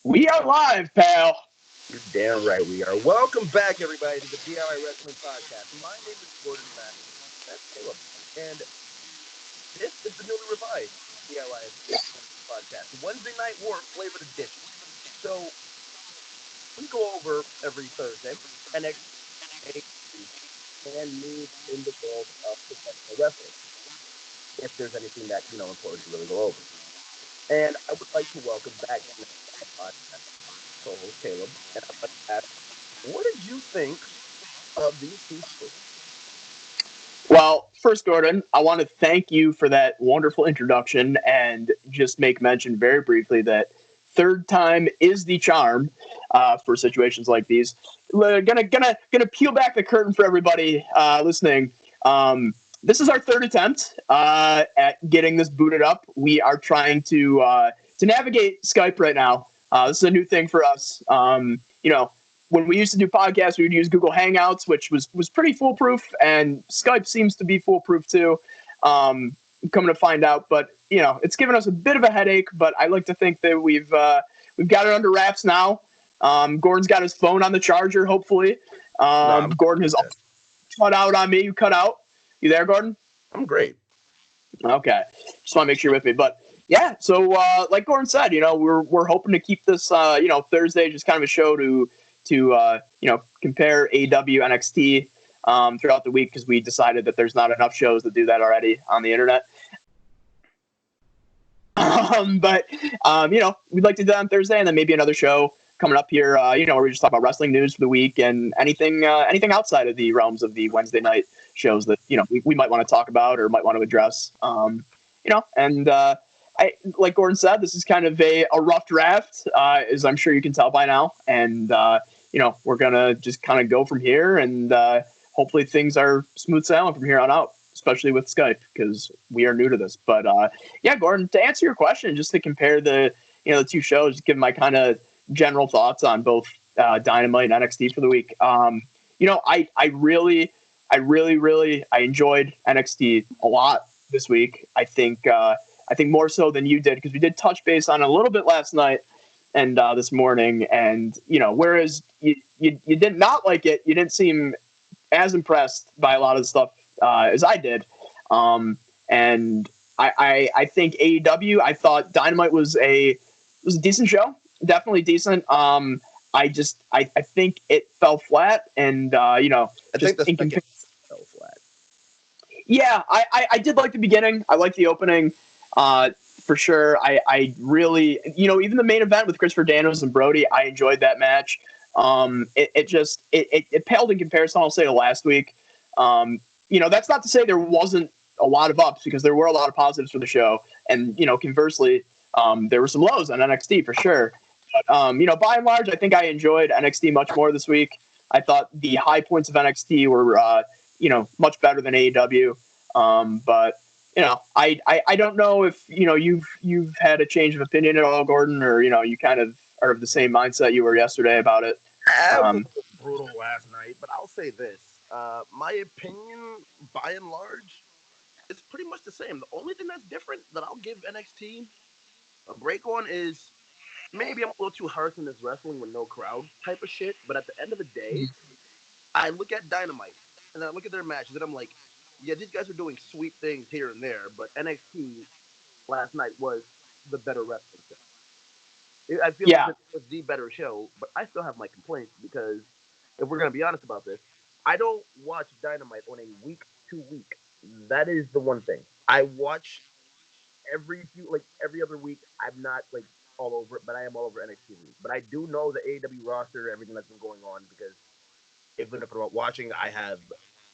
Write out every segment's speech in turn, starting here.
We are live, pal. You're damn right we are. Welcome back, everybody, to the DIY Wrestling Podcast. My name is Gordon Mack. That's Caleb. And this is the newly revised DIY Podcast, Wednesday Night War Flavored Edition. So, we go over every Thursday NXT and news in the world of professional wrestling. If there's anything that, important to really go over. And I would like to welcome back to my podcast co-host Caleb. And I'd like to ask, what did you think of these two shows? Well, first, Gordon, I want to thank you for that wonderful introduction and just make mention very briefly that third time is the charm for situations like these. Gonna peel back the curtain for everybody listening. This is our third attempt at getting this booted up. We are trying to navigate Skype right now. This is a new thing for us. When we used to do podcasts, we would use Google Hangouts, which was pretty foolproof, and Skype seems to be foolproof too. Coming to find out, but it's given us a bit of a headache. But I like to think that we've got it under wraps now. Gordon's got his phone on the charger, hopefully. Gordon has cut out on me. You cut out. You there, Gordon? I'm great. Okay, just want to make sure you're with me. But yeah, so like Gordon said, we're hoping to keep this Thursday just kind of a show to compare AEW NXT throughout the week because we decided that there's not enough shows that do that already on the internet. But we'd like to do that on Thursday and then maybe another show coming up here, where we just talk about wrestling news for the week and anything outside of the realms of the Wednesday night shows that, we might want to talk about or might want to address, I, like Gordon said, this is kind of a rough draft, as I'm sure you can tell by now. And, we're going to just kind of go from here and hopefully things are smooth sailing from here on out, especially with Skype because we are new to this. But, Gordon, to answer your question, just to compare the two shows, just give my kind of general thoughts on both Dynamite and NXT for the week. I really enjoyed NXT a lot this week. I think more so than you did because we did touch base on it a little bit last night and this morning. And, whereas you did not like it, you didn't seem as impressed by a lot of the stuff as I did. And I think AEW, I thought Dynamite was a decent show, definitely decent. I think it fell flat and, I think the second fell flat. Yeah, I did like the beginning. I liked the opening. For sure. I really, even the main event with Christopher Daniels and Brody, I enjoyed that match. It paled in comparison, I'll say, to last week. That's not to say there wasn't a lot of ups because there were a lot of positives for the show. And, conversely, there were some lows on NXT for sure. But, by and large, I think I enjoyed NXT much more this week. I thought the high points of NXT were, much better than AEW. But I don't know if you've had a change of opinion at all, Gordon, or you kind of are of the same mindset you were yesterday about it. It was brutal last night, but I'll say this: my opinion, by and large, is pretty much the same. The only thing that's different that I'll give NXT a break on is maybe I'm a little too harsh in this wrestling with no crowd type of shit. But at the end of the day, I look at Dynamite and I look at their matches and I'm like, yeah, these guys are doing sweet things here and there, but NXT last night was the better wrestling show. I feel like it was the better show, but I still have my complaints because if we're going to be honest about this, I don't watch Dynamite on a week-to-week. That is the one thing. I watch every other week. I'm not all over it, but I am all over NXT. But I do know the AEW roster, everything that's been going on, because even if I'm not watching, I have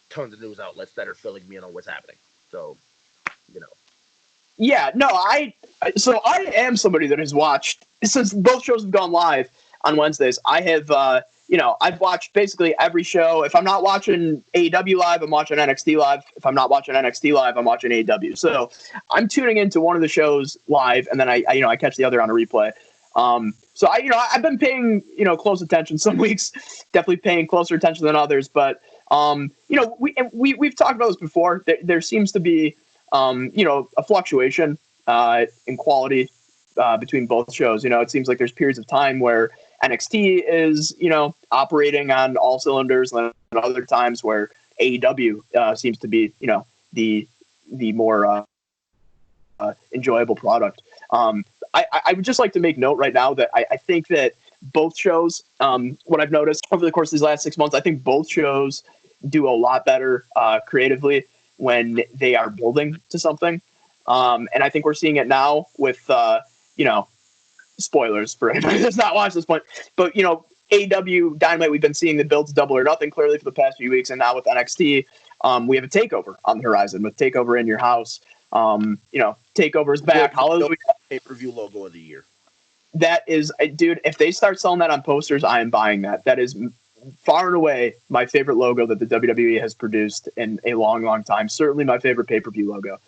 tons of news outlets that are filling me in on what's happening. So, Yeah, no, I am somebody that has watched since both shows have gone live on Wednesdays. I have, I've watched basically every show. If I'm not watching AEW live, I'm watching NXT live. If I'm not watching NXT live, I'm watching AEW. So I'm tuning into one of the shows live, and then I catch the other on a replay. So I've been paying close attention. Some weeks, definitely paying closer attention than others. But we've talked about this before. There seems to be a fluctuation in quality between both shows. It seems like there's periods of time where NXT is, operating on all cylinders, and then other times where AEW seems to be, the more enjoyable product. I would just like to make note right now that I think that both shows, what I've noticed over the course of these last 6 months, I think both shows do a lot better creatively when they are building to something. And I think we're seeing it now with, spoilers for anybody that's not watched this point, but, AEW Dynamite, we've been seeing the build to Double or Nothing clearly for the past few weeks. And now with NXT, we have a takeover on the horizon with Takeover in Your House. Takeover's back. Pay-per-view logo of the year. That is, dude, if they start selling that on posters, I am buying that. That is far and away my favorite logo that the WWE has produced in a long, long time. Certainly my favorite pay-per-view logo.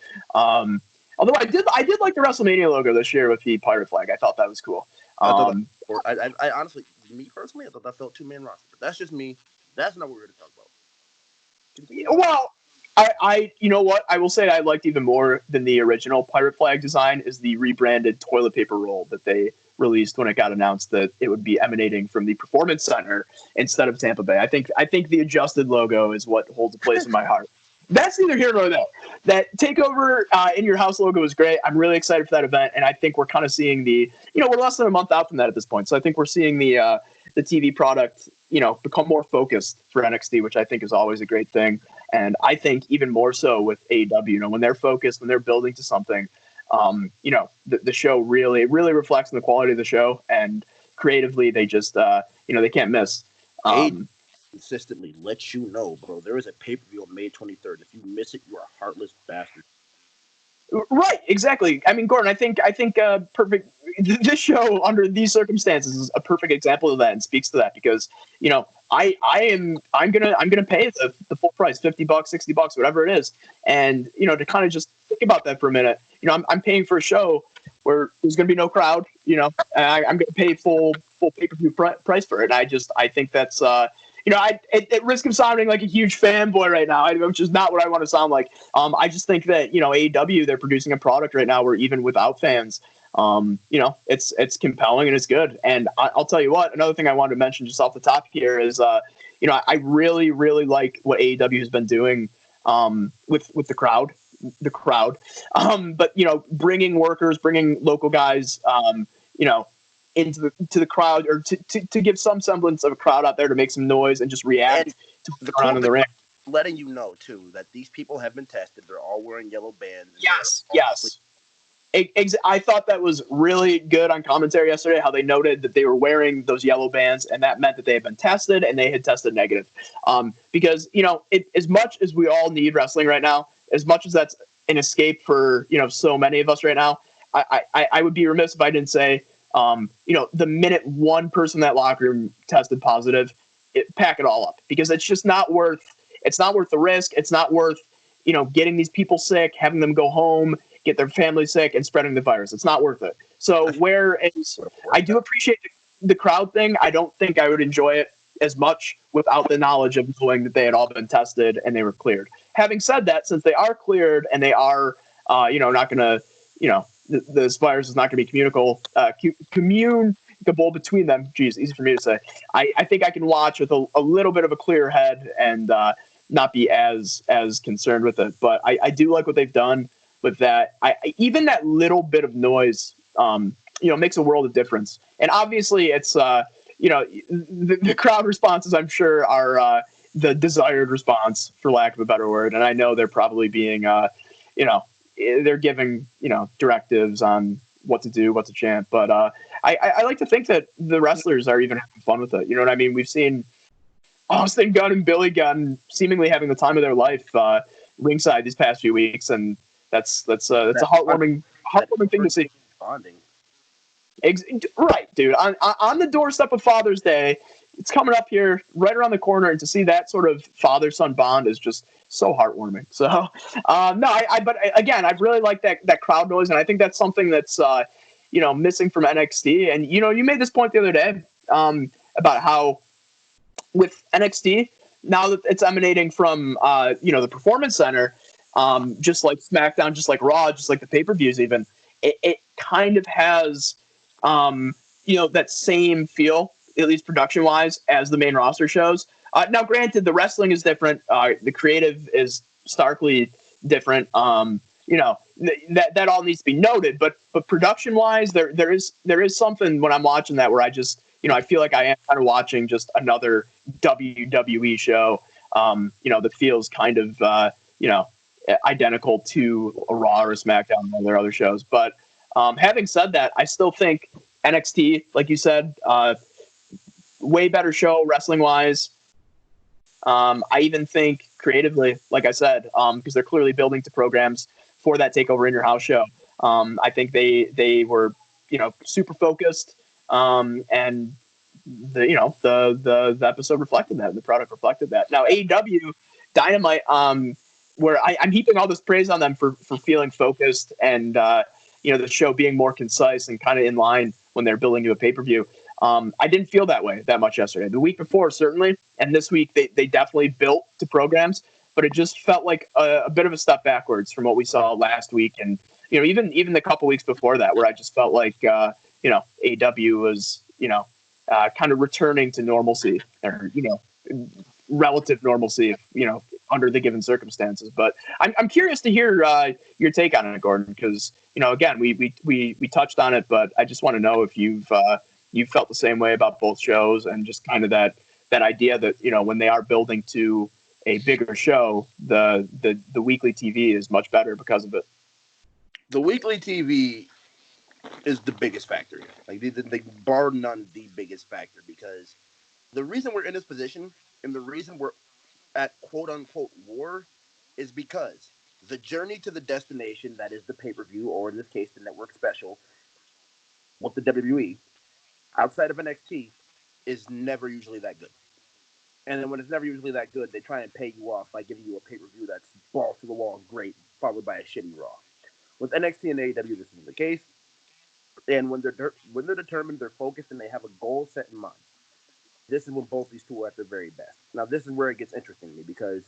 Although I did like the WrestleMania logo this year with the pirate flag. I thought that was cool. I honestly, me personally, I thought that felt two-man roster. But that's just me. That's not what we're going to talk about. Well, I you know what? I will say I liked even more than the original pirate flag design is the rebranded toilet paper roll that they released when it got announced that it would be emanating from the Performance Center instead of Tampa Bay. I think the adjusted logo is what holds a place in my heart. That's neither here nor there. That Takeover in Your House logo is great. I'm really excited for that event, and I think we're kind of seeing we're less than a month out from that at this point. So I think we're seeing the TV product, become more focused for NXT, which I think is always a great thing. And I think even more so with AEW, when they're focused, when they're building to something, the show really, really reflects on the quality of the show, and creatively they just, they can't miss. Consistently let you know, bro, there is a pay-per-view on May 23rd. If you miss it, you are a heartless bastard. Right, exactly. I mean, Gordon, I think perfect. This show under these circumstances is a perfect example of that and speaks to that because I'm gonna pay the full price, $50, $60, whatever it is, and to kind of just think about that for a minute. I'm paying for a show where there's gonna be no crowd. And I'm gonna pay full pay-per-view price for it. And I think that's at risk of sounding like a huge fanboy right now, which is not what I want to sound like. I just think that, AEW, they're producing a product right now where even without fans, it's compelling and it's good. And I'll tell you what, another thing I wanted to mention just off the top here is, I really, really like what AEW has been doing with the crowd. But, bringing workers, bringing local guys, into the crowd, or to give some semblance of a crowd out there to make some noise and just react to the crowd in the ring. Letting you know too that these people have been tested. They're all wearing yellow bands. Yes. I thought that was really good on commentary yesterday, how they noted that they were wearing those yellow bands, and that meant that they had been tested and they had tested negative. Because as much as we all need wrestling right now, as much as that's an escape for so many of us right now, I would be remiss if I didn't say, the minute one person in that locker room tested positive, pack it all up, because it's just not worth the risk. It's not worth, getting these people sick, having them go home, get their family sick, and spreading the virus. It's not worth it. So whereas I do appreciate the crowd thing, I don't think I would enjoy it as much without the knowledge of knowing that they had all been tested and they were cleared. Having said that, since they are cleared and they are, not going to, this virus is not going to be communicable between them. Geez, easy for me to say. I think I can watch with a little bit of a clear head and not be as concerned with it. But I do like what they've done with that. Even that little bit of noise, makes a world of difference. And obviously, it's the crowd responses, I'm sure, are the desired response, for lack of a better word. And I know they're probably being, they're giving, directives on what to do, what to chant. But I like to think that the wrestlers are even having fun with it. You know what I mean? We've seen Austin Gunn and Billy Gunn seemingly having the time of their life ringside these past few weeks, and that's a heartwarming thing to see. Bonding. Right, dude. On the doorstep of Father's Day, it's coming up here right around the corner, and to see that sort of father-son bond is just so heartwarming. So, but again, I really like that crowd noise, and I think that's something that's missing from NXT. And you made this point the other day about how with NXT, now that it's emanating from the Performance Center, just like SmackDown, just like Raw, just like the pay-per-views, even kind of has, that same feel, at least production wise, as the main roster shows. Now, granted, the wrestling is different. The creative is starkly different. That all needs to be noted. But production wise, there is something when I'm watching that where I just I feel like I am kind of watching just another WWE show. That feels kind of identical to a Raw or a SmackDown and all their other shows. But having said that, I still think NXT, like you said, way better show wrestling wise. I even think creatively, like I said, because they're clearly building to programs for that Takeover in Your House show. I think they were super focused, and the episode reflected that, the product reflected that. Now AEW Dynamite, where I'm heaping all this praise on them for feeling focused and the show being more concise and kind of in line when they're building to a pay-per-view. I didn't feel that way that much yesterday. The week before, certainly, and this week they definitely built to programs, but it just felt like a bit of a step backwards from what we saw last week, and even the couple weeks before that, where I just felt like AEW was kind of returning to normalcy, or relative normalcy, under the given circumstances. But I'm curious to hear your take on it, Gordon, because again we touched on it, but I just want to know if you've felt the same way about both shows, and just kind of that idea that when they are building to a bigger show, the weekly TV is much better because of it. The weekly TV is the biggest factor here. Like they bar none, the biggest factor, because the reason we're in this position and the reason we're at quote unquote war is because the journey to the destination that is the pay-per-view, or in this case the network special with the WWE, outside of NXT, is never usually that good. And then when it's never usually that good, they try and pay you off by giving you a pay-per-view that's balls to the wall great, followed by a shitty Raw. With NXT and AEW, this is the case. And when they're determined, they're focused, and they have a goal set in mind, this is when both these two are at their very best. Now, this is where it gets interesting to me, because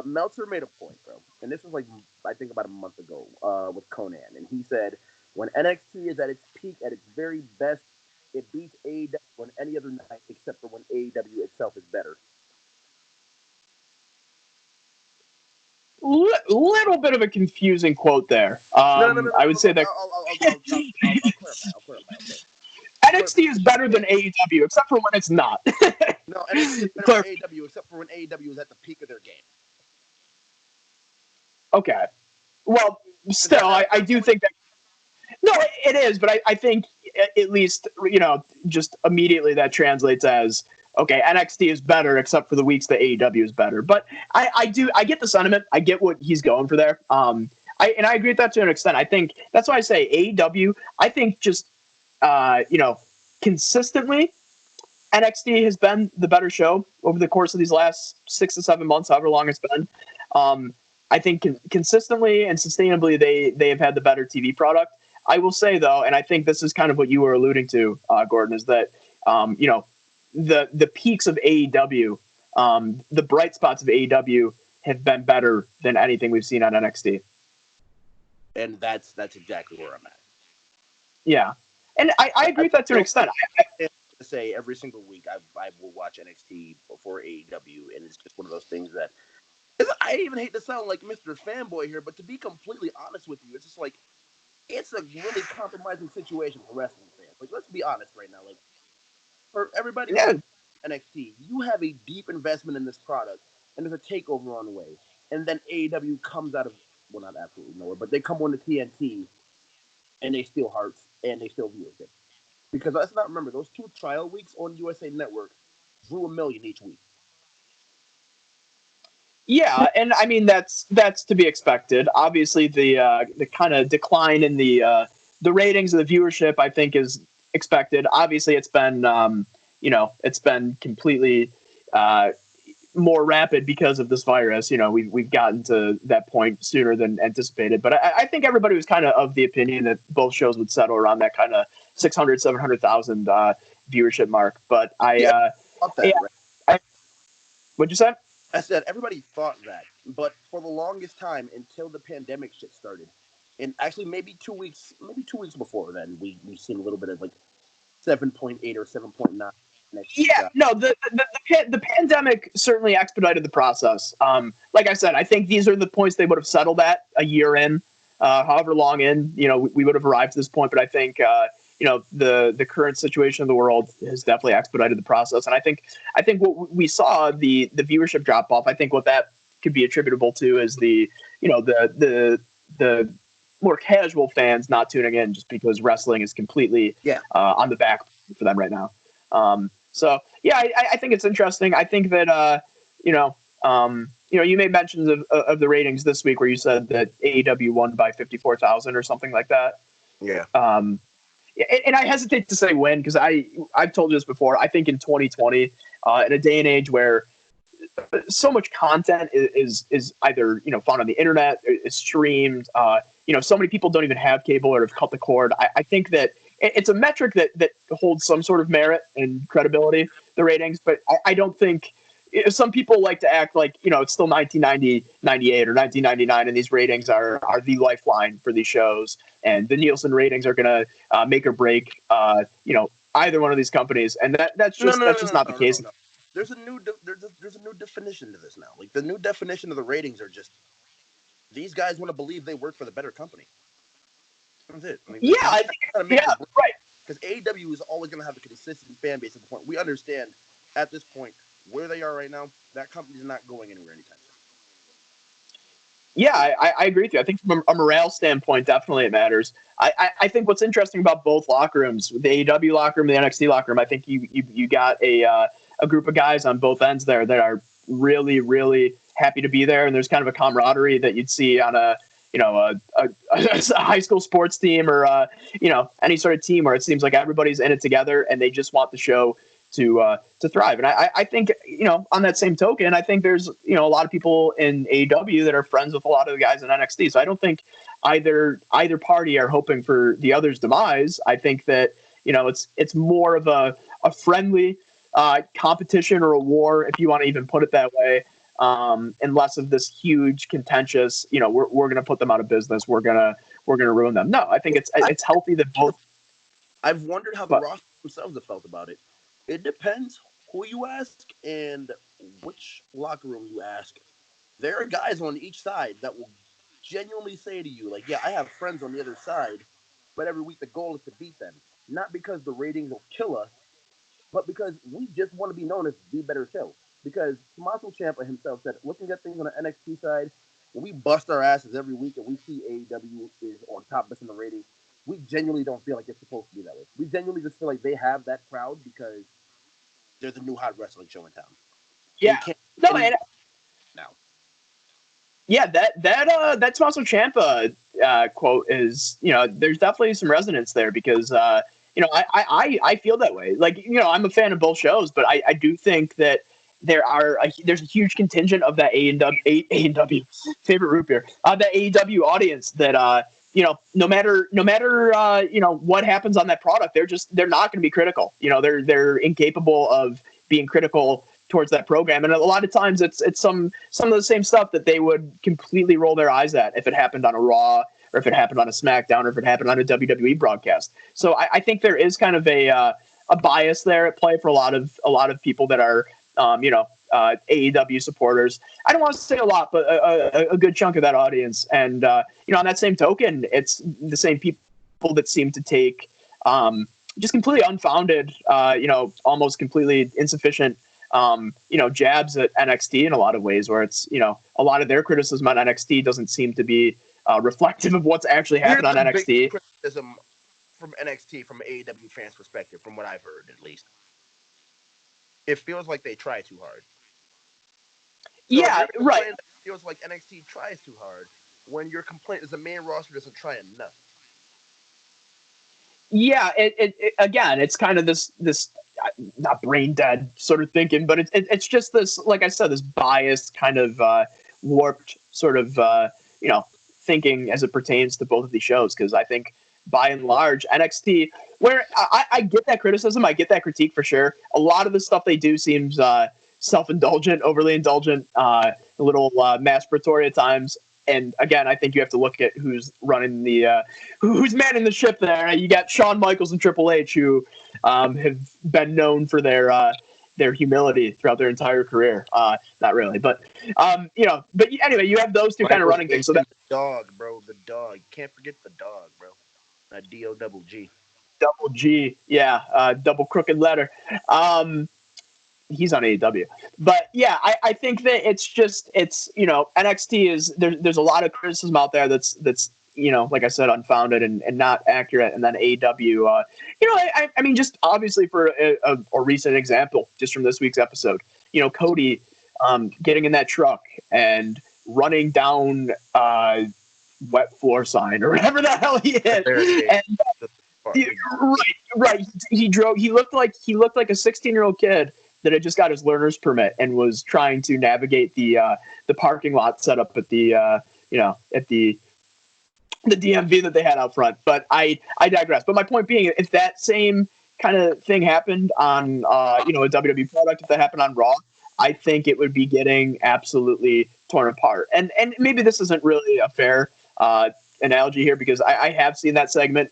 Meltzer made a point, bro. And this was like, I think about a month ago with Conan. And he said, when NXT is at its peak, at its very best, it beats AEW on any other night except for when AEW itself is better. Little bit of a confusing quote there. No. I would say that I'll clarify. Okay. NXT is better than AEW, except for when it's not. No, NXT is better than AEW, except for when AEW is at the peak of their game. Okay. Well, still, I do think that. No, it is, but I think at least, just immediately that translates as, okay, NXT is better except for the weeks that AEW is better. But I get the sentiment. I get what he's going for there. I agree with that to an extent. I think that's why I say AEW, I think just, consistently, NXT has been the better show over the course of these last 6 to 7 months, however long it's been. I think consistently and sustainably, they have had the better TV product. I will say, though, and I think this is kind of what you were alluding to, Gordon, is that, the peaks of AEW, the bright spots of AEW have been better than anything we've seen on NXT. And that's exactly where I'm at. Yeah. And I agree with that to an extent. I say every single week I will watch NXT before AEW, and it's just one of those things that I even hate to sound like Mr. Fanboy here, but to be completely honest with you, it's just like it's a really compromising situation for wrestling fans. Like, let's be honest right now. Like, for everybody who's NXT, you have a deep investment in this product, and there's a takeover on the way, and then AEW comes out of, well, not absolutely nowhere, but they come on to TNT, and they steal hearts and they steal viewership. Because let's not remember, those 2 trial weeks on USA Network drew 1 million each week. Yeah, and I mean that's to be expected. Obviously, the kind of decline in the ratings of the viewership, I think, is expected. Obviously, it's been it's been completely more rapid because of this virus. We've gotten to that point sooner than anticipated. But I think everybody was kind of the opinion that both shows would settle around that kind of 600, 700,000 viewership mark. But what'd you say? I said everybody thought that, but for the longest time, until the pandemic shit started, And actually, maybe 2 weeks before then, we seen a little bit of like 7.8 or 7.9 NXT Yeah, got. no, the pandemic certainly expedited the process. Like I said, I think these are the points they would have settled at a year in, however long in, we would have arrived to this point. But I think, the current situation of the world has definitely expedited the process. And I think what we saw, the viewership drop off, I think what that could be attributable to is the more casual fans not tuning in just because wrestling is completely Yeah. on the back for them right now. So yeah, I think it's interesting. I think that you made mentions of the ratings this week where you said that AEW won by 54,000 or something like that. Yeah. And I hesitate to say when because I've told you this before. I think in 2020, in a day and age where so much content is either found on the internet, is streamed. So many people don't even have cable or have cut the cord. I think that it's a metric that holds some sort of merit and credibility, the ratings, but I don't think some people like to act like, it's still 1990, 98 or 1999, and these ratings are the lifeline for these shows. And the Nielsen ratings are going to make or break, either one of these companies. And that's just not the case. No. There's a new definition to this now. Like the new definition of the ratings are just these guys want to believe they work for the better company. That's it. I think right. Because AEW is always going to have a consistent fan base at the point. We understand at this point where they are right now, that company is not going anywhere anytime soon. Yeah, I agree with you. I think from a morale standpoint, definitely it matters. I think what's interesting about both locker rooms, the AEW locker room, the NXT locker room, I think you got a group of guys on both ends there that are really, really happy to be there. And there's kind of a camaraderie that you'd see on a high school sports team or, any sort of team where it seems like everybody's in it together and they just want the show to thrive. And I think, on that same token, I think there's, a lot of people in AEW that are friends with a lot of the guys in NXT. So I don't think either party are hoping for the other's demise. I think that, it's more of a friendly competition or a war, if you want to even put it that way. And less of this huge contentious, we're going to put them out of business. We're going to ruin them. No, I think it's healthy that both. I've wondered how the roster themselves have felt about it. It depends who you ask and which locker room you ask. There are guys on each side that will genuinely say to you, like, yeah, I have friends on the other side, but every week the goal is to beat them. Not because the ratings will kill us, but because we just want to be known as the better show. Because Tommaso Ciampa himself said, looking at things on the NXT side, when we bust our asses every week and we see AEW is on top of us in the ratings, we genuinely don't feel like it's supposed to be that way. We genuinely just feel like they have that crowd because they're the new hot wrestling show in town. Yeah. Now. Yeah, that Tommaso Ciampa quote is, there's definitely some resonance there because, I feel that way. Like, I'm a fan of both shows, but I do think that there's a huge contingent of that AEW favorite root beer, that AEW audience that, no matter what happens on that product, they're not going to be critical. They're incapable of being critical towards that program. And a lot of times it's some of the same stuff that they would completely roll their eyes at if it happened on a Raw or if it happened on a SmackDown or if it happened on a WWE broadcast. So I think there is kind of a bias there at play for a lot of people that are, AEW supporters. I don't want to say a lot, but a good chunk of that audience. And, on that same token, it's the same people that seem to take just completely unfounded, almost completely insufficient, jabs at NXT in a lot of ways where it's, a lot of their criticism on NXT doesn't seem to be reflective of what's actually happened on NXT. Big criticism from NXT, from AEW fans' perspective, from what I've heard at least. It feels like they try too hard. So yeah, right. It feels like NXT tries too hard when your complaint is the main roster doesn't try enough. Yeah, it again, it's kind of this not brain dead sort of thinking, but it's just this, like I said, this biased kind of warped sort of thinking as it pertains to both of these shows. Because I think by and large NXT, where I get that criticism, I get that critique for sure. A lot of the stuff they do seems self-indulgent, overly indulgent, a little masturbatory at times. And again, I think you have to look at who's running who's manning the ship there. You got Shawn Michaels and Triple H, who have been known for their humility throughout their entire career. Not really, but but anyway, you have those two kind of running things. So that dog, bro, the dog. Can't forget the dog, bro. That DOGG. Double G, yeah, double crooked letter. He's on AEW, but yeah, I think that it's NXT is there's a lot of criticism out there that's like I said, unfounded and not accurate. And then AEW, I mean, just obviously for a recent example, just from this week's episode, Cody getting in that truck and running down wet floor sign or whatever the hell he is. And, right. He drove. He looked like a 16-year-old kid that had just got his learner's permit and was trying to navigate the parking lot set up at the at the DMV that they had out front. But I digress. But my point being, if that same kind of thing happened on a WWE product, if that happened on Raw, I think it would be getting absolutely torn apart. And maybe this isn't really a fair analogy here, because I have seen that segment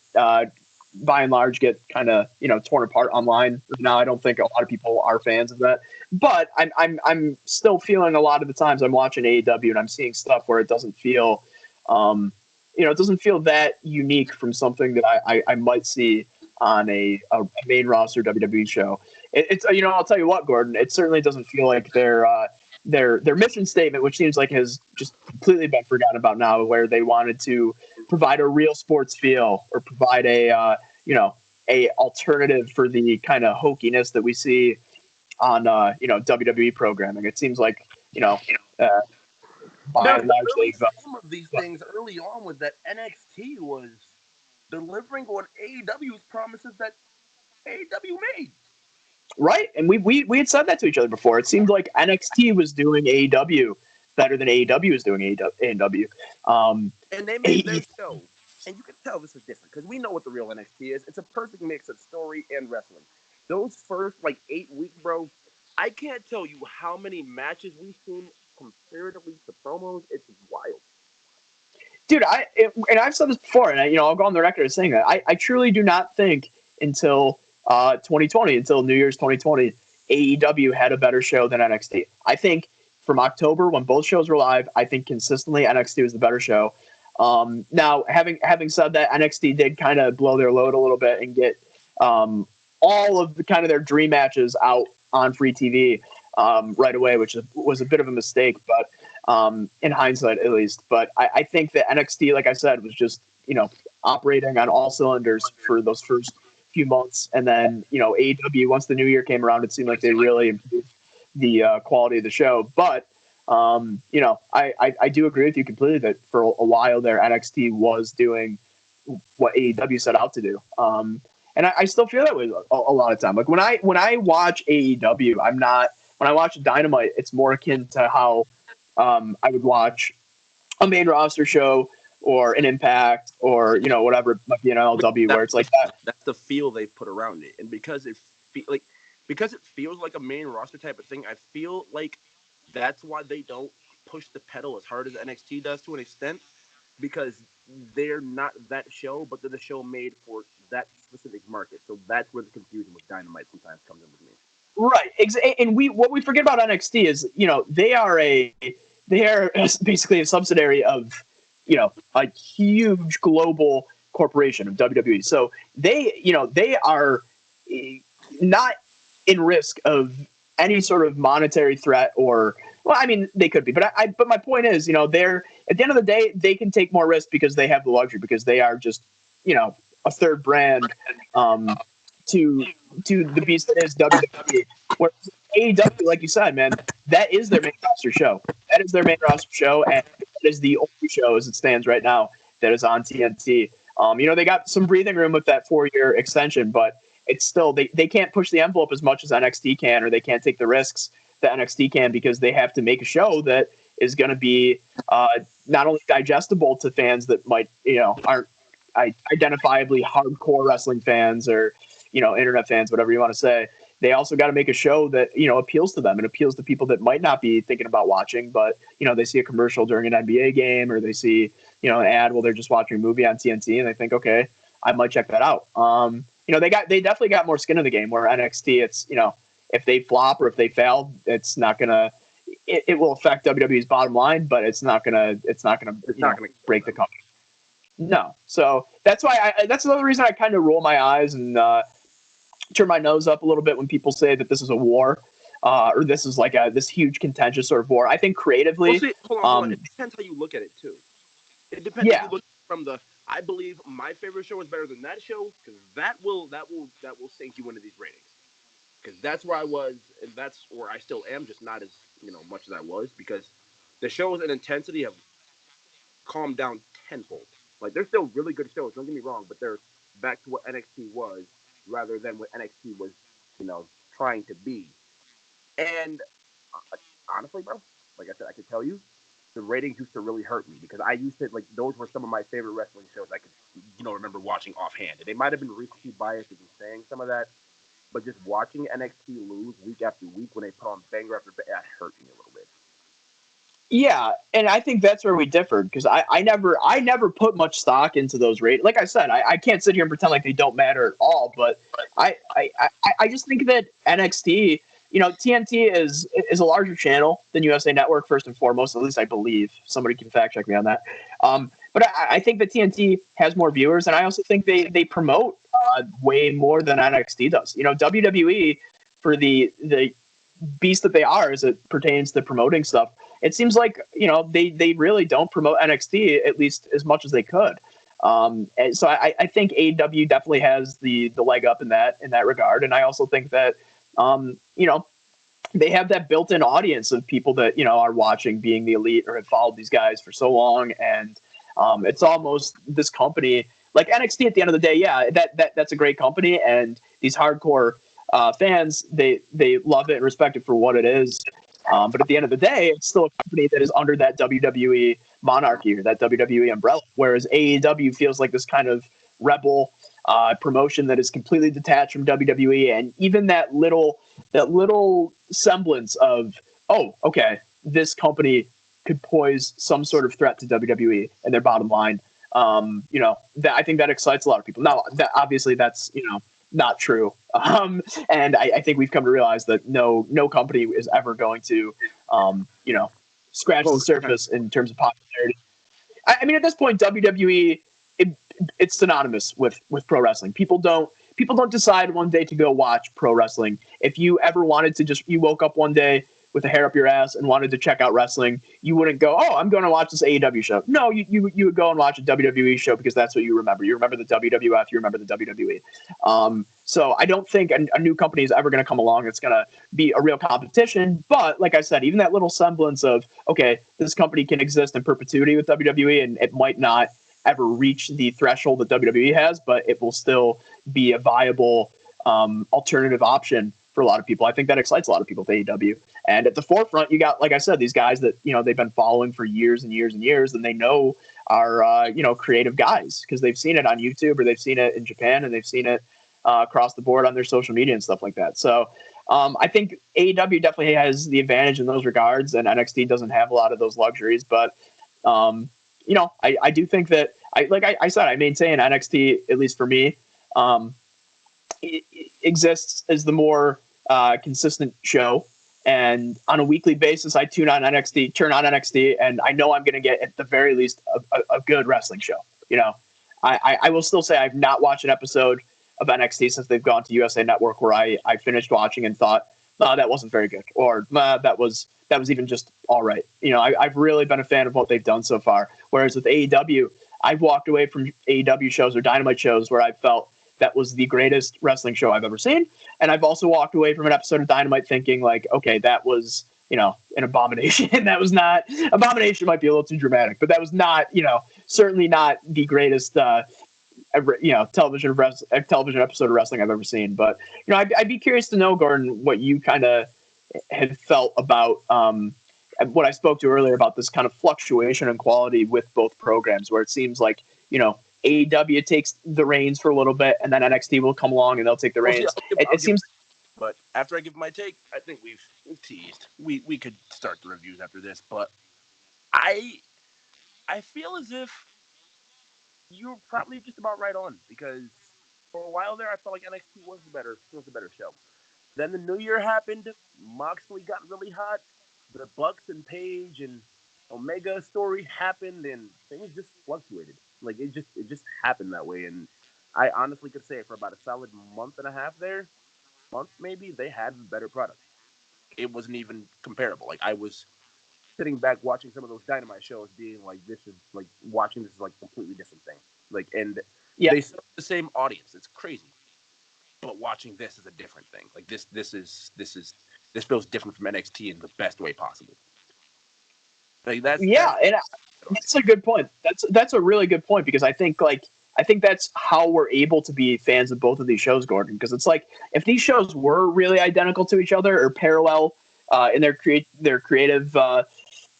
by and large get kind of torn apart online. Now I don't think a lot of people are fans of that, but I'm still feeling a lot of the times I'm watching AEW and I'm seeing stuff where it doesn't feel it doesn't feel that unique from something that I might see on a main roster WWE show. It's I'll tell you what, Gordon, it certainly doesn't feel like their mission statement, which seems like has just completely been forgotten about now, where they wanted to provide a real sports feel or provide a alternative for the kind of hokiness that we see on WWE programming. It seems like by and large some of these things early on was that NXT was delivering on AEW's promises that AEW made. Right, and we had said that to each other before. It seemed like NXT was doing AEW better than AEW was doing AEW. And they made their show. And you can tell this is different because we know what the real NXT is. It's a perfect mix of story and wrestling. Those first 8 weeks, bro, I can't tell you how many matches we've seen comparatively to promos. It's wild. Dude, and I've said this before, and I'll go on the record as saying that I truly do not think until 2020, until New Year's 2020, AEW had a better show than NXT. I think from October, when both shows were live, I think consistently NXT was the better show. Now, having said that, NXT did kind of blow their load a little bit and get all of the kind of their dream matches out on free TV right away, which was a bit of a mistake, but in hindsight at least. But I think that NXT, like I said, was just operating on all cylinders for those first few months, and then AEW, once the new year came around, it seemed like they really improved the quality of the show. But I do agree with you completely that for a while there, NXT was doing what AEW set out to do. And I still feel that way a lot of time. Like when I watch AEW, when I watch Dynamite, it's more akin to how I would watch a main roster show or an Impact or whatever it might be an LW, where it's like that. That's the feel they put around it, and because it feels like a main roster type of thing, I feel like that's why they don't push the pedal as hard as NXT does to an extent, because they're not that show, but they're the show made for that specific market. So that's where the confusion with Dynamite sometimes comes in with me. Right, and what we forget about NXT is they are basically a subsidiary of a huge global corporation of WWE. So they are not in risk of any sort of monetary threat, or well, I mean they could be, but but my point is, they're at the end of the day they can take more risk because they have the luxury, because they are just a third brand to the beast that is WWE. Whereas AEW, like you said, man, that is their main roster show. That is their main roster show, and it is the only show as it stands right now that is on TNT. They got some breathing room with that 4-year extension, but it's still they can't push the envelope as much as NXT can, or they can't take the risks that NXT can, because they have to make a show that is going to be not only digestible to fans that might aren't identifiably hardcore wrestling fans or internet fans, whatever you want to say, they also got to make a show that, appeals to them and appeals to people that might not be thinking about watching, but, they see a commercial during an NBA game, or they see, an ad while they're just watching a movie on TNT, and they think, okay, I might check that out. They definitely got more skin in the game, where NXT, it's, if they flop or if they fail, it's not going to, it will affect WWE's bottom line, but it's not going to break the company. No. So that's why that's another reason I kind of roll my eyes and turn my nose up a little bit when people say that this is a war, or this is like this huge contentious sort of war. I think creatively, hold on. It depends how you look at it too. It depends how you look from the. I believe my favorite show is better than that show, because that will sink you into these ratings. Because that's where I was, and that's where I still am, just not as much as I was, because the shows and intensity have calmed down tenfold. Like, they're still really good shows, don't get me wrong, but they're back to what NXT was, rather than what NXT was, trying to be. And honestly, bro, like I said, I could tell you, the ratings used to really hurt me, because I used to, like, those were some of my favorite wrestling shows I could, remember watching offhand. And they might have been recency biased in saying some of that, but just watching NXT lose week after week when they put on banger after banger, that hurt me a little bit. Yeah, and I think that's where we differed, because I never put much stock into those ratings. Like I said, I can't sit here and pretend like they don't matter at all, but I just think that NXT, TNT is a larger channel than USA Network, first and foremost. At least I believe. Somebody can fact check me on that. But I think that TNT has more viewers, and I also think they promote way more than NXT does. WWE, for the beast that they are as it pertains to promoting stuff, it seems like they really don't promote NXT at least as much as they could. And so I think AEW definitely has the leg up in that regard, and I also think that they have that built-in audience of people that are watching, being the elite, or have followed these guys for so long, and it's almost this company like NXT. At the end of the day, yeah, that's a great company, and these hardcore fans, they love it and respect it for what it is. But at the end of the day, it's still a company that is under that WWE monarchy, or that WWE umbrella, whereas AEW feels like this kind of rebel promotion that is completely detached from WWE, and even that little semblance of, oh, okay, this company could pose some sort of threat to WWE and their bottom line. That I think that excites a lot of people. Now, obviously that's not true. And I think we've come to realize that no company is ever going to, scratch the surface in terms of popularity. I mean, at this point, WWE, it's synonymous with pro wrestling. People don't decide one day to go watch pro wrestling. If you ever wanted to you woke up one day with a hair up your ass and wanted to check out wrestling, you wouldn't go, oh, I'm going to watch this AEW show. No, you would go and watch a WWE show, because that's what you remember. You remember the WWF, you remember the WWE. So I don't think a new company is ever going to come along that's going to be a real competition. But like I said, even that little semblance of, okay, this company can exist in perpetuity with WWE, and it might not ever reach the threshold that WWE has, but it will still be a viable alternative option for a lot of people. I think that excites a lot of people to AEW. And at the forefront, you got, like I said, these guys that, they've been following for years and years and years, and they know are, creative guys, because they've seen it on YouTube, or they've seen it in Japan, and they've seen it across the board on their social media and stuff like that. So I think AEW definitely has the advantage in those regards, and NXT doesn't have a lot of those luxuries. But, I do think that, I said, I maintain NXT, at least for me, it exists as the more consistent show. And on a weekly basis, I turn on NXT, and I know I'm going to get, at the very least, a good wrestling show. I will still say I've not watched an episode of NXT since they've gone to USA Network where I finished watching and thought, no, that wasn't very good, or that was even just all right. I've really been a fan of what they've done so far. Whereas with AEW, I've walked away from AEW shows or Dynamite shows where I felt that was the greatest wrestling show I've ever seen. And I've also walked away from an episode of Dynamite thinking, like, okay, that was, an abomination. That was not, abomination might be a little too dramatic, but that was not, certainly not the greatest, television episode of wrestling I've ever seen. But, I'd be curious to know, Gordon, what you kind of had felt about what I spoke to earlier about this kind of fluctuation in quality with both programs, where it seems like, AEW takes the reins for a little bit, and then NXT will come along and they'll take the reins. It seems. But after I give my take, I think we've teased. We could start the reviews after this, but I I feel as if you're probably just about right on because for a while there, I felt like NXT was the better show. Then the new year happened. Moxley got really hot. The Bucks and Paige and Omega story happened, and things just fluctuated. Like it just happened that way. And I honestly could say for about a solid month and a half there, month maybe, they had a better product. It wasn't even comparable. Like I was sitting back watching some of those Dynamite shows, being like, "This is like watching this is like a completely different thing." Like, and Yeah, they serve the same audience. It's crazy, but watching this is a different thing. Like this feels different from NXT in the best way possible. Like yeah, that's and on it. that's a good point. That's a really good point because I think that's how we're able to be fans of both of these shows, Gordon. Because it's like if these shows were really identical to each other or parallel in their creative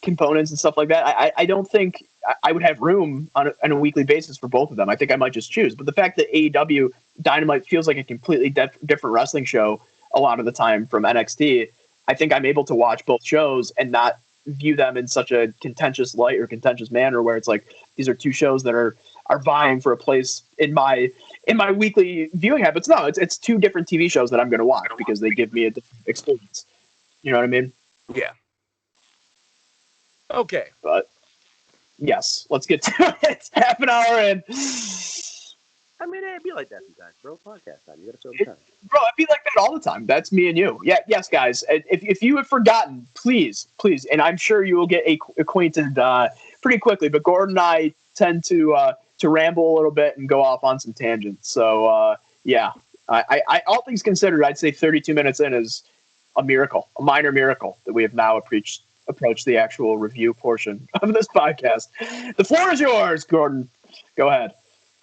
components and stuff like that, I don't think I would have room on a weekly basis for both of them. I think I might just choose. But the fact that AEW Dynamite feels like a completely different wrestling show a lot of the time from NXT, I think I'm able to watch both shows and not view them in such a contentious light or contentious manner where it's like these are two shows that are vying for a place in my weekly viewing habits. No, it's two different TV shows that I'm going to watch because they give me a different experience. You know what I mean? Yeah. Okay. But yes, let's get to it. It's half an hour in. I mean, it'd be like that sometimes, bro. Podcast time. You gotta fill the time. Bro, I'd be like that all the time. That's me and you. Yeah, yes, guys. If you have forgotten, please, and I'm sure you will get acquainted pretty quickly. But Gordon and I tend to ramble a little bit and go off on some tangents. So yeah, all things considered, I'd say 32 minutes in is a miracle, a minor miracle that we have now approached the actual review portion of this podcast. The floor is yours, Gordon. Go ahead.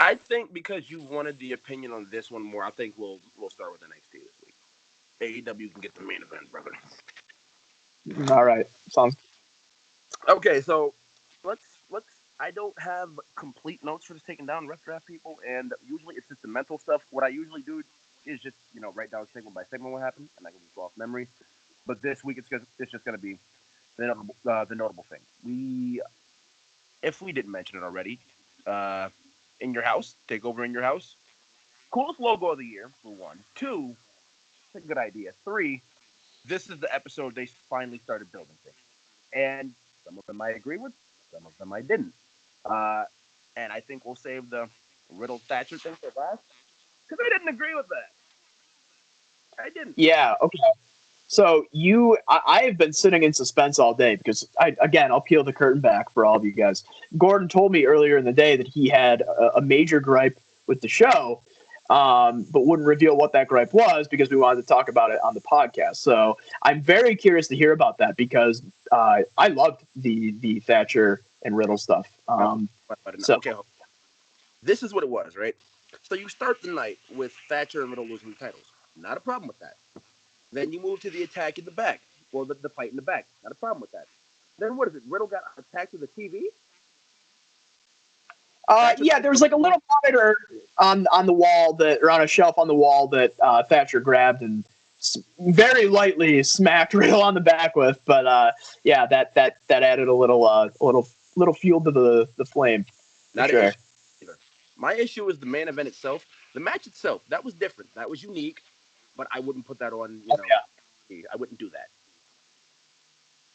I think because you wanted the opinion on this one more, I think we'll start with NXT this week. AEW can get the main event, brother. All right, sounds. Okay, so let's. I don't have complete notes for this taking down rough draft people, and usually it's just the mental stuff. What I usually do is just write down segment by segment what happened, and I can just go off memory. But this week it's just gonna be the notable thing. If we didn't mention it already, uh, in your house, take over in your house. Coolest logo of the year for one. Two, it's a good idea. Three, this is the episode they finally started building things, and some of them I agree with, some of them I didn't. Uh, and I think we'll save the Riddle Thatcher thing for last because I didn't agree with that. I didn't. Yeah. Okay. So I have been sitting in suspense all day because I'll peel the curtain back for all of you guys. Gordon told me earlier in the day that he had a major gripe with the show, but wouldn't reveal what that gripe was because we wanted to talk about it on the podcast. So I'm very curious to hear about that because I loved the Thatcher and Riddle stuff. So Okay, this is what it was, right? So you start the night with Thatcher and Riddle losing the titles. Not a problem with that. Then you move to the attack in the back, or the fight in the back. Not a problem with that. Then what is it? Riddle got attacked with a TV. Thatcher yeah, there was like a little monitor on the wall that, or on a shelf on the wall that Thatcher grabbed and very lightly smacked Riddle on the back with. But yeah, that added a little fuel to the flame for not an sure. issue either. My issue is the main event itself. The match itself, that was different. That was unique, but I wouldn't put that on, Oh, yeah. I wouldn't do that.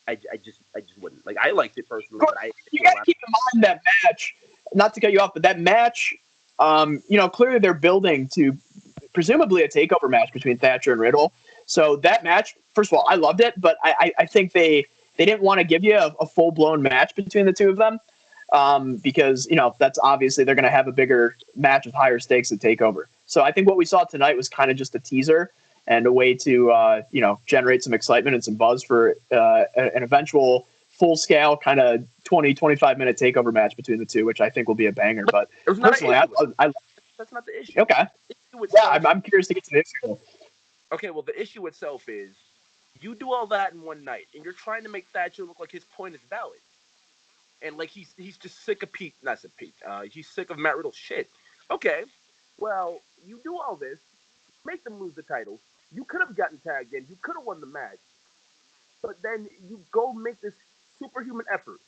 I just wouldn't. Like I liked it personally, but I You see a got to lot. keep in mind that match. Not to cut you off, but that match. Clearly they're building to presumably a takeover match between Thatcher and Riddle. So that match, first of all, I loved it, but I think they didn't want to give you a full blown match between the two of them because that's obviously they're going to have a bigger match with higher stakes at takeover. So I think what we saw tonight was kind of just a teaser and a way to generate some excitement and some buzz for an eventual full scale kind of 20-25 minute takeover match between the two, which I think will be a banger. But There's not an personally, issue with it. That's not the issue. okay. The issue Yeah, itself. I'm curious to get to the issue. Okay, well, the issue itself is you do all that in one night, and you're trying to make Thatcher look like his point is valid, and like he's just sick of Pete. Not sick of Pete. He's sick of Matt Riddle's shit. Okay, well, you do all this, make them lose the titles. You could have gotten tagged in. You could have won the match. But then you go make this superhuman effort.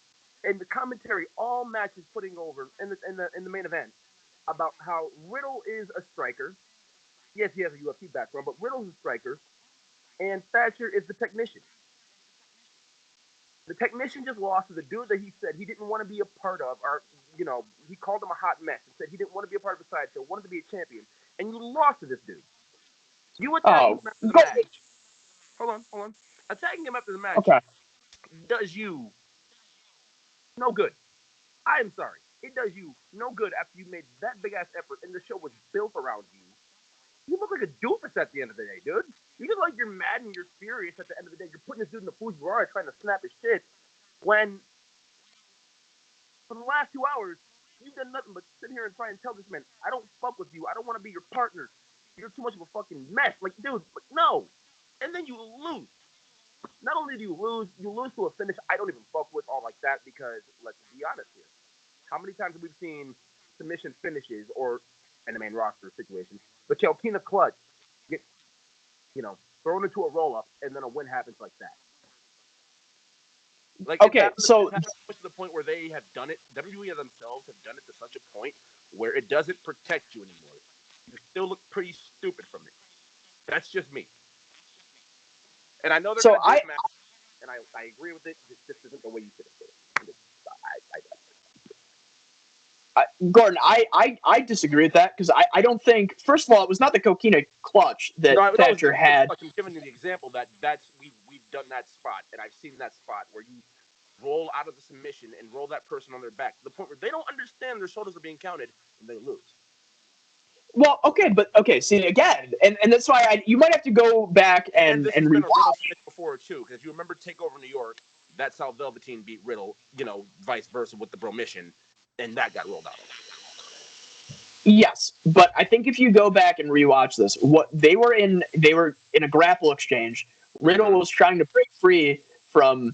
And the commentary all match is putting over in the main event about how Riddle is a striker. Yes, he has a UFC background, but Riddle's a striker, and Thatcher is the technician. The technician just lost to the dude that he said he didn't want to be a part of, or, he called him a hot mess and said he didn't want to be a part of the sideshow, wanted to be a champion, and you lost to this dude. You attacking him after the match. Hold on. Attacking him after the match does you no good. I am sorry. It does you no good after you made that big ass effort and the show was built around you. You look like a doofus at the end of the day, dude. You look like you're mad and you're furious at the end of the day. You're putting this dude in the Fujiwara trying to snap his shit when for the last 2 hours, you've done nothing but sit here and try and tell this man, I don't fuck with you. I don't want to be your partner. You're too much of a fucking mess. Like, dude, no. And then you lose. Not only do you lose to a finish I don't even fuck with all like that because, let's be honest here. How many times have we seen submission finishes or in the main roster situation, but Kelkina Clutch get, thrown into a roll-up and then a win happens like that? Like, it's happened to the point where they have done it. WWE themselves have done it to such a point where it doesn't protect you anymore. You still look pretty stupid from it. That's just me. And I know they're going to do this match, and I agree with it. This isn't the way you should have did it. Gordon, I disagree with that because I don't think. First of all, it was not the Coquina clutch that Thatcher had. I'm giving you the example that's we've done that spot, and I've seen that spot where you roll out of the submission and roll that person on their back to the point where they don't understand their shoulders are being counted and they lose. Well, okay, see again, and that's why you might have to go back and rewatch before too, because if you remember Takeover New York, that's how Velveteen beat Riddle, vice versa with the Bromission, and that got rolled out. Yes, but I think if you go back and rewatch this, what they were in a grapple exchange. Riddle was trying to break free from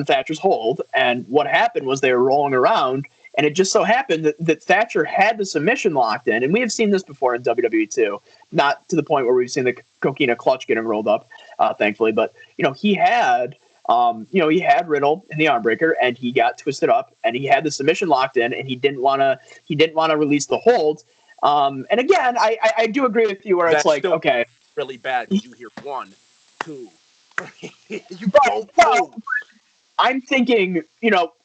Thatcher's hold, and what happened was they were rolling around. And it just so happened that Thatcher had the submission locked in, and we have seen this before in WWE too. Not to the point where we've seen the Coquina clutch getting rolled up, thankfully, but he had Riddle in the armbreaker, and he got twisted up, and he had the submission locked in, and he didn't want to release the hold. And again, I do agree with you where that's it's like okay, really bad because you hear 1, 2, 3, you don't move. I'm thinking,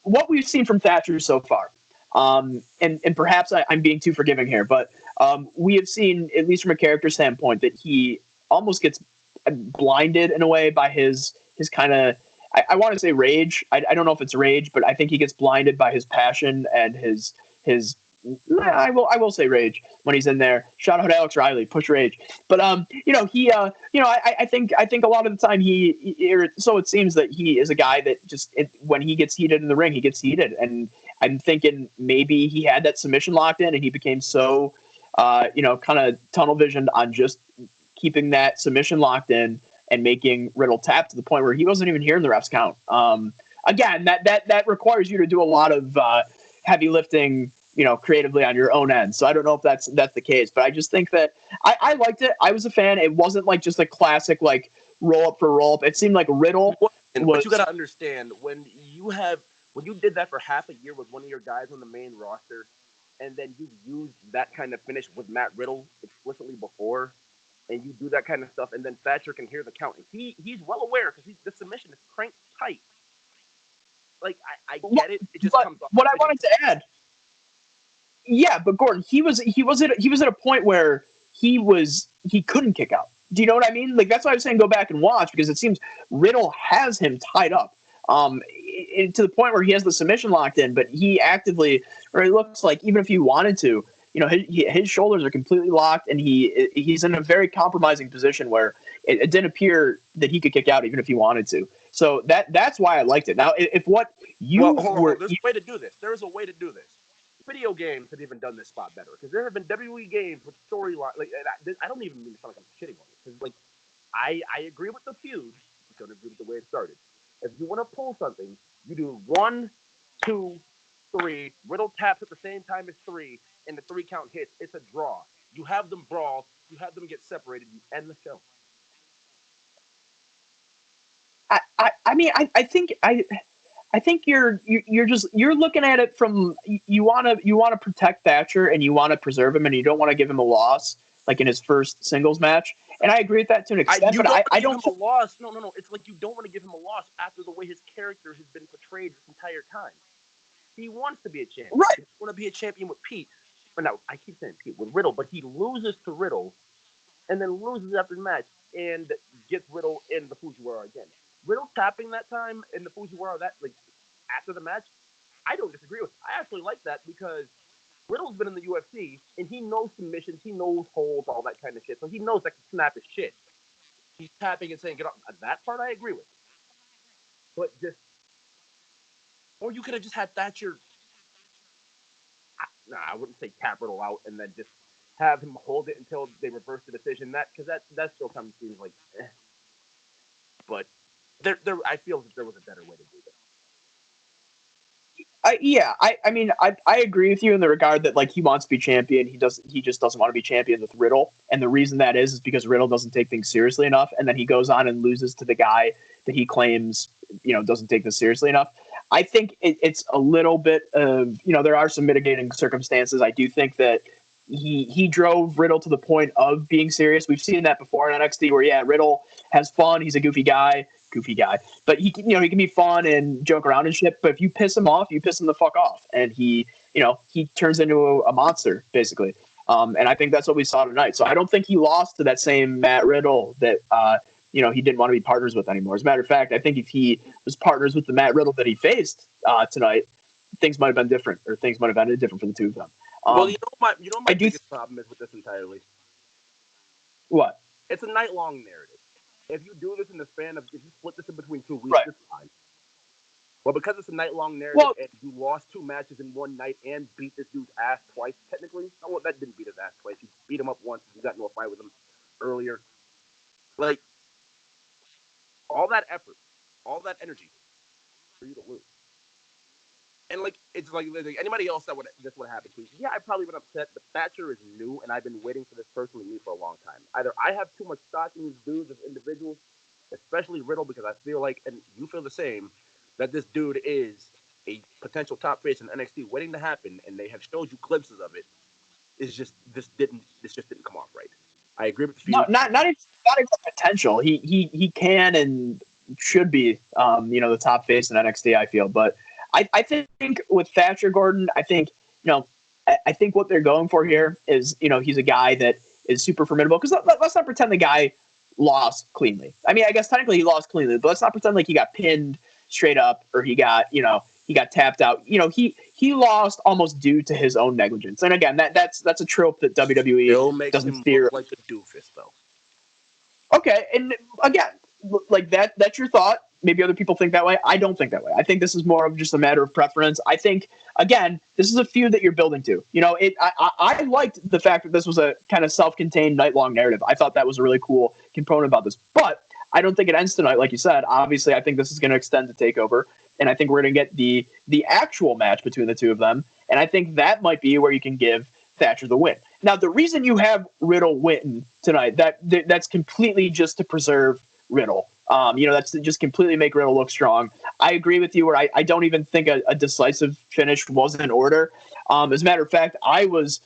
what we've seen from Thatcher so far. And perhaps I'm being too forgiving here, but we have seen, at least from a character standpoint, that he almost gets blinded in a way by his kind of, I want to say rage. I don't know if it's rage, but I think he gets blinded by his passion and his I will say rage when he's in there. Shout out Alex Riley, push rage. But I think a lot of the time so it seems that he is a guy that just when he gets heated in the ring, he gets heated, and I'm thinking maybe he had that submission locked in, and he became so kind of tunnel visioned on just keeping that submission locked in and making Riddle tap to the point where he wasn't even hearing the refs count. Again, that requires you to do a lot of heavy lifting, creatively on your own end. So I don't know if that's the case, but I just think that I liked it. I was a fan. It wasn't like just a classic like roll up for roll up. It seemed like Riddle. But you got to understand when you did that for half a year with one of your guys on the main roster, and then you used that kind of finish with Matt Riddle explicitly before, and you do that kind of stuff, and then Thatcher can hear the count. And he's well aware because the submission is cranked tight. Like I get it. It just comes off. What I wanted to add. Yeah, but Gordon, he was at a point where he couldn't kick out. Do you know what I mean? Like that's why I was saying go back and watch, because it seems Riddle has him tied up to the point where he has the submission locked in, but he actively, or it looks like even if he wanted to, his shoulders are completely locked, and he's in a very compromising position where it didn't appear that he could kick out even if he wanted to. So that's why I liked it. Now, if what you there's a way to do this. There is a way to do this. Video games have even done this spot better, because there have been WWE games with storyline. Like I don't even mean to sound like I'm shitting on it, because like I agree with the feud. I don't agree with the way it started. If you want to pull something, you do 1, 2, 3. Riddle taps at the same time as 3, and the 3 count hits. It's a draw. You have them brawl. You have them get separated. You end the show. I think you're looking at it from you want to protect Thatcher and you want to preserve him and you don't want to give him a loss like in his first singles match. And I agree with that to an extent, You but don't I give don't. him a loss. No. It's like you don't want to give him a loss after the way his character has been portrayed this entire time. He wants to be a champion. Right. He want to be a champion with Pete. But no, I keep saying Pete with Riddle, but he loses to Riddle and then loses after the match and gets Riddle in the Fujiwara again. Riddle tapping that time in the Fujiwara after the match, I don't disagree with. I actually like that because Riddle's been in the UFC and he knows submissions, he knows holds, all that kind of shit. So he knows that can snap his shit. He's tapping and saying, "Get up." That part I agree with. But or you could have just had Thatcher. I wouldn't say tap Riddle out and then just have him hold it until they reverse the decision. Because that still kind of seems like. But I feel that there was a better way to do this. I agree with you in the regard that like he wants to be champion. He just doesn't want to be champion with Riddle. And the reason that is because Riddle doesn't take things seriously enough. And then he goes on and loses to the guy that he claims, doesn't take this seriously enough. I think it's a little bit of, there are some mitigating circumstances. I do think that he drove Riddle to the point of being serious. We've seen that before in NXT where, Riddle has fun. He's a goofy guy, but he can be fun and joke around and shit. But if you piss him off, you piss him the fuck off. And he turns into a monster basically. And I think that's what we saw tonight. So I don't think he lost to that same Matt Riddle that, he didn't want to be partners with anymore. As a matter of fact, I think if he was partners with the Matt Riddle that he faced tonight, things might have been different, or things might have ended different for the two of them. My biggest problem is with this entirely. What? It's a night-long narrative. If you do this in the span of, if you split this in between 2 weeks, right. It's fine. Well, because it's a night-long narrative, and you lost 2 matches in one night and beat this dude's ass twice, technically. Well, that didn't beat his ass twice. You beat him up once. You got into a fight with him earlier. Like, all that effort, all that energy for you to lose. And, it's like anybody else that would have happened to. Yeah, I've probably been upset, but Thatcher is new, and I've been waiting for this person with me for a long time. Either I have too much stock in these dudes as individuals, especially Riddle, because I feel like, and you feel the same, that this dude is a potential top face in NXT waiting to happen, and they have showed you glimpses of it. It's just this just didn't come off right. I agree with you. No, not even potential. He can and should be the top face in NXT. I feel, but I think with Thatcher Gordon, I think what they're going for here is he's a guy that is super formidable. Because let's not pretend the guy lost cleanly. I mean, I guess technically he lost cleanly, but let's not pretend like he got pinned straight up or he got tapped out. He lost almost due to his own negligence. And again, that's a trope that WWE doesn't fear. Look like a doofus, though. Okay, and again, like that's your thought. Maybe other people think that way. I don't think that way. I think this is more of just a matter of preference. I think, again, this is a feud that you're building to. I liked the fact that this was a kind of self-contained night-long narrative. I thought that was a really cool component about this. But I don't think it ends tonight, like you said. Obviously, I think this is going to extend the takeover, and I think we're going to get the actual match between the two of them. And I think that might be where you can give Thatcher the win. Now, the reason you have Riddle win tonight, that's completely just to preserve Riddle. That's to just completely make Riddle look strong. I agree with you where I don't even think a decisive finish was in order. As a matter of fact, I was,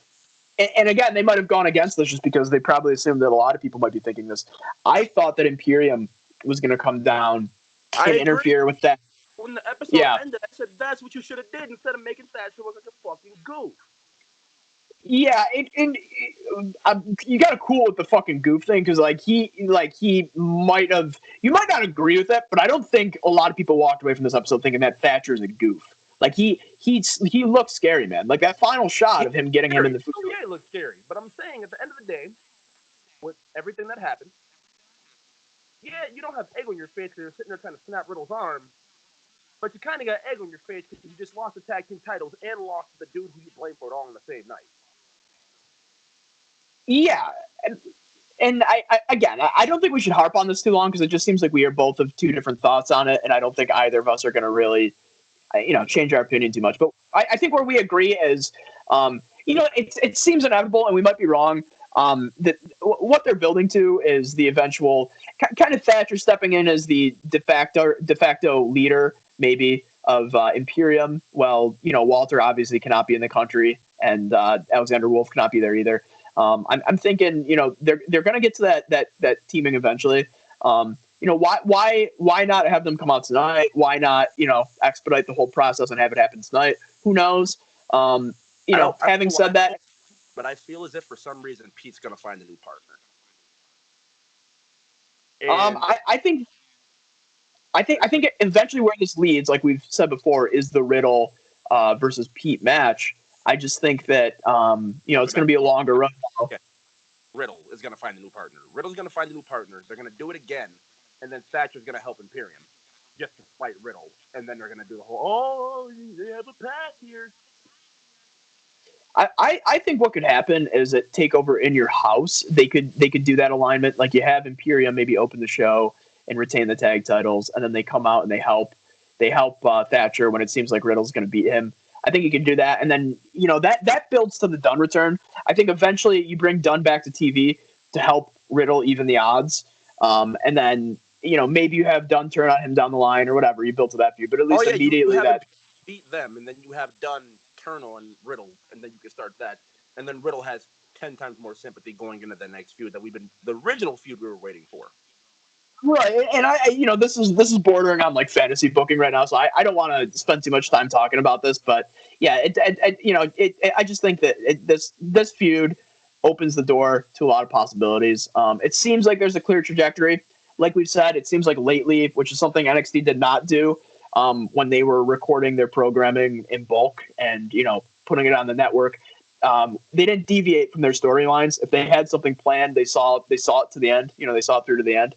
and again, they might have gone against this just because they probably assumed that a lot of people might be thinking this. I thought that Imperium was going to come down and interfere with that. When the episode ended, I said, that's what you should have did instead of making Thatcher look like a fucking goof. Yeah, you got to cool with the fucking goof thing because he might have. You might not agree with that, but I don't think a lot of people walked away from this episode thinking that Thatcher's a goof. Like he looks scary, man. Like that final shot of him getting him in the food. Oh, yeah, he looks scary. But I'm saying at the end of the day, with everything that happened, yeah, you don't have egg on your face because you're sitting there trying to snap Riddle's arm, but you kind of got egg on your face because you just lost the tag team titles and lost the dude who you blame for it all on the same night. Yeah, and I don't think we should harp on this too long because it just seems like we are both of two different thoughts on it, and I don't think either of us are going to really, change our opinion too much. But I think where we agree is, it seems inevitable, and we might be wrong, What they're building to is the eventual kind of Thatcher stepping in as the de facto leader, maybe of Imperium. Well, Walter obviously cannot be in the country, and Alexander Wolf cannot be there either. I'm thinking, they're going to get to that teaming eventually. Why not have them come out tonight? Why not, expedite the whole process and have it happen tonight? Who knows? Having said that, but I feel as if for some reason Pete's going to find a new partner. I think eventually where this leads, like we've said before, is the Riddle versus Pete match. I just think that it's going to be a longer run. Okay. Riddle is going to find a new partner. Riddle's going to find a new partner. They're going to do it again, and then Thatcher's going to help Imperium just to fight Riddle, and then they're going to do the whole they have a pass here. I think what could happen is at Takeover in your house, they could do that alignment, like you have Imperium maybe open the show and retain the tag titles, and then they come out and they help Thatcher when it seems like Riddle's going to beat him. I think you can do that, and then that builds to the Dunn return. I think eventually you bring Dunn back to TV to help Riddle even the odds, and then maybe you have Dunn turn on him down the line or whatever. You built to that feud, but at least immediately you that beat them, and then you have Dunn turn on Riddle, and then you can start that, and then Riddle has 10 times more sympathy going into the next feud the original feud we were waiting for. Right, and I this is bordering on like fantasy booking right now, so I don't want to spend too much time talking about this, but yeah, I just think that this feud opens the door to a lot of possibilities. It seems like there's a clear trajectory, like we've said. It seems like lately, which is something NXT did not do when they were recording their programming in bulk and putting it on the network. They didn't deviate from their storylines. If they had something planned, they saw it to the end. They saw it through to the end.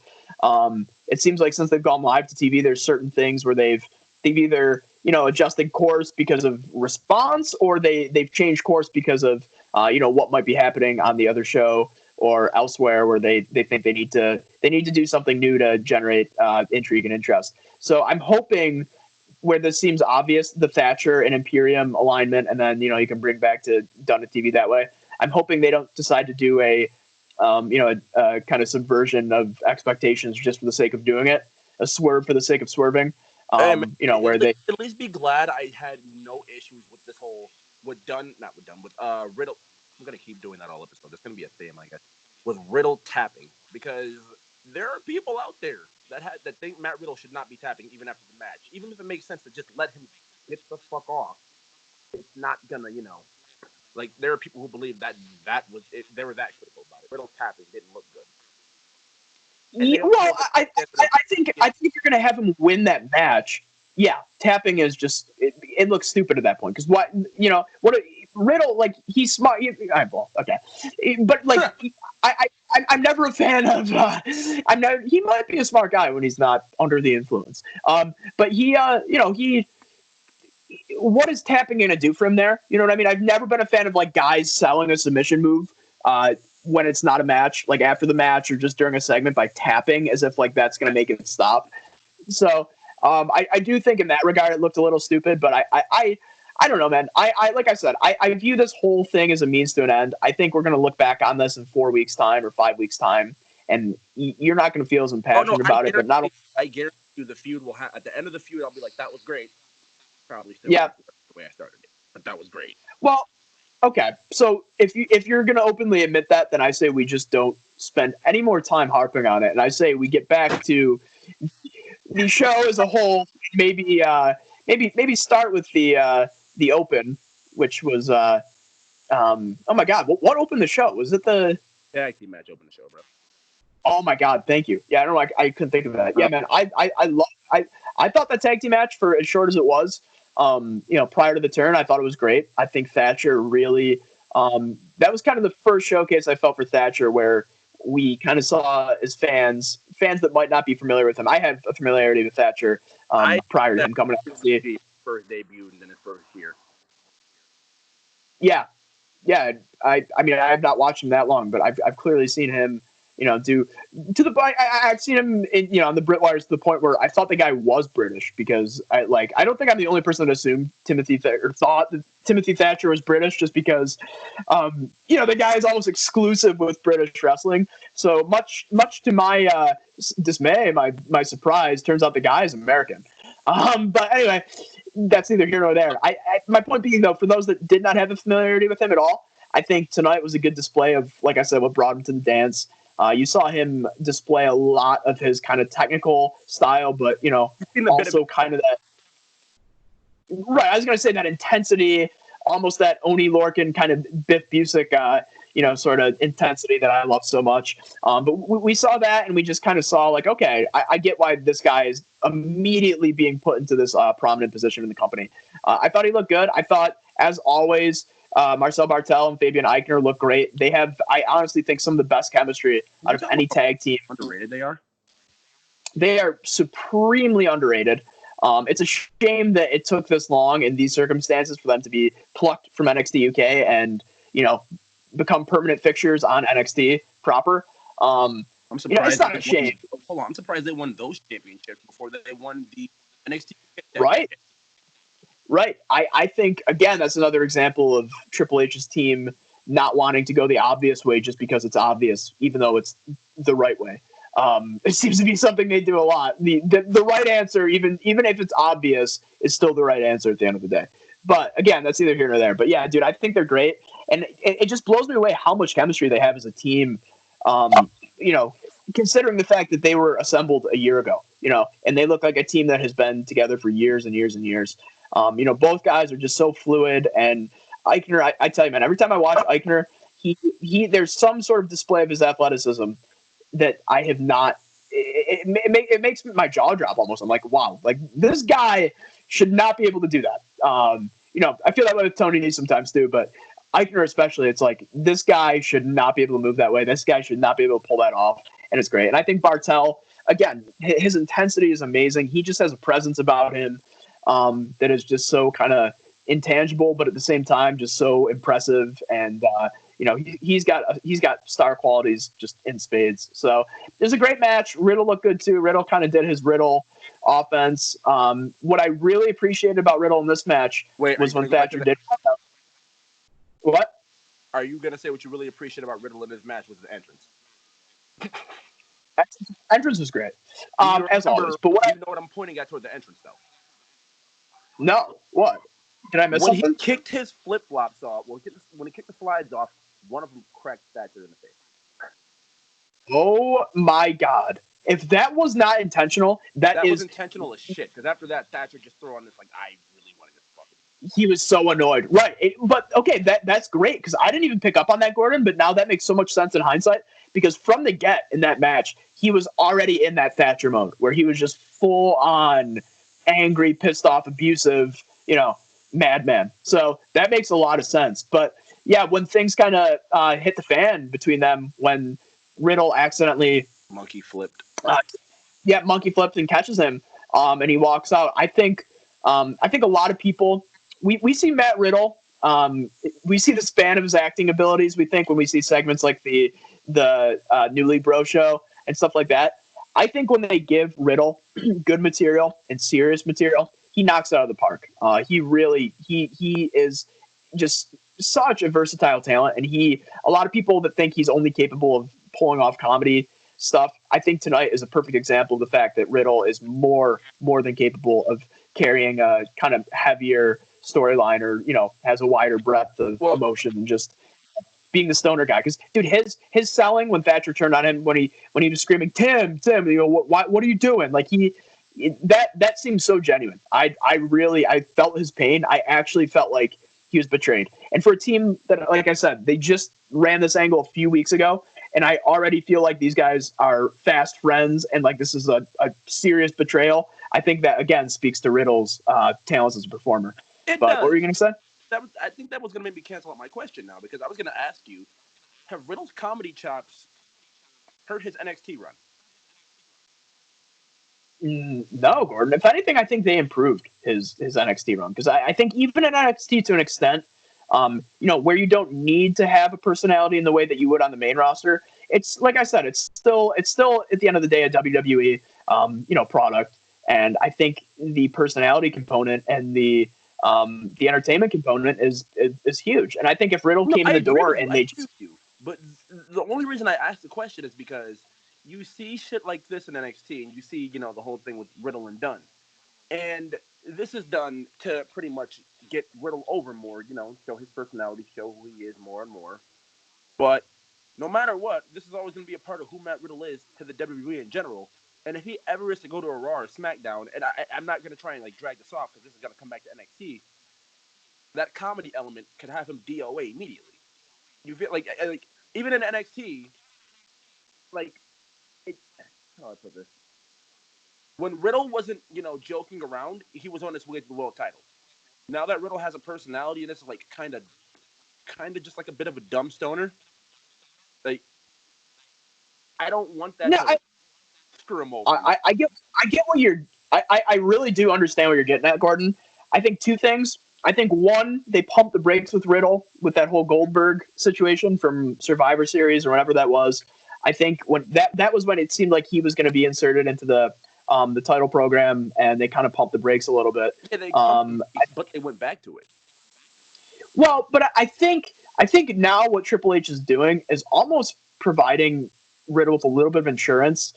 It seems like since they've gone live to TV, there's certain things where they've either adjusted course because of response, or they've changed course because of what might be happening on the other show or elsewhere, where they think they need to do something new to generate intrigue and interest. So I'm hoping, where this seems obvious, the Thatcher and Imperium alignment, and then you can bring back to Dunn at TV that way. I'm hoping they don't decide to do a kind of subversion of expectations just for the sake of doing it, a swerve for the sake of swerving. Where they at least be glad I had no issues with this whole with Riddle. I'm gonna keep doing that all episode. There's gonna be a theme, I guess, with Riddle tapping, because there are people out there that think Matt Riddle should not be tapping even after the match, even if it makes sense to just let him get the fuck off. It's not gonna, like there are people who believe that was it. They were that critical about it. Riddle tapping didn't look good. Well, I think you're going to have him win that match. Yeah, tapping is just it looks stupid at that point, because what Riddle, like, he's smart. Okay, but like I'm never a fan of. He might be a smart guy when he's not under the influence. But he what is tapping going to do for him there? You know what I mean? I've never been a fan of like guys selling a submission move when it's not a match, like after the match or just during a segment, by tapping as if like that's going to make it stop. So I do think in that regard it looked a little stupid, but I don't know, man. I like I said, I view this whole thing as a means to an end. I think we're going to look back on this in 4 weeks' time or 5 weeks' time, and you're not going to feel as impassioned about it. But not, I guarantee you, the feud will at the end of the feud, I'll be like, that was great. Probably still the way I started it, but that was great. Well, okay. So if you're going to openly admit that, then I say we just don't spend any more time harping on it, and I say we get back to the show as a whole. Maybe start with the open, which was oh my god, what opened the show? Was it the tag team match opened the show, bro? Oh my god, thank you. Yeah, I don't know, I couldn't think of that. Yeah, man, I thought that tag team match, for as short as it was, prior to the turn, I thought it was great. I think Thatcher really, that was kind of the first showcase I felt for Thatcher where we kind of saw as fans that might not be familiar with him. I had a familiarity with Thatcher prior to him coming up. His first debut and then his first year. Yeah. I mean, I have not watched him that long, but I've clearly seen him do to the point. I've seen him on the Brit Wires to the point where I thought the guy was British because I don't think I'm the only person that assumed thought that Timothy Thatcher was British just because, the guy is almost exclusive with British wrestling. So much to my dismay, my surprise, turns out the guy is American. But anyway, that's neither here nor there. My point being, though, for those that did not have a familiarity with him at all, I think tonight was a good display of, like I said, what brought him to the dance. You saw him display a lot of his kind of technical style, but, also kind of that. Right, I was going to say that intensity, almost that Oni Lorcan kind of Biff Busick, sort of intensity that I love so much. But we saw that, and we just kind of saw, like, okay, I get why this guy is immediately being put into this prominent position in the company. I thought he looked good. I thought, as always, Marcel Bartel and Fabian Eichner look great. They have, I honestly think, some of the best chemistry out of any tag team. Underrated they are? They are supremely underrated. It's a shame that it took this long in these circumstances for them to be plucked from NXT UK and, become permanent fixtures on NXT proper. I'm surprised. It's not a shame. Hold on. I'm surprised they won those championships before they won the NXT. Right. I think, again, that's another example of Triple H's team not wanting to go the obvious way just because it's obvious, even though it's the right way. It seems to be something they do a lot. The right answer, even if it's obvious, is still the right answer at the end of the day. But again, that's neither here nor there. But yeah, dude, I think they're great. And it just blows me away how much chemistry they have as a team, considering the fact that they were assembled a year ago, and they look like a team that has been together for years and years and years. Both guys are just so fluid. And Eichner, I tell you, man, every time I watch Eichner, he there's some sort of display of his athleticism that I have not. It makes my jaw drop almost. I'm like, wow, like this guy should not be able to do that. I feel that way with Tony Nese sometimes too, but Eichner especially, it's like this guy should not be able to move that way. This guy should not be able to pull that off, and it's great. And I think Bartel, again, his intensity is amazing. He just has a presence about him that is just so kind of intangible, but at the same time, just so impressive. And he's got star qualities just in spades. So it was a great match. Riddle looked good too. Riddle kind of did his Riddle offense. What I really appreciated about Riddle in this match was when Thatcher did. What? Are you going to say what you really appreciate about Riddle in this match was the entrance? Entrance was great, as always. But you know what I'm pointing at toward the entrance, though? No. What? Did I miss something? When he kicked his flip-flops off, when he kicked the slides off, one of them cracked Thatcher in the face. Oh, my God. If that was not intentional, that was intentional as shit. Because after that, Thatcher just threw on this, like, I really wanted to fucking... He was so annoyed. Right. But, okay, that's great. Because I didn't even pick up on that, Gordon. But now that makes so much sense in hindsight. Because from the get in that match, he was already in that Thatcher mode. Where he was just full-on angry, pissed off, abusive, madman. So that makes a lot of sense. But, yeah, when things kind of hit the fan between them, when Riddle accidentally... Monkey flipped and catches him, and he walks out. I think a lot of people we see Matt Riddle. We see the span of his acting abilities. We think when we see segments like the New League Bro show and stuff like that. I think when they give Riddle good material and serious material, he knocks it out of the park. He is just such a versatile talent, and a lot of people that think he's only capable of pulling off comedy stuff. I think tonight is a perfect example of the fact that Riddle is more than capable of carrying a kind of heavier storyline, or has a wider breadth of emotion than just being the stoner guy. Because dude, his selling when Thatcher turned on him when he was screaming Tim, what are you doing? Like that seems so genuine. I felt his pain. I actually felt like he was betrayed. And for a team that, like I said, they just ran this angle a few weeks ago. And I already feel like these guys are fast friends, and like this is a serious betrayal. I think that, again, speaks to Riddle's talents as a performer. What were you going to say? I think that was going to make me cancel out my question now, because I was going to ask you, have Riddle's comedy chops hurt his NXT run? No, Gordon. If anything, I think they improved his NXT run, because I think even in NXT to an extent, where you don't need to have a personality in the way that you would on the main roster, it's like I said, it's still at the end of the day a WWE product, and I think the personality component and the entertainment component is huge. And I think if Riddle came in the door and they just, but the only reason I asked the question is because you see shit like this in NXT, and you see the whole thing with Riddle and Dunn, and this is done to pretty much get Riddle over more, show his personality, show who he is more and more. But no matter what, this is always going to be a part of who Matt Riddle is to the WWE in general. And if he ever is to go to a Raw or SmackDown, and I'm not going to try and drag this off because this is going to come back to NXT, that comedy element could have him DOA immediately. You feel like even in NXT, how do I put this? When Riddle wasn't, joking around, he was on his way to the world title. Now that Riddle has a personality and it's kind of just like a bit of a dumb stoner, I don't want that to screw him over. I get what I really do understand what you're getting at, Gordon. I think two things. I think one, they pumped the brakes with Riddle with that whole Goldberg situation from Survivor Series or whatever that was. I think when that was when it seemed like he was going to be inserted into the title program, and they kind of pumped the brakes a little bit. Yeah, but they went back to it. Well, but I think now what Triple H is doing is almost providing Riddle with a little bit of insurance,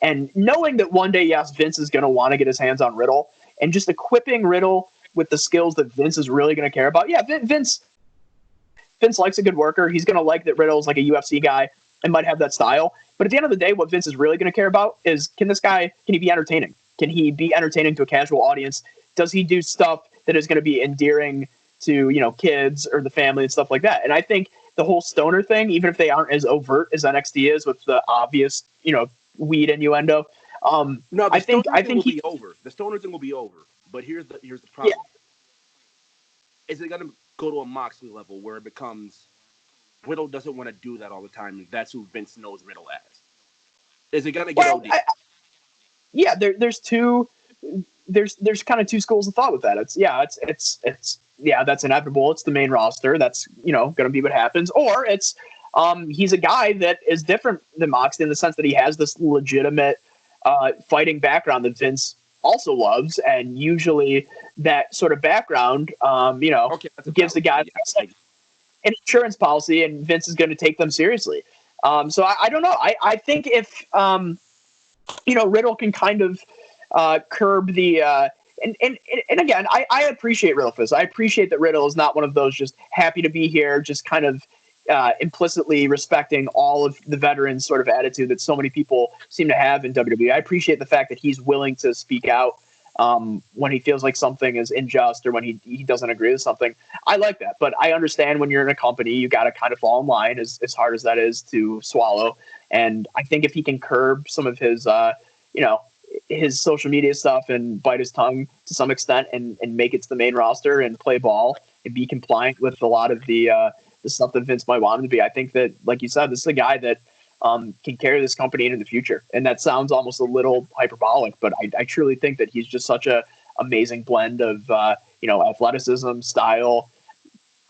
and knowing that one day, yes, Vince is going to want to get his hands on Riddle, and just equipping Riddle with the skills that Vince is really going to care about. Yeah, Vince likes a good worker. He's going to like that Riddle's like a UFC guy and might have that style. But at the end of the day, what Vince is really going to care about is, can he be entertaining? Can he be entertaining to a casual audience? Does he do stuff that is going to be endearing to, kids or the family and stuff like that? And I think the whole stoner thing, even if they aren't as overt as NXT is with the obvious, weed innuendo. No, I think will be over. The stoner thing will be over. But here's the problem. Yeah. Is it going to go to a Moxley level where it becomes Riddle doesn't want to do that all the time, and that's who Vince knows Riddle as? Is it going to get OD? There's kind of two schools of thought with that. It's that's inevitable. It's the main roster. That's going to be what happens. Or it's he's a guy that is different than Moxley in the sense that he has this legitimate fighting background that Vince also loves, and usually that sort of background, gives the guy an insurance policy, and Vince is going to take them seriously. So I don't know. I think if Riddle can kind of curb the and again, I appreciate Riddle for this. I appreciate that Riddle is not one of those just happy to be here, just kind of implicitly respecting all of the veterans sort of attitude that so many people seem to have in WWE. I appreciate the fact that he's willing to speak out when he feels like something is unjust or when he doesn't agree with something. I like that, but I understand when you're in a company, you got to kind of fall in line, as hard as that is to swallow. And I think if he can curb some of his, his social media stuff and bite his tongue to some extent and make it to the main roster and play ball and be compliant with a lot of the stuff that Vince might want him to be, I think that, like you said, this is a guy that can carry this company into the future. And that sounds almost a little hyperbolic, but I truly think that he's just such a amazing blend of, athleticism, style,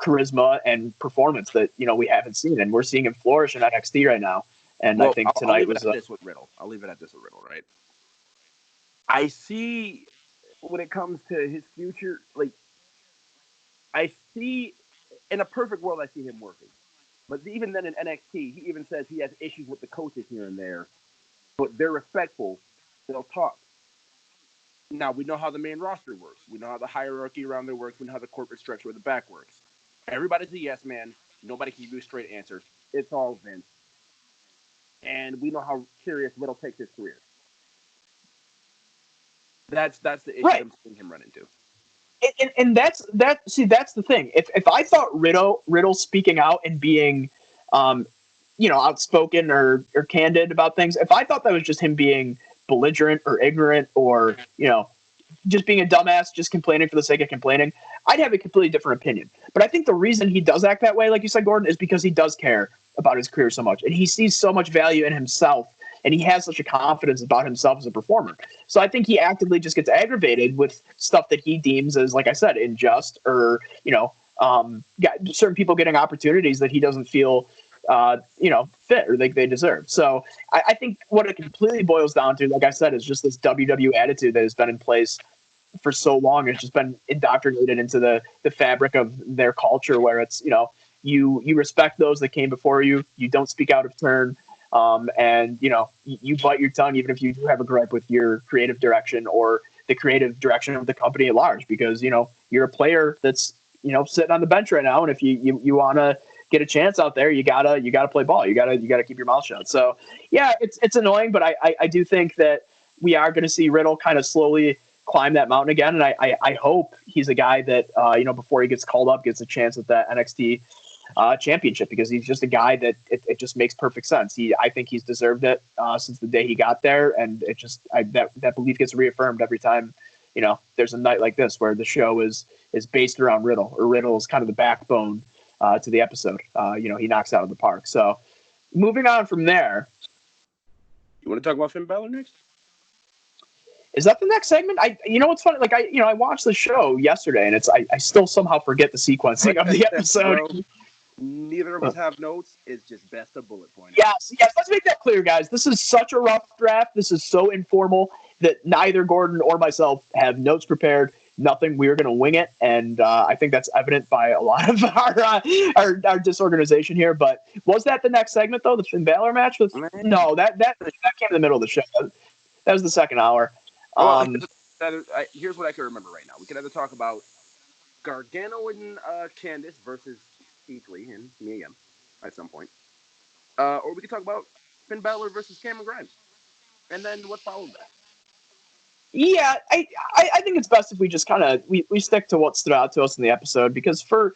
charisma, and performance that, we haven't seen. And we're seeing him flourish in NXT right now. And I think tonight I'll leave it at this with Riddle, right? I see when it comes to his future, I see in a perfect world, I see him working. But even then in NXT, he even says he has issues with the coaches here and there, but they're respectful. They'll talk. Now, we know how the main roster works. We know how the hierarchy around there works. We know how the corporate structure of the back works. Everybody's a yes man. Nobody can give you a straight answer. It's all Vince. And we know how serious Riddle takes his career. That's the issue I'm seeing him run into. And that's the thing. If I thought Riddle speaking out and being, outspoken or candid about things, if I thought that was just him being belligerent or ignorant or, just being a dumbass, just complaining for the sake of complaining, I'd have a completely different opinion. But I think the reason he does act that way, like you said, Gordon, is because he does care about his career so much. And he sees so much value in himself. And he has such a confidence about himself as a performer. So I think he actively just gets aggravated with stuff that he deems as, like I said, unjust or, certain people getting opportunities that he doesn't feel fit or they deserve. So I think what it completely boils down to, like I said, is just this WW attitude that has been in place for so long. It's just been indoctrinated into the fabric of their culture, where it's you respect those that came before you. You don't speak out of turn. And you bite your tongue even if you do have a gripe with your creative direction or the creative direction of the company at large, because you're a player that's sitting on the bench right now, and if you want to get a chance out there, you gotta play ball. You gotta keep your mouth shut. So yeah, it's annoying, but I do think that we are going to see Riddle kind of slowly climb that mountain again, and I hope he's a guy that before he gets called up gets a chance at that NXT championship, because he's just a guy that it just makes perfect sense. I think he's deserved it since the day he got there, and that belief gets reaffirmed every time there's a night like this where the show is based around Riddle, or Riddle is kind of the backbone to the episode. He knocks out of the park. So moving on from there, you want to talk about Finn Balor next? Is that the next segment? What's funny? Like I watched the show yesterday, and I still somehow forget the sequencing of the episode. Bro, neither of us have notes. It's just best of bullet points. Yes. Let's make that clear, guys. This is such a rough draft. This is so informal that neither Gordon or myself have notes prepared. Nothing. We're going to wing it, and I think that's evident by a lot of our disorganization here. But was that the next segment though? The Finn Balor match was no. That came in the middle of the show. That was the second hour. Here's what I can remember right now. We can either talk about Gargano and Candice versus Keith Lee and Mia Yim at some point, or we could talk about Finn Balor versus Cameron Grimes, and then what followed that. Yeah, I think it's best if we just kind of we stick to what stood out to us in the episode, because for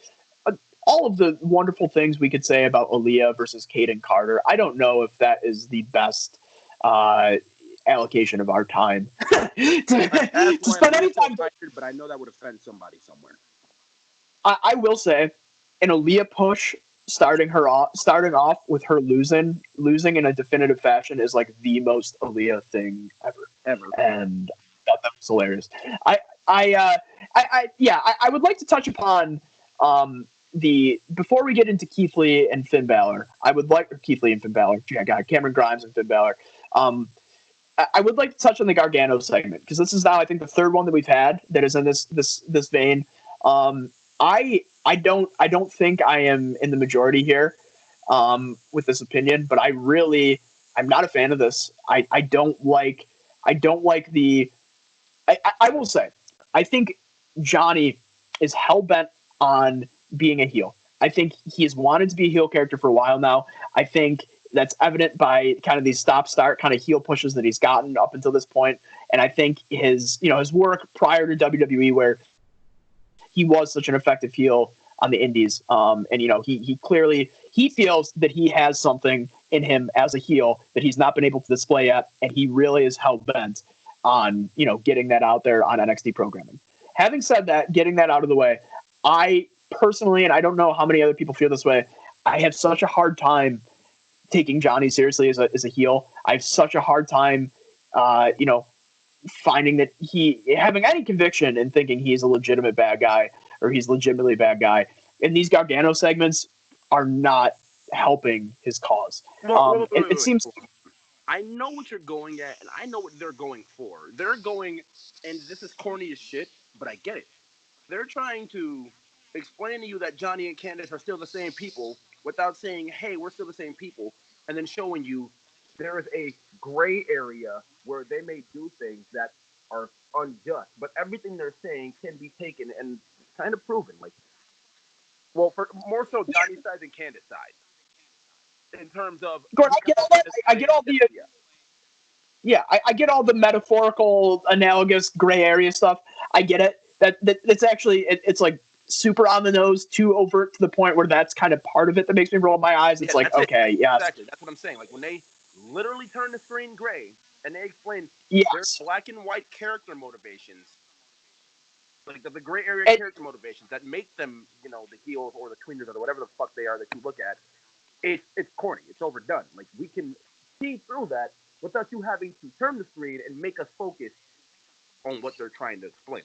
all of the wonderful things we could say about Aaliyah versus Kaden Carter, I don't know if that is the best allocation of our time to spend any time. But I know that would offend somebody somewhere. I will say, an Aaliyah push starting off with her losing in a definitive fashion is like the most Aaliyah thing ever, and I thought that was hilarious. I would like to touch upon before we get into Keith Lee and Finn Balor. Cameron Grimes and Finn Balor. I would like to touch on the Gargano segment, because this is now, I think, the third one that we've had that is in this vein. I don't think I am in the majority here with this opinion, but I'm not a fan of this. I don't like the. I will say, I think Johnny is hell bent on being a heel. I think he has wanted to be a heel character for a while now. I think that's evident by kind of these stop-start kind of heel pushes that he's gotten up until this point. And I think his work prior to WWE, where he was such an effective heel on the indies. And he clearly feels that he has something in him as a heel that he's not been able to display yet. And he really is hell bent on, getting that out there on NXT programming. Having said that, getting that out of the way, I personally, and I don't know how many other people feel this way, I have such a hard time taking Johnny seriously as a heel. I have such a hard time, finding that having any conviction and thinking he's a legitimate bad guy or he's legitimately a bad guy. And these Gargano segments are not helping his cause. It seems. I know what you're going at, and I know what they're going for. They're going, and this is corny as shit, but I get it. They're trying to explain to you that Johnny and Candice are still the same people without saying, hey, we're still the same people, and then showing you there is a gray area where they may do things that are unjust, but everything they're saying can be taken and kind of proven. Like, well, for more so Johnny's side than Candice's side. In terms of, Gordon, I get all the. Yeah, I get all the metaphorical, analogous gray area stuff. I get it. That's actually it's like super on the nose, too overt to the point where that's kind of part of it that makes me roll my eyes. It's like, okay, yeah, exactly. That's what I'm saying. Like when they literally turn the screen gray and they explain their black and white character motivations, like the gray area character motivations that make them, the heels or the tweeners or whatever the fuck they are that you look at. It's corny. It's overdone. Like we can see through that without you having to turn the screen and make us focus on what they're trying to explain.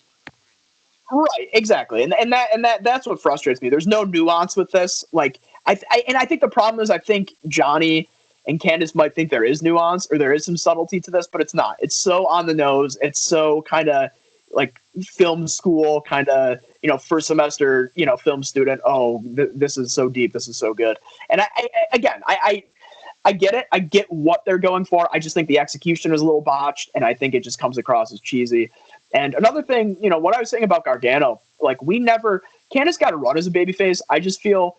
Right, exactly, and that's what frustrates me. There's no nuance with this. Like, I think the problem is I think Johnny and Candace might think there is nuance or there is some subtlety to this, but it's not. It's so on the nose. It's so kind of like film school, kind of first semester film student. Oh, this is so deep. This is so good. And I get it. I get what they're going for. I just think the execution is a little botched, and I think it just comes across as cheesy. And another thing, what I was saying about Gargano, like Candice got a run as a babyface. I just feel,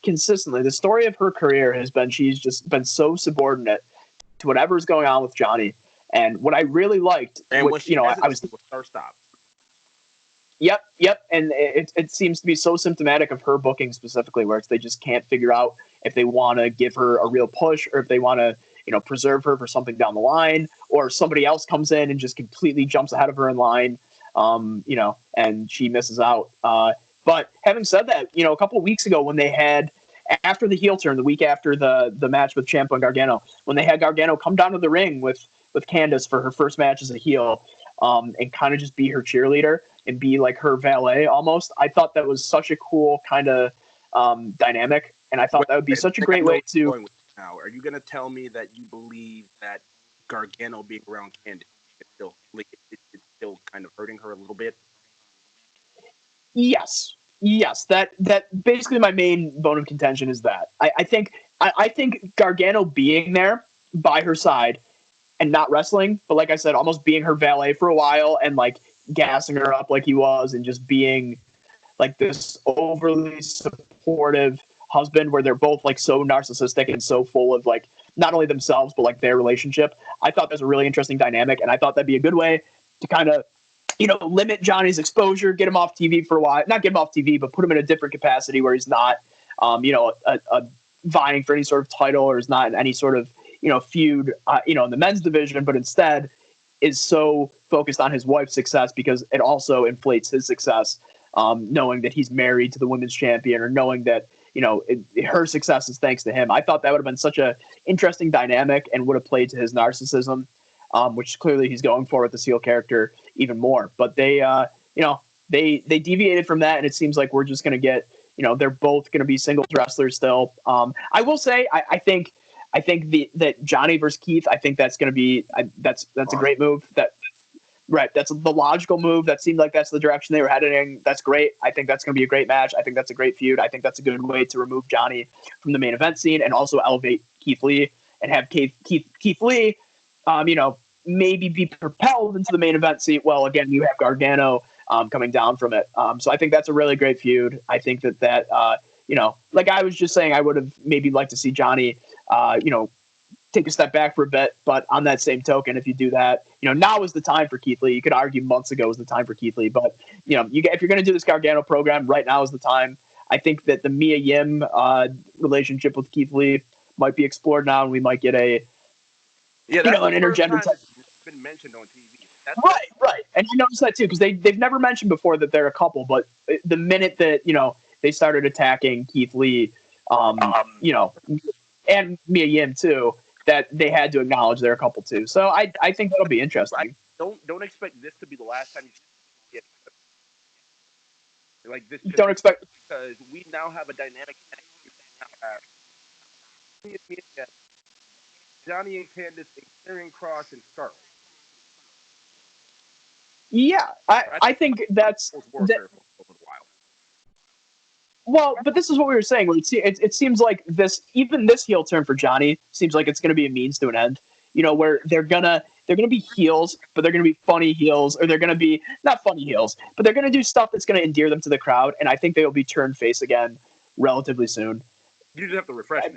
consistently, the story of her career has been she's just been so subordinate to whatever's going on with Johnny. And what I really liked, and which, I was her stop. Yep. And it seems to be so symptomatic of her booking specifically, where they just can't figure out if they want to give her a real push or if they want to, preserve her for something down the line, or somebody else comes in and just completely jumps ahead of her in line, and she misses out. But having said that, a couple of weeks ago when they had, after the heel turn, the week after the match with Ciampa and Gargano, when they had Gargano come down to the ring with Candice for her first match as a heel, and kind of just be her cheerleader and be like her valet almost. I thought that was such a cool kind of dynamic, and I thought that would be such a great way to. Now, are you going to tell me that you believe that Gargano being around Candice is still it's still kind of hurting her a little bit? Yes. That basically my main bone of contention is that I think Gargano being there by her side and not wrestling, but like I said, almost being her valet for a while and like gassing her up like he was and just being like this overly supportive husband where they're both like so narcissistic and so full of like not only themselves but like their relationship. I thought that was a really interesting dynamic, and I thought that'd be a good way to kind of limit Johnny's exposure, get him off TV for a while, not get him off TV, but put him in a different capacity where he's not vying for any sort of title or is not in any sort of feud in the men's division, but instead is so focused on his wife's success because it also inflates his success, knowing that he's married to the women's champion or knowing that her success is thanks to him. I thought that would have been such a interesting dynamic and would have played to his narcissism, which clearly he's going for with the heel character even more. But they deviated from that, and it seems like we're just going to get, they're both going to be singles wrestlers still. I will say, I think that Johnny versus Keith, I think that's going to be that's a great move. That's the logical move. That seemed like that's the direction they were heading. That's great. I think that's going to be a great match. I think that's a great feud. I think that's a good way to remove Johnny from the main event scene and also elevate Keith Lee and have Keith Lee, maybe be propelled into the main event scene. Well, again, you have Gargano coming down from it. So I think that's a really great feud. I think that like I was just saying, I would have maybe liked to see Johnny, take a step back for a bit. But on that same token, if you do that, now is the time for Keith Lee. You could argue months ago was the time for Keith Lee, but if you're going to do this Gargano program, right now is the time. I think that the Mia Yim relationship with Keith Lee might be explored now, and we might get an intergender type. Been mentioned on TV. Right, and you notice that too because they've never mentioned before that they're a couple, but the minute that they started attacking Keith Lee, and Mia Yim too, that they had to acknowledge they're a couple too. So I think that'll be interesting. Don't expect this to be the last time you see it. Like this. Don't expect because we now have a dynamic. Johnny and Candice, Karrion Kross, and Scarlett. Yeah, I think that's that. Well, but this is what we were saying. It seems like this heel turn for Johnny seems like it's going to be a means to an end. Where they're gonna be heels, but they're gonna be funny heels, or they're gonna be not funny heels, but they're gonna do stuff that's gonna endear them to the crowd. And I think they will be turned face again relatively soon. You just have to refresh me.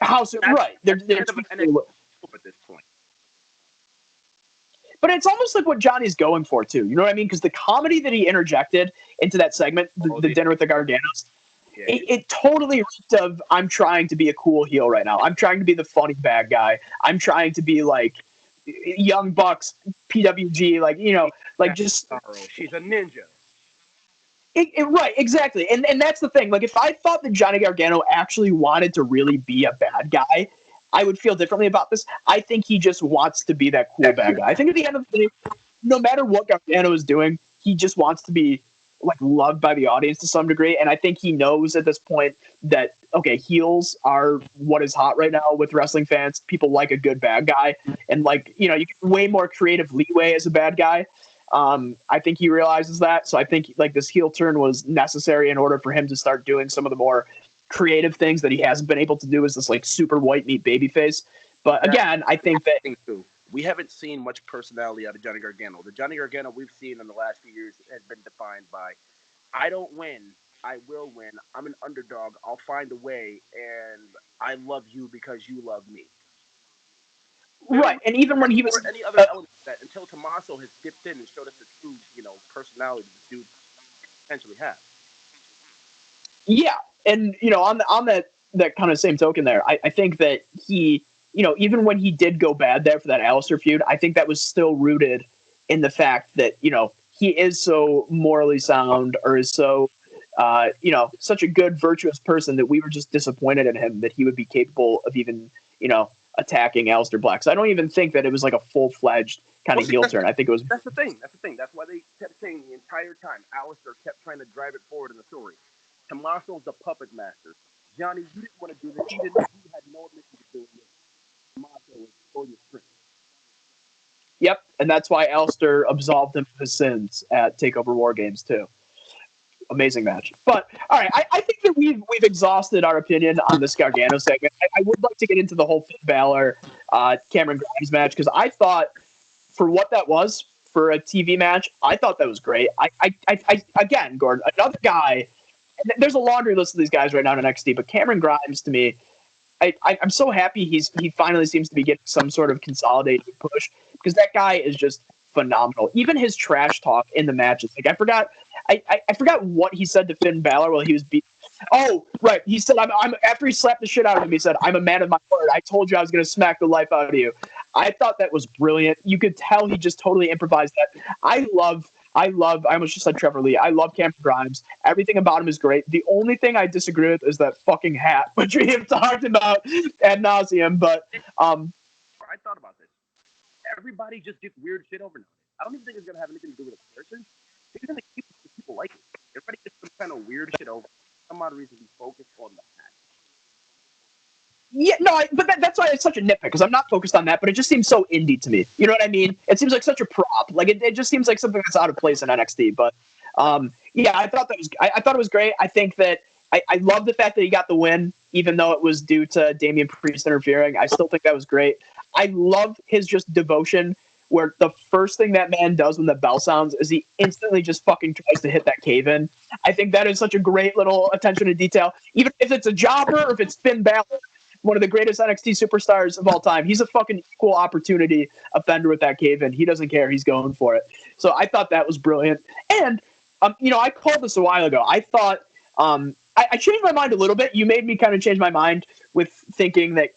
How soon? Right? They're kind of an NXT at this point. But it's almost like what Johnny's going for, too. You know what I mean? Because the comedy that he interjected into that segment, the dinner with the Garganos, it totally reeked of, I'm trying to be a cool heel right now. I'm trying to be the funny bad guy. I'm trying to be like Young Bucks, PWG, just... She's a ninja. Right, exactly. And that's the thing. Like, if I thought that Johnny Gargano actually wanted to really be a bad guy, I would feel differently about this. I think he just wants to be that cool bad guy. I think at the end of the day, no matter what Gargano is doing, he just wants to be like loved by the audience to some degree. And I think he knows at this point that, okay, heels are what is hot right now with wrestling fans. People like a good bad guy, and like, you get way more creative leeway as a bad guy. I think he realizes that. So I think like this heel turn was necessary in order for him to start doing some of the more creative things that he hasn't been able to do as this like super white meat babyface. But again, I think that we haven't seen much personality out of Johnny Gargano. The Johnny Gargano we've seen in the last few years has been defined by, I don't win, I will win. I'm an underdog. I'll find a way, and I love you because you love me. Right, and even when he was any other element of that, until Tommaso has dipped in and showed us the true, personality the dude potentially has. Yeah, and on that kind of same token, there, I think that he, even when he did go bad there for that Alistair feud, I think that was still rooted in the fact that he is so morally sound, or is so such a good, virtuous person, that we were just disappointed in him that he would be capable of even attacking Aleister Black. So I don't even think that it was like a full-fledged kind of heel turn. I think it was. That's the thing. That's why they kept saying the entire time. Aleister kept trying to drive it forward in the story. Tommaso's the puppet master. Johnny, you didn't want to do this. You had no mission to do this. Tommaso was fully strict. Yep, and that's why Aleister absolved him of his sins at TakeOver War Games too. Amazing match. But all right, I think that we've exhausted our opinion on this Gargano segment. I would like to get into the whole Finn Balor, Cameron Grimes match, because I thought, for what that was for a TV match, I thought that was great. I again, Gordon, another guy. There's a laundry list of these guys right now in NXT, but Cameron Grimes, to me, I'm so happy he finally seems to be getting some sort of consolidated push, because that guy is just phenomenal. Even his trash talk in the matches, like I forgot what he said to Finn Balor while he was beating. Oh, right. He said, I'm after he slapped the shit out of him, he said, "I'm a man of my word. I told you I was going to smack the life out of you." I thought that was brilliant. You could tell he just totally improvised that. I almost just said Trevor Lee. I love Cameron Grimes. Everything about him is great. The only thing I disagree with is that fucking hat, which we have talked about ad nauseum. But I thought about this. Everybody just gets weird shit overnight. I don't even think it's going to have anything to do with a person. It's going to keep people like it. Everybody gets some kind of weird shit over. Some odd reason we focus on the hat. Yeah, no, but that's why it's such a nitpick, because I'm not focused on that, but it just seems so indie to me. You know what I mean? It seems like such a prop. Like it just seems like something that's out of place in NXT. But yeah, I thought it was great. I think that I love the fact that he got the win, even though it was due to Damian Priest interfering. I still think that was great. I love his just devotion, where the first thing that man does when the bell sounds is he instantly just fucking tries to hit that cave-in. I think that is such a great little attention to detail. Even if it's a jobber or if it's Finn Balor, one of the greatest NXT superstars of all time, he's a fucking equal opportunity offender with that cave-in. He doesn't care. He's going for it. So I thought that was brilliant. And, I called this a while ago. I thought I changed my mind a little bit. You made me kind of change my mind with thinking that,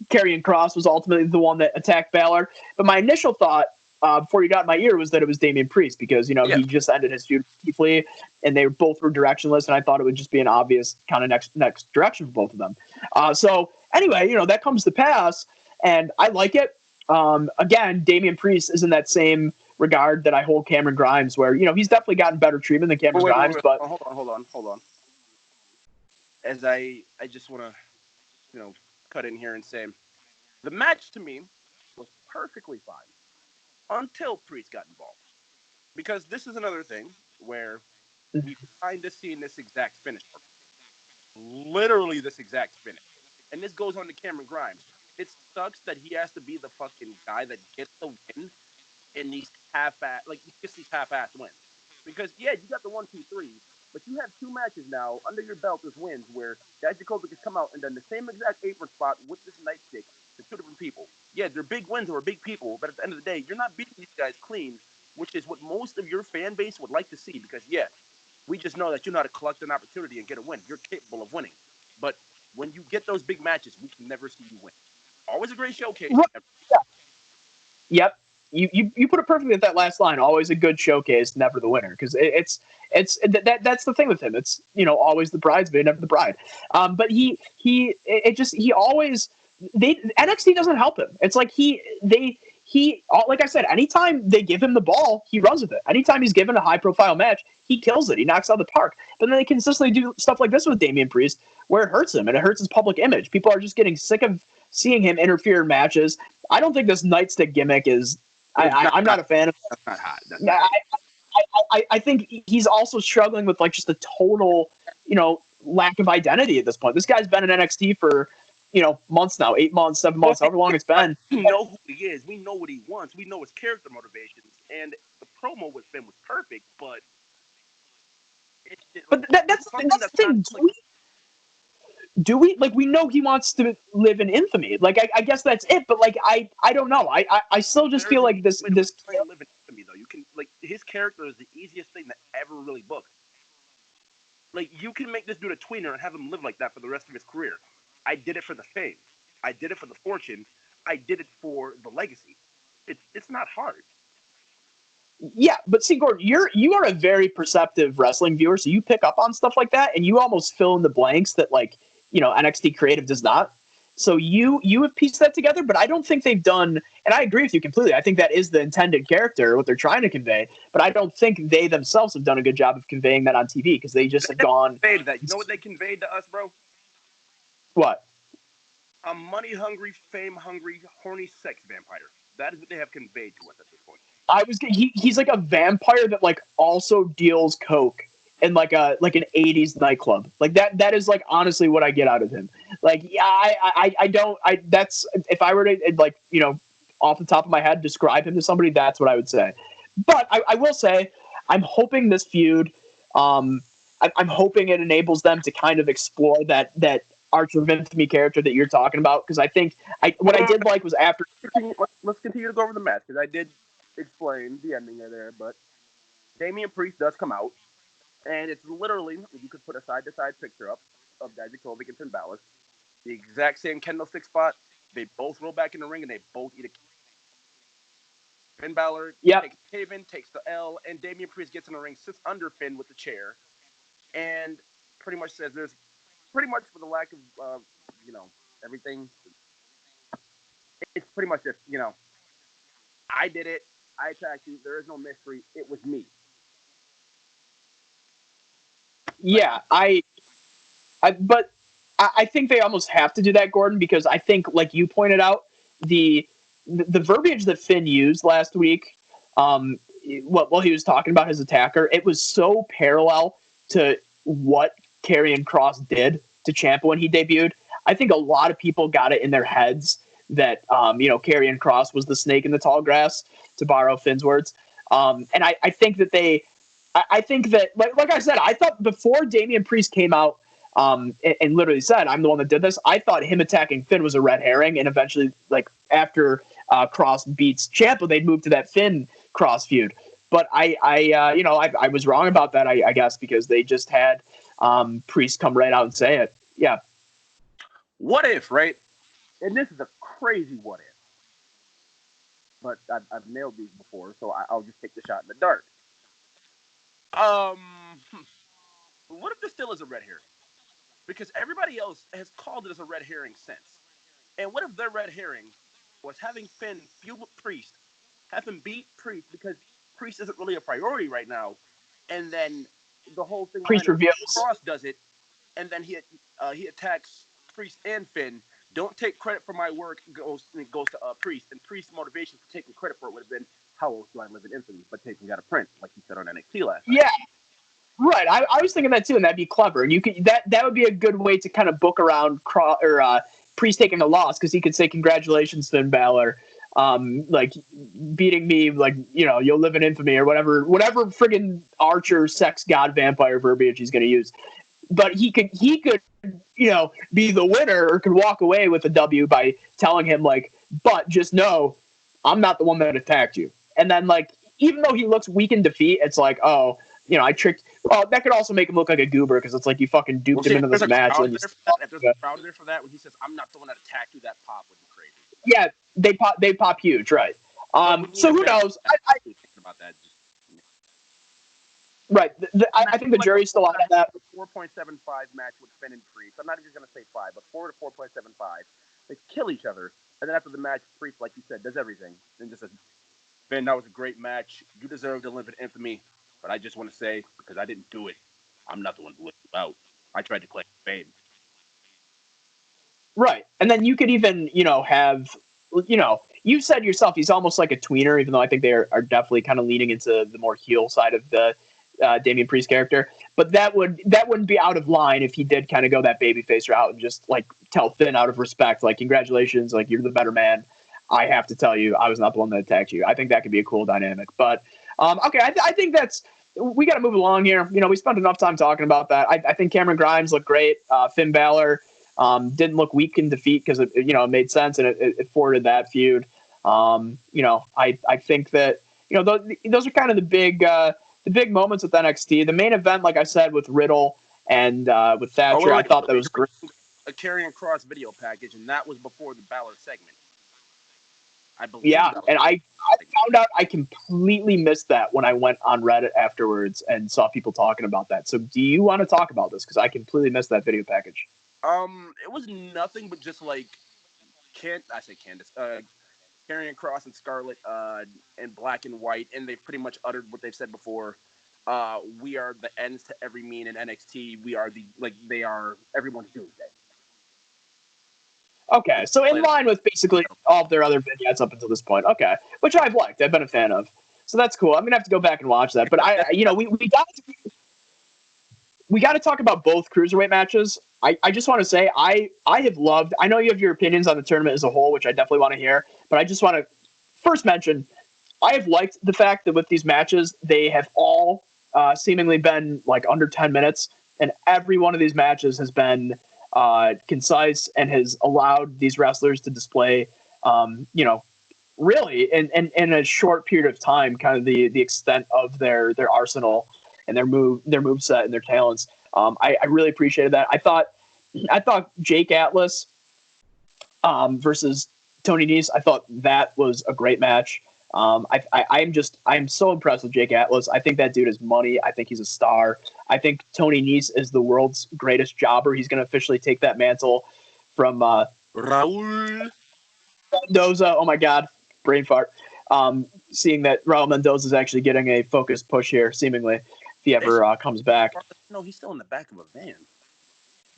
Karrion Kross was ultimately the one that attacked Balor. But my initial thought before you got in my ear was that it was Damian Priest, because, he just ended his feud with Keith Lee, and they both were directionless, and I thought it would just be an obvious kind of next direction for both of them. So anyway, that comes to pass, and I like it. Again, Damian Priest is in that same regard that I hold Cameron Grimes, where, he's definitely gotten better treatment than Cameron Grimes. But hold on. As I just want to, cut in here and say, the match to me was perfectly fine until Priest got involved. Because this is another thing where we kind of seen this exact finish. Literally this exact finish. And this goes on to Cameron Grimes. It sucks that he has to be the fucking guy that gets the win in these half-ass wins. Because, yeah, you got the 1, 2, 3, but you have 2 matches now under your belt as wins where Dijakovic has come out and done the same exact apron spot with this nightstick to 2 different people. Yeah, they're big wins or big people, but at the end of the day, you're not beating these guys clean, which is what most of your fan base would like to see, because, yeah, we just know that you know how to collect an opportunity and get a win. You're capable of winning. But when you get those big matches, we can never see you win. Always a great showcase. Yeah. Yep. You put it perfectly at that last line. Always a good showcase, never the winner. Because that's the thing with him. It's always the bridesmaid, never the bride. But he always NXT doesn't help him. It's like he like I said, anytime they give him the ball, he runs with it. Anytime he's given a high-profile match, he kills it. He knocks out the park. But then they consistently do stuff like this with Damian Priest, where it hurts him and it hurts his public image. People are just getting sick of seeing him interfere in matches. I don't think this nightstick gimmick is. I'm not a fan of. That's not hot. That's not I think he's also struggling with like just the total, lack of identity at this point. This guy's been in NXT for, months now, 8 months, 7 months, however long it's been. We know who he is. We know what he wants. We know his character motivations. And the promo with Finn was perfect, but that's the thing. Do we like? We know he wants to live in infamy. Like, I guess that's it. But like, I don't know. I still just feel like this. Live in infamy though. You can like his character is the easiest thing that ever really booked. Like, you can make this dude a tweener and have him live like that for the rest of his career. I did it for the fame. I did it for the fortune. I did it for the legacy. It's not hard. Yeah, but see, Gordon, you are a very perceptive wrestling viewer, so you pick up on stuff like that, and you almost fill in the blanks that, like, NXT Creative does not. So you have pieced that together, but I don't think they've done, and I agree with you completely. I think that is the intended character, what they're trying to convey, but I don't think they themselves have done a good job of conveying that on TV because they just have gone. That. You know what they conveyed to us, bro? What? A money-hungry, fame-hungry, horny sex vampire. That is what they have conveyed to us at this point. He's like a vampire that like also deals coke in like an 80s nightclub. Like that is like honestly what I get out of him. Like, yeah, that's if I were to like, off the top of my head describe him to somebody, that's what I would say. But I will say I'm hoping this feud, I'm hoping it enables them to kind of explore that Archer of Infamy character that you're talking about, because I think what I did like was after. Let's continue to go over the match, because I did explain the ending there, but Damian Priest does come out, and it's literally, you could put a side-to-side picture up of Dijakovic and Finn Balor, the exact same candlestick spot. They both roll back in the ring, and they both eat a. Finn Balor takes Taven, takes the L, and Damian Priest gets in the ring, sits under Finn with the chair, and pretty much says there's pretty much, for the lack of, everything, it's pretty much just, I did it. I attacked you. There is no mystery. It was me. Yeah, but I think they almost have to do that, Gordon, because I think, like you pointed out, the verbiage that Finn used last week, while he was talking about his attacker, it was so parallel to what Karrion Kross did to Ciampa when he debuted. I think a lot of people got it in their heads that Karrion Kross was the snake in the tall grass, to borrow Finn's words. And I think that I think that like I said, I thought before Damian Priest came out and literally said, I'm the one that did this, I thought him attacking Finn was a red herring, and eventually, like, after Kross beats Ciampa, they'd move to that Finn Kross feud. But I was wrong about that, I guess, because they just had Priest come right out and say it. Yeah. What if, right? And this is a crazy what if. But I've nailed these before, so I'll just take the shot in the dark. What if this still is a red herring? Because everybody else has called it as a red herring since. And what if their red herring was having Finn feud with Priest, have him beat Priest because Priest isn't really a priority right now, and then the whole thing Priest reveals Kross does it, and then he attacks Priest and Finn. Don't take credit for my work. Goes to Priest, and Priest's motivation for taking credit for it would have been, how else do I live in infamy but taking out a print, like he said on NXT last night. Yeah. Right, I was thinking that too, and that'd be clever. And you could that would be a good way to kind of book around Priest taking a loss, because he could say, "Congratulations, Finn Balor, like beating me, like you'll live in infamy," or whatever friggin' Archer sex god vampire verbiage he's going to use. But he could be the winner, or could walk away with a W by telling him, like, "But just know, I'm not the one that attacked you." And then, like, even though he looks weak in defeat, it's like, oh. I tricked. Well, that could also make him look like a goober, because it's like you fucking duped him into this match. If there's a crowd there for that, when he says, "I'm not the one that attacked you," that pop would be crazy. Yeah, they pop huge, right? So who knows? I thinking about that. Right. I think the jury's still out on that. 4.75 match with Finn and Priest. I'm not even going to say 5, but 4 to 4.75. They kill each other. And then after the match, Priest, like you said, does everything. And just says, Ben, that was a great match. You deserve to live in infamy. But I just want to say, because I didn't do it, I'm not the one who let you out. I tried to claim fame. Right. And then you could even, have, you said yourself, he's almost like a tweener, even though I think they are definitely kind of leaning into the more heel side of the Damian Priest character. But that wouldn't be out of line if he did kind of go that babyface route and just like tell Finn out of respect, like, congratulations, like, you're the better man. I have to tell you, I was not the one that attacked you. I think that could be a cool dynamic. But, okay, I think we got to move along here. We spent enough time talking about that. I think Cameron Grimes looked great. Finn Balor didn't look weak in defeat because it made sense and it forwarded that feud. I think that those are kind of the big moments with NXT. The main event, like I said, with Riddle and with Thatcher, I thought that was great. A Karrion Kross video package, and that was before the Balor segment. I believe. Yeah, and I found out I completely missed that when I went on Reddit afterwards and saw people talking about that. So do you want to talk about this? Because I completely missed that video package. It was nothing but just like Candace, Karrion Kross and Scarlett, in black and white, and they've pretty much uttered what they've said before. We are the ends to every mean in NXT. We are they are everyone's doomsday. Okay, so in line with basically all of their other vignettes up until this point. Okay, which I've liked. I've been a fan of. So that's cool. I'm gonna have to go back and watch that. But we got to talk about both cruiserweight matches. I just want to say I have loved. I know you have your opinions on the tournament as a whole, which I definitely want to hear. But I just want to first mention I have liked the fact that with these matches they have all seemingly been like under 10 minutes, and every one of these matches has been concise and has allowed these wrestlers to display, really in a short period of time, kind of the extent of their arsenal and their move set and their talents. I really appreciated that. I thought Jake Atlas versus Tony Nese. I thought that was a great match. I'm so impressed with Jake Atlas. I think that dude is money. I think he's a star. I think Tony Nese is the world's greatest jobber. He's going to officially take that mantle from Raul Mendoza. Oh my God, brain fart. Seeing that Raul Mendoza is actually getting a focused push here, seemingly, if he ever comes back. No, he's still in the back of a van.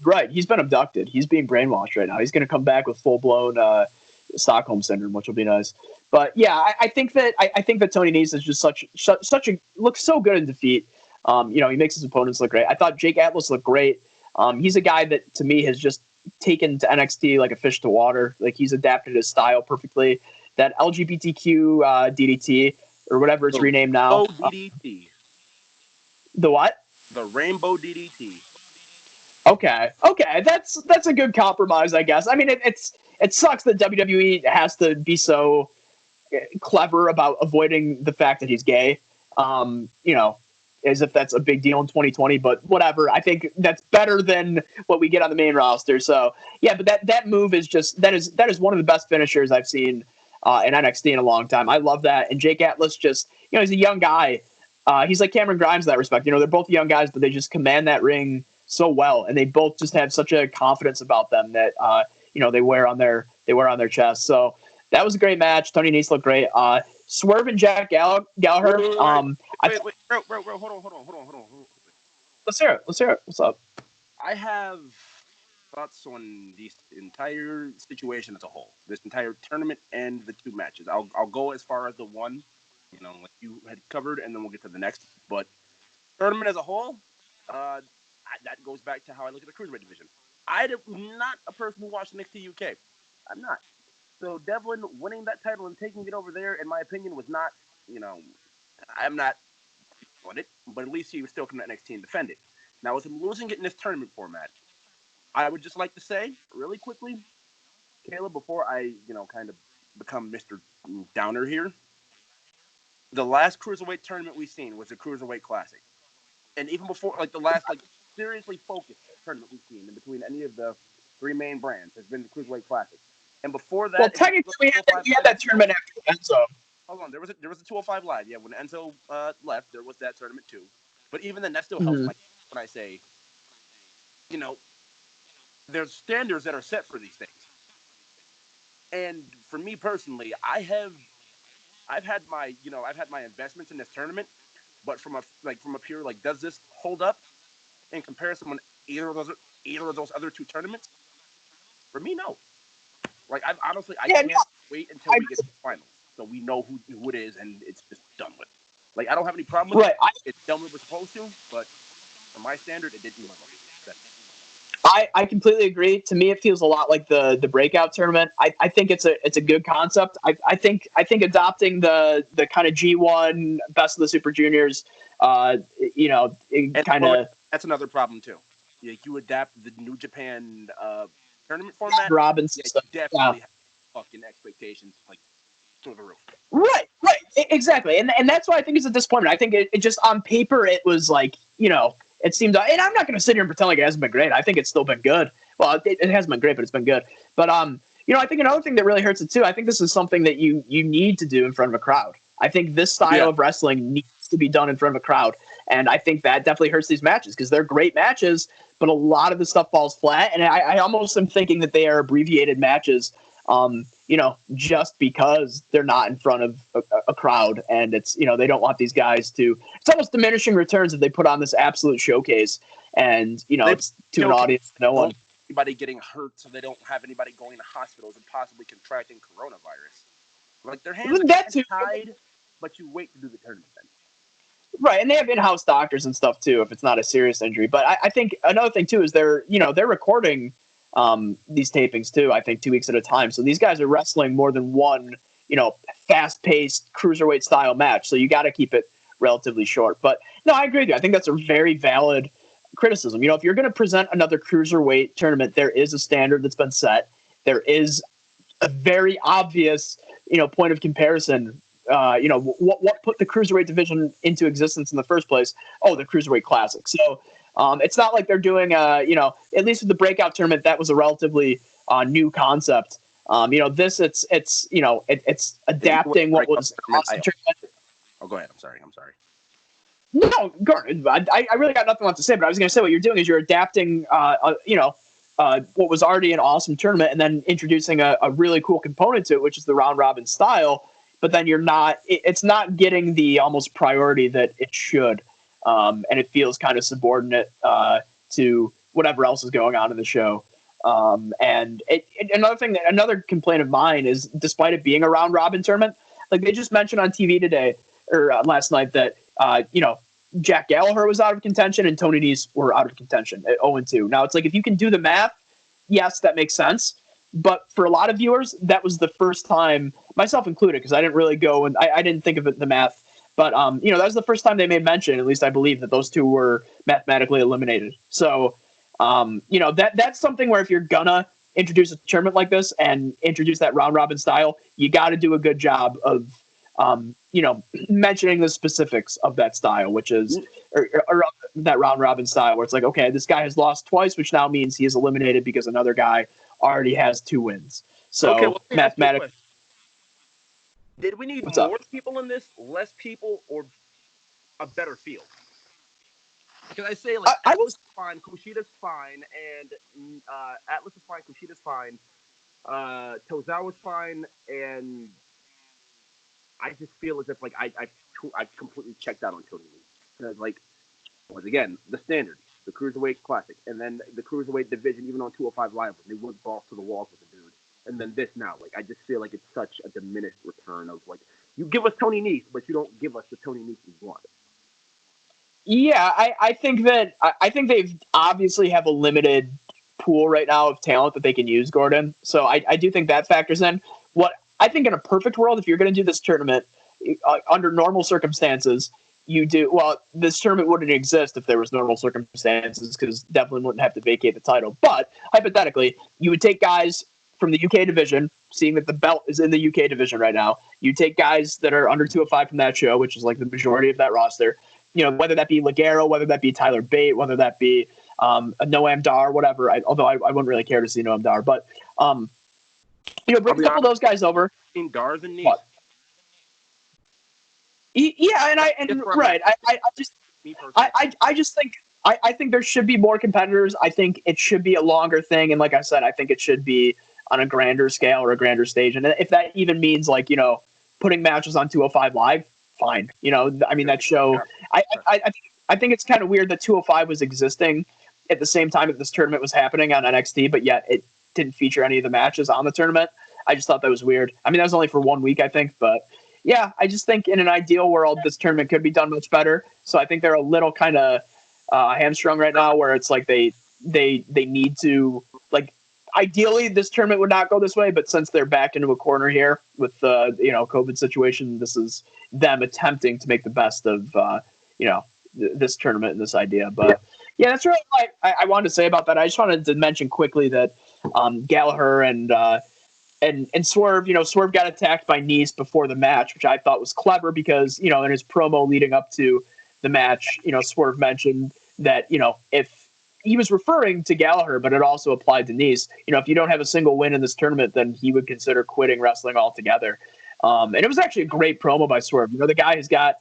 Right, he's been abducted. He's being brainwashed right now. He's going to come back with full blown Stockholm syndrome, which will be nice. But yeah, I think that Tony Nese is just such a looks so good in defeat. He makes his opponents look great. I thought Jake Atlas looked great. He's a guy that to me has just taken to NXT like a fish to water. Like he's adapted his style perfectly. That LGBTQ DDT or whatever it's renamed now. Oh, DDT. The what? The Rainbow DDT. Okay, that's a good compromise, I guess. I mean, it sucks that WWE has to be so clever about avoiding the fact that he's gay. As if that's a big deal in 2020, but whatever. I think that's better than what we get on the main roster. So yeah, but that move is just that is one of the best finishers I've seen in NXT in a long time. I love that. And Jake Atlas just he's a young guy. He's like Cameron Grimes in that respect. They're both young guys, but they just command that ring so well, and they both just have such a confidence about them that they wear on their chest. So that was a great match. Tony Nese looked great. Swerve and Jack Gallagher. Wait, bro, hold on. Let's hear it. What's up? I have thoughts on the entire situation as a whole, this entire tournament and the two matches. I'll go as far as the one, like you had covered, and then we'll get to the next. But tournament as a whole, that goes back to how I look at the cruiserweight division. I'm not a person who watched NXT UK. I'm not. So Devlin winning that title and taking it over there, in my opinion, was not, I'm not on it, but at least he was still coming to NXT and defend it. Now, with him losing it in this tournament format, I would just like to say, really quickly, Caleb, before I, kind of become Mr. Downer here, the last Cruiserweight tournament we've seen was the Cruiserweight Classic. And even before, the last, seriously focused tournament we've seen in between any of the three main brands has been the Cruiserweight Classic. And before that... Well, technically, we had that tournament after Enzo. Hold on, there was a 205 Live. Yeah, when Enzo left, there was that tournament too. But even then, that still helps when I say, there's standards that are set for these things. And for me personally, I've had my investments in this tournament, but from a pure like, does this hold up in comparison with either of those other two tournaments? For me, no. Like, I Yeah, no, can't wait until I, we get to the finals so we know who it is and it's just done with. Like, I don't have any problem with it. right. It's done what it was supposed to, but for my standard, it didn't live up to that. I completely agree. To me, it feels a lot like the breakout tournament. I think it's a good concept. I think adopting the kind of G1 best of the Super Juniors, it And kind of that's another problem too. You adapt the New Japan tournament format. Robin Yeah, system. you Yeah. definitely have fucking expectations like through the roof. Right, exactly, and that's why I think it's a disappointment. I think it just on paper it was like it seemed, and I'm not going to sit here and pretend like it hasn't been great. I think it's still been good. Well, it hasn't been great, but it's been good. But I think another thing that really hurts it too. I think this is something that you need to do in front of a crowd. I think this style of wrestling needs to be done in front of a crowd, and I think that definitely hurts these matches because they're great matches, but a lot of the stuff falls flat. And I almost am thinking that they are abbreviated matches. Just because they're not in front of a crowd, and it's they don't want these guys to. It's almost diminishing returns if they put on this absolute showcase, and it's to an audience no one. Anybody getting hurt, so they don't have anybody going to hospitals and possibly contracting coronavirus. Like, their hands are tied, but you wait to do the tournament then. Right, and they have in-house doctors and stuff too if it's not a serious injury. But I think another thing too is they're recording these tapings too. I think 2 weeks at a time. So these guys are wrestling more than one fast-paced cruiserweight style match. So you got to keep it relatively short. But no, I agree with you. I think that's a very valid criticism. If you're going to present another cruiserweight tournament, there is a standard that's been set. There is a very obvious point of comparison. What put the cruiserweight division into existence in the first place? Oh, the Cruiserweight Classic. So it's not like they're doing at least with the breakout tournament, that was a relatively new concept. This it's adapting what was awesome tournament. Oh, go ahead. I'm sorry. No, Gordon, I really got nothing left to say, but I was going to say what you're doing is you're adapting, what was already an awesome tournament and then introducing a really cool component to it, which is the round robin style. But then it's not getting the almost priority that it should. And it feels kind of subordinate to whatever else is going on in the show. Another complaint of mine is, despite it being a round robin tournament, like they just mentioned on TV today or last night that Jack Gallagher was out of contention and Tony Nese were out of contention at 0-2. Now it's like, if you can do the math, yes, that makes sense. But for a lot of viewers, that was the first time, myself included, because I didn't really go and I didn't think of it in the math. But that was the first time they made mention, at least I believe, that those two were mathematically eliminated. So that's something where if you're gonna introduce a tournament like this and introduce that round robin style, you got to do a good job of mentioning the specifics of that style, which is or that round robin style, where it's like, okay, this guy has lost twice, which now means he is eliminated because another guy already has 2 wins. So mathematically, did we need more people in this, less people, or a better field? Because I say, like, Atlas is fine, Kushida's fine, and Atlas is fine, Kushida's fine, Tozawa's fine, and I just feel as if, like, I've completely checked out on Tony Nese. Because, like, once again, the standard, the Cruiserweight Classic, and then the Cruiserweight division, even on 205 Live, they went balls to the walls with the dude. And then this now, like, I just feel like it's such a diminished return of, like, you give us Tony Nese, but you don't give us the Tony Nese we want. Yeah, I think they've obviously have a limited pool right now of talent that they can use, Gordon. So I do think that factors in. What I think in a perfect world, if you're going to do this tournament under normal circumstances, you do well. This tournament wouldn't exist if there was normal circumstances, because Devlin wouldn't have to vacate the title. But hypothetically, you would take guys from the UK division, seeing that the belt is in the UK division right now. You take guys that are under 205 from that show, which is like the majority of that roster. Whether that be Ligero, whether that be Tyler Bate, whether that be Noam Dar, whatever. Although I wouldn't really care to see Noam Dar, but bring a couple of those guys over. In Dar's and Nese. Yeah, I just think there should be more competitors. I think it should be a longer thing, and like I said, I think it should be on a grander scale or a grander stage. And if that even means like, putting matches on 205 Live, fine. I mean, that show, I think it's kind of weird that 205 was existing at the same time that this tournament was happening on NXT, but yet it didn't feature any of the matches on the tournament. I just thought that was weird. I mean, that was only for 1 week, I think, but yeah, I just think in an ideal world, this tournament could be done much better. So I think they're a little kind of hamstrung right now, where it's like they need to, like, ideally this tournament would not go this way, but since they're backed into a corner here with the COVID situation, this is them attempting to make the best of this tournament and this idea. But yeah, that's really all I wanted to say about that. I just wanted to mention quickly that Gallagher and Swerve, Swerve got attacked by Nice before the match, which I thought was clever because, in his promo leading up to the match, Swerve mentioned that, if he was referring to Gallagher, but it also applied to Nice, if you don't have a single win in this tournament, then he would consider quitting wrestling altogether. And it was actually a great promo by Swerve. The guy has got,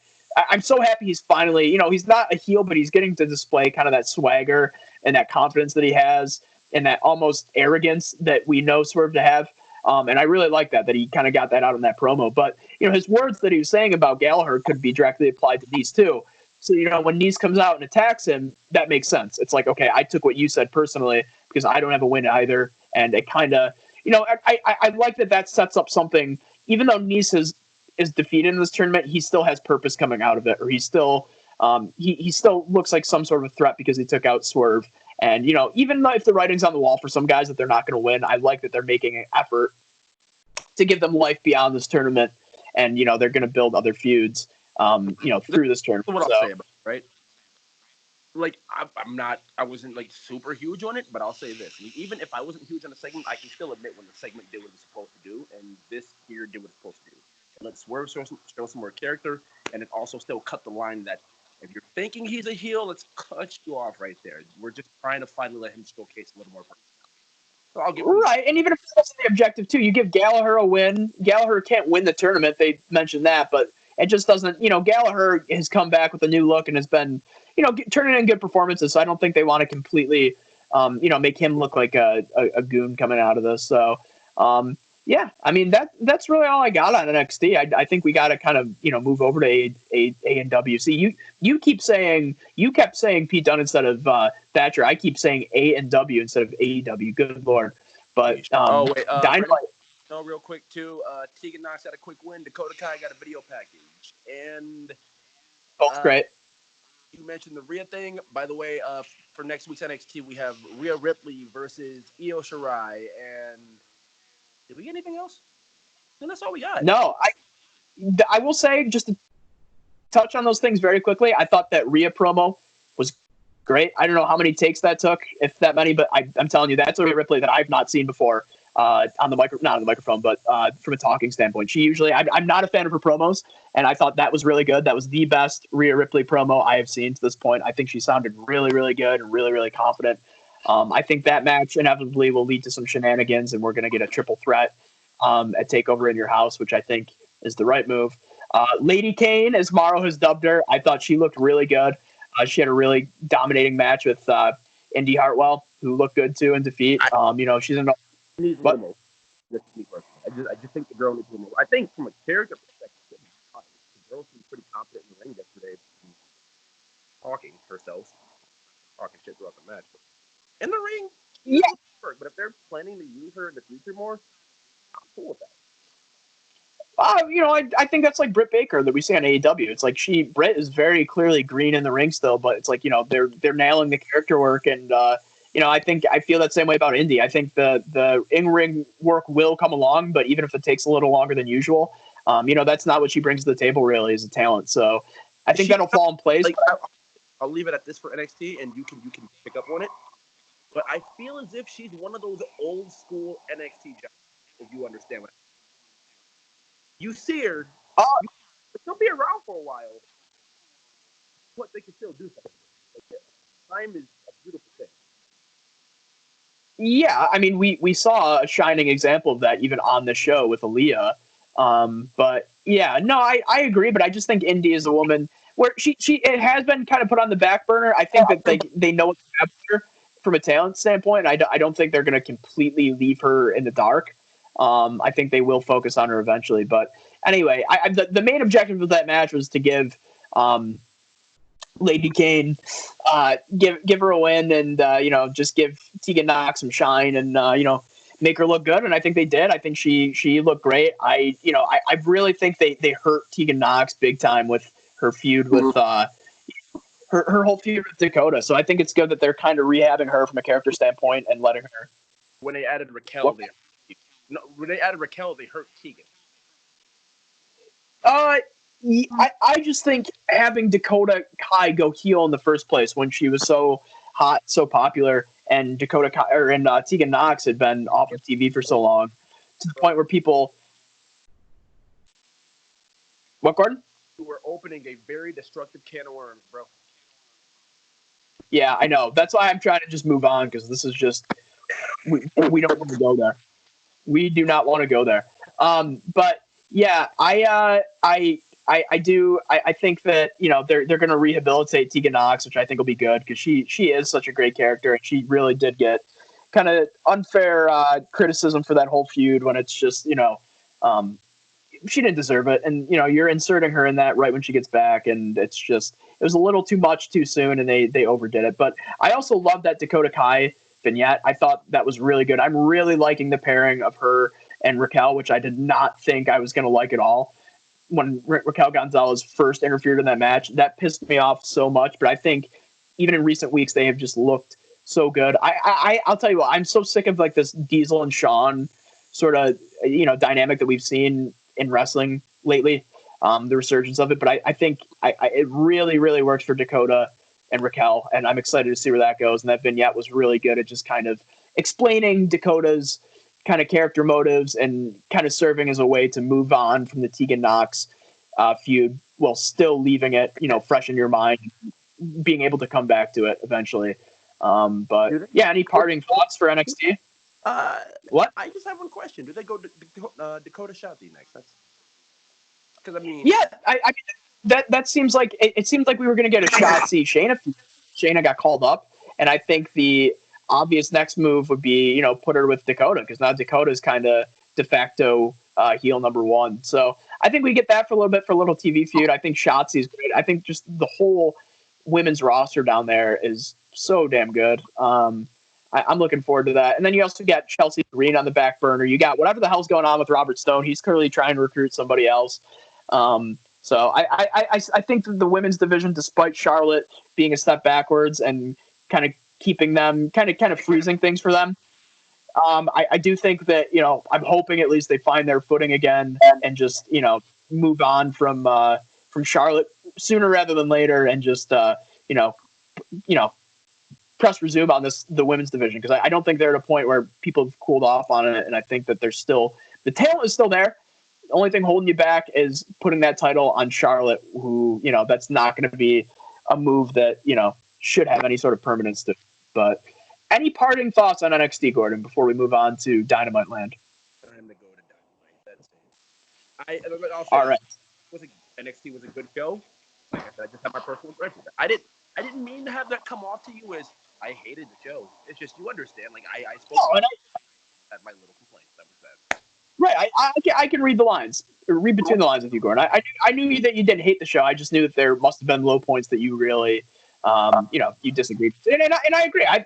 I'm so happy he's finally, he's not a heel, but he's getting to display kind of that swagger and that confidence that he has and that almost arrogance that we know Swerve to have. And I really like that he kind of got that out in that promo. But, his words that he was saying about Gallagher could be directly applied to Nice too. So, when Nice comes out and attacks him, that makes sense. It's like, okay, I took what you said personally because I don't have a win either. And it kind of, I like that sets up something, even though Nice is defeated in this tournament, he still has purpose coming out of it, or he still he still looks like some sort of a threat because he took out Swerve. And, even though if the writing's on the wall for some guys that they're not going to win, I like that they're making an effort to give them life beyond this tournament. And, they're going to build other feuds, through this tournament. What I'll say about it, right? Like, I wasn't like super huge on it, but I'll say this. Even if I wasn't huge on the segment, I can still admit when the segment did what it was supposed to do, and this here did what it's supposed to do. It let Swerve show some more character, and it also still cut the line that if you're thinking he's a heel, let's cut you off right there. We're just trying to finally let him showcase a little more personality. So I'll give him right, and even if that's the objective too, you give Gallagher a win. Gallagher can't win the tournament. They mentioned that, but it just doesn't. Gallagher has come back with a new look and has been, turning in good performances. So I don't think they want to completely, make him look like a goon coming out of this. So, yeah, I mean that's really all I got on NXT. I think we got to kind of move over to A&W. See, you kept saying Pete Dunne instead of Thatcher. I keep saying A&W instead of AEW. Good Lord, but Dynamite. No, real quick too. Tegan Knox had a quick win. Dakota Kai got a video package, and both great. You mentioned the Rhea thing. By the way, for next week's NXT, we have Rhea Ripley versus Io Shirai, and did we get anything else? And that's all we got. No, I will say, just to touch on those things very quickly, I thought that Rhea promo was great. I don't know how many takes that took, if that many, but I'm telling you, that's a Rhea Ripley that I've not seen before not on the microphone, but from a talking standpoint. She usually, I'm not a fan of her promos, and I thought that was really good. That was the best Rhea Ripley promo I have seen to this point. I think she sounded really, really good and really, really confident. I think that match inevitably will lead to some shenanigans, and we're going to get a triple threat at TakeOver in Your House, which I think is the right move. Lady Kane, as Morrow has dubbed her, I thought she looked really good. She had a really dominating match with Indy Hartwell, who looked good too in defeat. She's in. Needs a little more. That's me personally. I just think the girl needs a little more. I think from a character perspective, the girl seemed pretty confident in the ring yesterday, talking shit throughout the match. But in the ring, yeah. But if they're planning to use her in the future more, I'm cool with that. I think that's like Britt Baker that we see on AEW. It's like Britt is very clearly green in the ring still, but it's like, they're nailing the character work. And, I feel that same way about Indy. I think the in-ring work will come along, but even if it takes a little longer than usual, that's not what she brings to the table really as a talent. So I think that'll fall in place. Like, I'll leave it at this for NXT, and you can pick up on it. But I feel as if she's one of those old school NXT jobs, if you understand what I mean. You see her, she'll be around for a while, but they can still do something. Like, time is a beautiful thing. Yeah, I mean, we saw a shining example of that even on the show with Aaliyah. But yeah, no, I agree, but I just think Indy is a woman where she it has been kind of put on the back burner. I think that they know what's happening from a talent standpoint. I don't think they're going to completely leave her in the dark. I think they will focus on her eventually. But anyway, the main objective of that match was to give Lady Kane, give her a win, and just give Tegan Nox some shine, and make her look good. And I think they did. I think she looked great. I really think they hurt Tegan Nox big time with her feud with her whole feud with Dakota. So I think it's good that they're kind of rehabbing her from a character standpoint and letting her. When they added Raquel, they hurt Tegan. I just think having Dakota Kai go heel in the first place when she was so hot, so popular, and Tegan Nox had been off of TV for so long, to the point where people. What, Gordon? You were opening a very destructive can of worms, bro. Yeah, I know. That's why I'm trying to just move on, because this is just we don't want to go there. We do not want to go there. But yeah, I do. I think that they're going to rehabilitate Tegan Nox, which I think will be good, because she is such a great character, and she really did get kind of unfair criticism for that whole feud when it's just she didn't deserve it, and you're inserting her in that right when she gets back, and it was a little too much too soon, and they overdid it. But I also love that Dakota Kai vignette. I thought that was really good. I'm really liking the pairing of her and Raquel, which I did not think I was going to like at all. When Raquel Gonzalez first interfered in that match, that pissed me off so much. But I think even in recent weeks, they have just looked so good. I'll tell you what, I'm so sick of like this Diesel and Shawn sort of dynamic that we've seen in wrestling lately, the resurgence of it. But I think it really, really works for Dakota and Raquel, and I'm excited to see where that goes. And that vignette was really good at just kind of explaining Dakota's kind of character motives and kind of serving as a way to move on from the Tegan Nox feud while still leaving it, fresh in your mind, being able to come back to it eventually. But yeah, any parting thoughts for NXT? What? I just have one question. Do they go Dakota Shotzi next? Because yeah, I mean that seems like it seems like we were going to get a Shotzi Shayna. Shayna got called up, and I think the obvious next move would be put her with Dakota, because now Dakota's kind of de facto heel number one. So I think we get that for a little bit for a little TV feud. I think Shotzi's great. I think just the whole women's roster down there is so damn good. I'm looking forward to that. And then you also got Chelsea Green on the back burner. You got whatever the hell's going on with Robert Stone. He's clearly trying to recruit somebody else. So I think that the women's division, despite Charlotte being a step backwards and kind of keeping them kind of freezing things for them, I do think that I'm hoping at least they find their footing again and just move on from Charlotte sooner rather than later, and just press resume on the women's division, because I don't think they're at a point where people have cooled off on it, and I think that the talent is still there. The only thing holding you back is putting that title on Charlotte, who that's not going to be a move that should have any sort of permanence to. But any parting thoughts on NXT, Gordon, before we move on to Dynamite Land? Time to go to Dynamite. That's it. All right. NXT was a good show. Like I said, I just have my personal impression. I didn't mean to have that come off to you as I hated the show. It's just, you understand. Like I spoke at my little complaints. That was that. Right. I can read the lines. Read between the lines with you, Gordon. I knew that you didn't hate the show. I just knew that there must have been low points that you really you disagreed. And I agree. I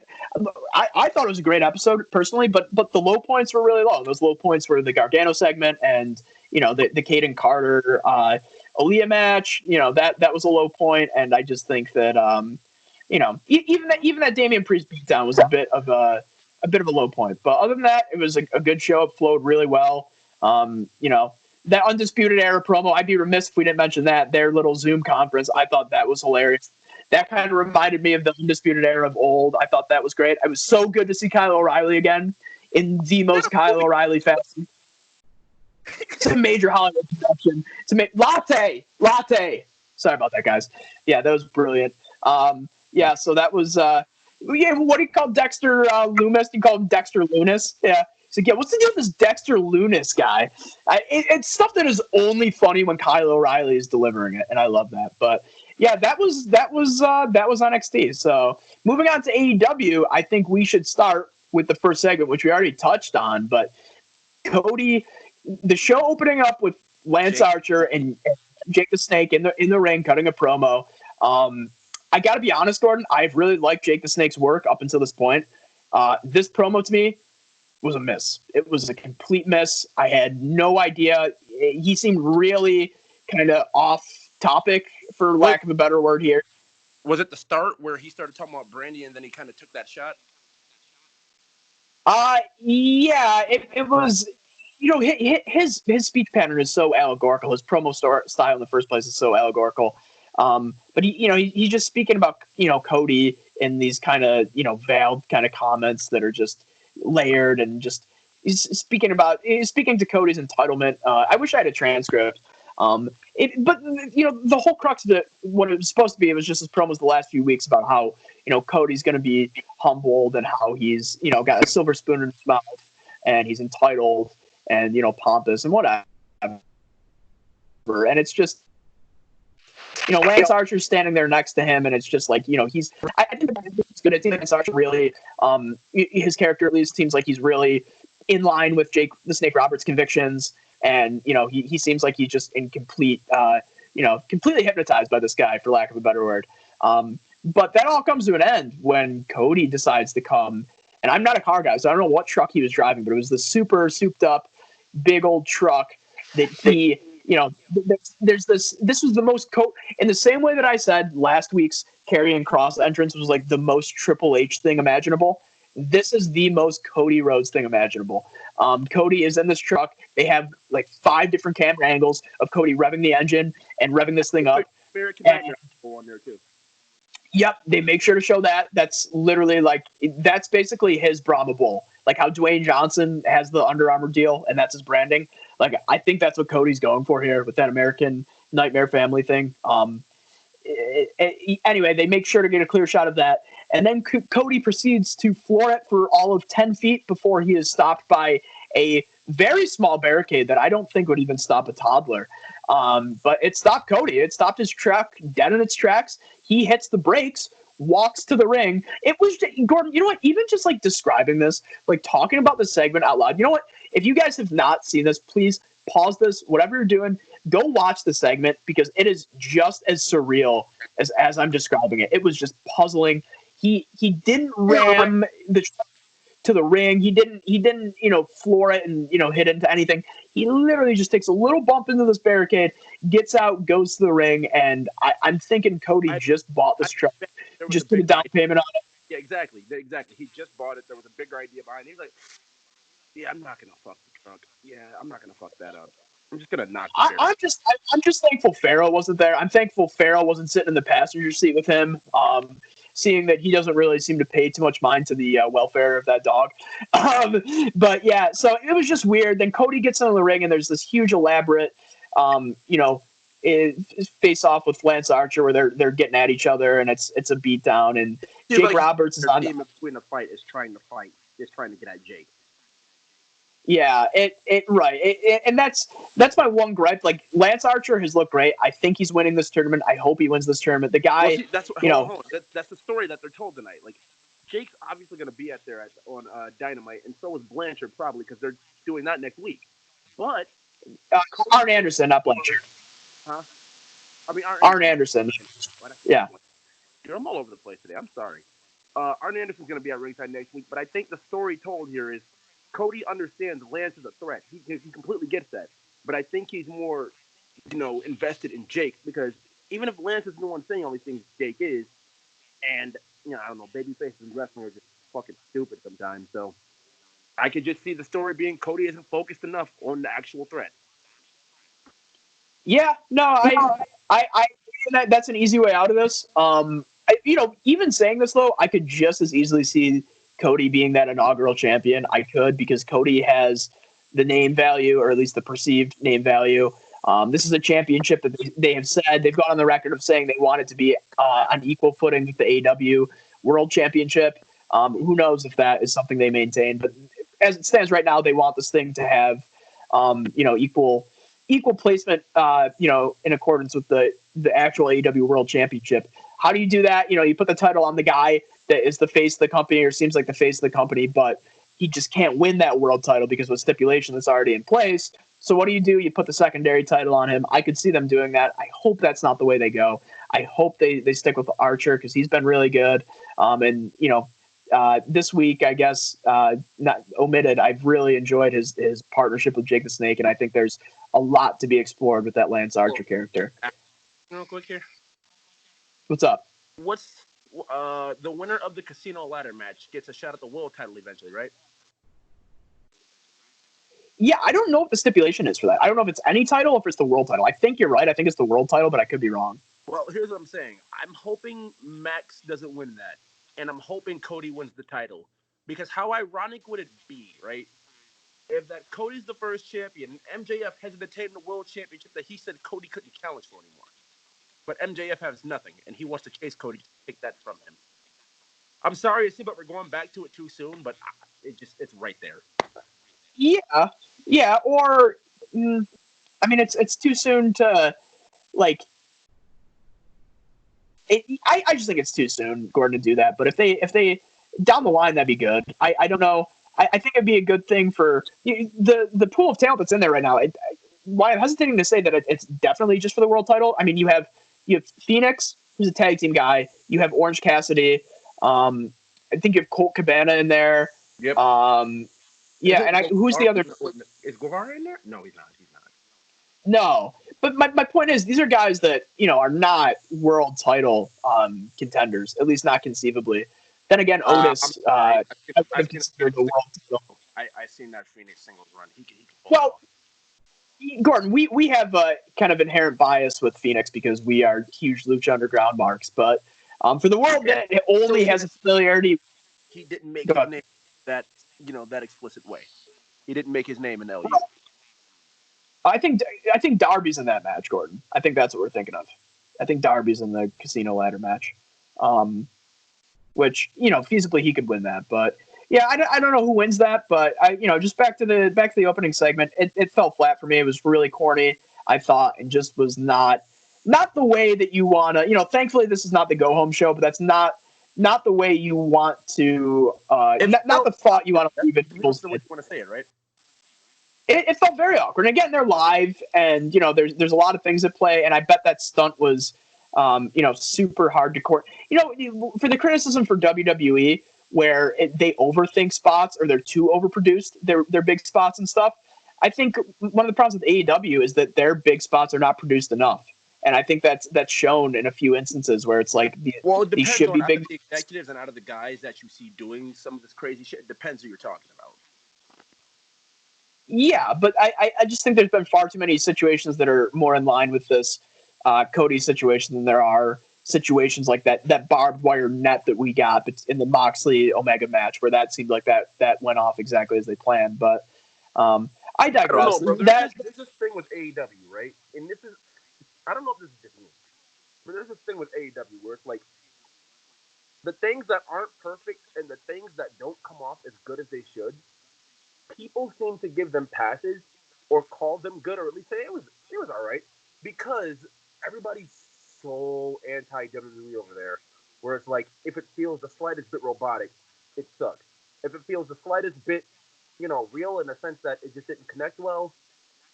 thought it was a great episode personally, but the low points were really low. Those low points were the Gargano segment and the Caden Carter Aaliyah match. That was a low point, and I just think that even that Damian Priest beatdown was a bit of a low point. But other than that, it was a good show. It flowed really well. That Undisputed Era promo, I'd be remiss if we didn't mention that. Their little Zoom conference, I thought that was hilarious. That kind of reminded me of the Undisputed Era of old. I thought that was great. It was so good to see Kyle O'Reilly again in the most Kyle O'Reilly fashion. It's a major Hollywood production. Latte. Sorry about that, guys. Yeah, that was brilliant. So that was what do you call Dexter Loomis? You call him Dexter Lunas. Yeah, He's like, yeah, what's the deal with this Dexter Lumis guy? It's stuff that is only funny when Kyle O'Reilly is delivering it, and I love that. But yeah, that was NXT. So moving on to AEW, I think we should start with the first segment, which we already touched on. But Cody, the show opening up with Lance Archer and Jake the Snake in the ring cutting a promo. I got to be honest, Gordon, I've really liked Jake the Snake's work up until this point. This promo to me was a miss. It was a complete miss. I had no idea. He seemed really kind of off topic, for lack of a better word here. Was it the start where he started talking about Brandy and then he kind of took that shot? Yeah, it was. You know, his speech pattern is so allegorical. His promo style in the first place is so allegorical. But he's just speaking about Cody in these kind of veiled kind of comments that are just layered, and just he's speaking to Cody's entitlement. I wish I had a transcript. But the whole crux of it, what it was supposed to be, it was just his promos the last few weeks about how Cody's going to be humbled and how he's got a silver spoon in his mouth and he's entitled and pompous and whatever. And it's just Lance Archer's standing there next to him, and it's just like he's. I think it's good. I think Lance Archer really, his character at least seems like he's really in line with Jake the Snake Roberts' convictions. And, he seems like he's just in completely hypnotized by this guy, for lack of a better word. But that all comes to an end when Cody decides to come. And I'm not a car guy, so I don't know what truck he was driving, but it was the super souped up, big old truck that he, there's this was the most, in the same way that I said last week's Karrion Kross entrance was like the most Triple H thing imaginable. This is the most Cody Rhodes thing imaginable. Cody is in this truck. They have like 5 different camera angles of Cody revving the engine and revving this thing up. On there too. Yep, they make sure to show that. That's literally that's basically his Brahma Bull. Like how Dwayne Johnson has the Under Armour deal, and that's his branding. Like I think that's what Cody's going for here with that American Nightmare Family thing. Anyway, they make sure to get a clear shot of that. And then Cody proceeds to floor it for all of 10 feet before he is stopped by a very small barricade that I don't think would even stop a toddler. But it stopped Cody. It stopped his truck dead in its tracks. He hits the brakes, walks to the ring. It was, Gordon, you know what? Even just like describing this, like talking about the segment out loud, you know what? If you guys have not seen this, please pause this, whatever you're doing, go watch the segment, because it is just as surreal as I'm describing it. It was just puzzling. He didn't ram the truck to the ring. He didn't floor it and hit into anything. He literally just takes a little bump into this barricade, gets out, goes to the ring, and I'm thinking Cody just bought this truck, just put a down payment on it. Yeah, exactly. He just bought it. There was a bigger idea behind it. He's like, yeah, I'm not gonna fuck the truck. Yeah, I'm not gonna fuck that up. I'm just gonna knock. I'm just thankful Farrell wasn't there. I'm thankful Farrell wasn't sitting in the passenger seat with him. Seeing that he doesn't really seem to pay too much mind to the welfare of that dog. But yeah, so it was just weird. Then Cody gets into the ring, and there's this huge elaborate, face off with Lance Archer where they're getting at each other, and it's a beatdown. And Jake Roberts is on. Between the fight is trying to get at Jake. Yeah, and that's my one gripe. Like Lance Archer has looked great. I think he's winning this tournament. I hope he wins this tournament. The guy, that's the story that they're told tonight. Like Jake's obviously going to be out there on Dynamite, and so is Blanchard probably, because they're doing that next week. But Arn Anderson, not Blanchard. Huh? I mean Arn Anderson. Yeah. I'm all over the place today. I'm sorry. Arn Anderson's going to be at ringside next week, but I think the story told here is Cody understands Lance is a threat. He completely gets that. But I think he's more, invested in Jake, because even if Lance is the one saying all these things Jake is, and, I don't know, babyfaces in wrestling are just fucking stupid sometimes. So I could just see the story being Cody isn't focused enough on the actual threat. Yeah, no, that's an easy way out of this. Even saying this though, I could just as easily see Cody being that inaugural champion. I could, because Cody has the name value, or at least the perceived name value. This is a championship that they have said, they've gone on the record of saying they want it to be on equal footing with the AEW World Championship. Who knows if that is something they maintain, but as it stands right now, they want this thing to have, equal placement, in accordance with the actual AEW World Championship. How do you do that? You put the title on the guy that is the face of the company or seems like the face of the company, but he just can't win that world title because of a stipulation that's already in place. So what do? You put the secondary title on him. I could see them doing that. I hope that's not the way they go. I hope they stick with Archer because he's been really good. This week, I guess, not omitted, I've really enjoyed his partnership with Jake the Snake, and I think there's a lot to be explored with that Lance Archer character. Real quick here. What's up? What's the winner of the Casino Ladder match gets a shot at the world title eventually, right? Yeah, I don't know what the stipulation is for that. I don't know if it's any title or if it's the world title. I think you're right. I think it's the world title, but I could be wrong. Well, here's what I'm saying. I'm hoping Max doesn't win that, and I'm hoping Cody wins the title. Because how ironic would it be, right? If that Cody's the first champion, MJF hesitated in the world championship that he said Cody couldn't challenge for anymore. But MJF has nothing, and he wants to chase Cody to take that from him. I'm sorry to see, but we're going back to it too soon, but it's right there. Yeah, or it's too soon to I just think it's too soon, Gordon, to do that. But if they down the line, that'd be good. I don't know. I think it'd be a good thing for the pool of talent that's in there right now. Why I'm hesitating to say that it's definitely just for the world title. I mean, you have Phoenix, who's a tag team guy. You have Orange Cassidy. I think you have Colt Cabana in there. Yep. Yeah, and who's the other? Is Guevara in there? No, he's not. No, but my point is, these are guys that are not world title contenders, at least not conceivable. Then again, Otis. I've considered the world title. I've seen that Phoenix singles run. He can well, Gordon, we have a kind of inherent bias with Phoenix because we are huge Lucha Underground marks. But for the world that only has a familiarity, he didn't make his name that explicit way. He didn't make his name in LU. Well, I think Darby's in that match, Gordon. I think that's what we're thinking of. I think Darby's in the Casino Ladder match, which feasibly he could win that. But yeah, I don't know who wins that. But just back to the opening segment, it fell flat for me. It was really corny, I thought, and just was not the way that you want to. Thankfully, this is not the go home show, but that's not the way you want to. Not the thought you want to leave it. That's the way you want to say it, right? It felt very awkward. And again, they're live, and there's a lot of things at play. And I bet that stunt was, super hard to court. For the criticism for WWE, where they overthink spots or they're too overproduced, their big spots and stuff. I think one of the problems with AEW is that their big spots are not produced enough, and I think that's shown in a few instances where it's like these should be big. The executives and out of the guys that you see doing some of this crazy shit. It depends who you're talking about. Yeah, but I just think there's been far too many situations that are more in line with this Cody situation than there are situations like that barbed wire net that we got in the Moxley Omega match, where that seemed like that went off exactly as they planned. But I digress. I don't know, bro. There's this thing with AEW, right? And this is, I don't know if this is just me, but there's this thing with AEW where it's like the things that aren't perfect and the things that don't come off as good as they should, people seem to give them passes or call them good, or at least say it was all right, because everybody's so anti-WWE over there, where it's like, if it feels the slightest bit robotic, it sucks. If it feels the slightest bit, real in the sense that it just didn't connect well,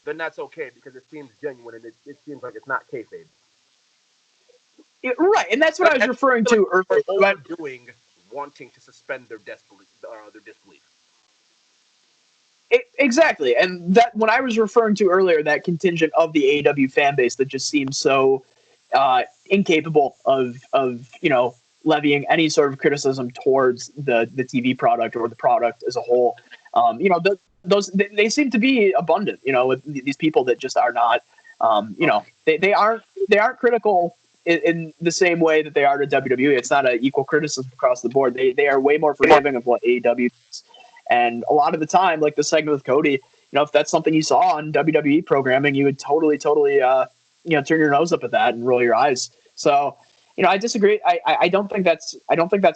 then that's okay, because it seems genuine and it seems like it's not kayfabe. Right, and that's what I was referring to earlier. Overdoing wanting to suspend their disbelief. Exactly, and that when I was referring to earlier, that contingent of the AEW fan base that just seems so incapable of levying any sort of criticism towards the TV product or the product as a whole. They seem to be abundant. With these people that just are not. They aren't critical in the same way that they are to WWE. It's not an equal criticism across the board. They are way more forgiving of what AEW does. And a lot of the time, like the segment with Cody, if that's something you saw on WWE programming, you would totally, turn your nose up at that and roll your eyes. So, I disagree. I don't think that's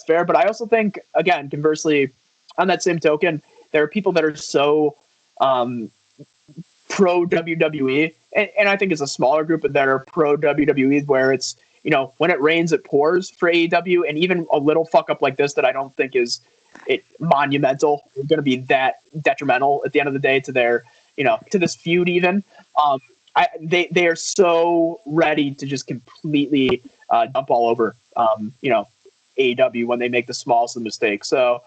fair. But I also think, again, conversely, on that same token, there are people that are so pro WWE, and I think it's a smaller group that are pro WWE, where it's, when it rains, it pours for AEW, and even a little fuck up like this that I don't think is monumental, is going to be that detrimental at the end of the day to their, to this feud even. They are so ready to just completely dump all over, AEW when they make the smallest of mistakes. So,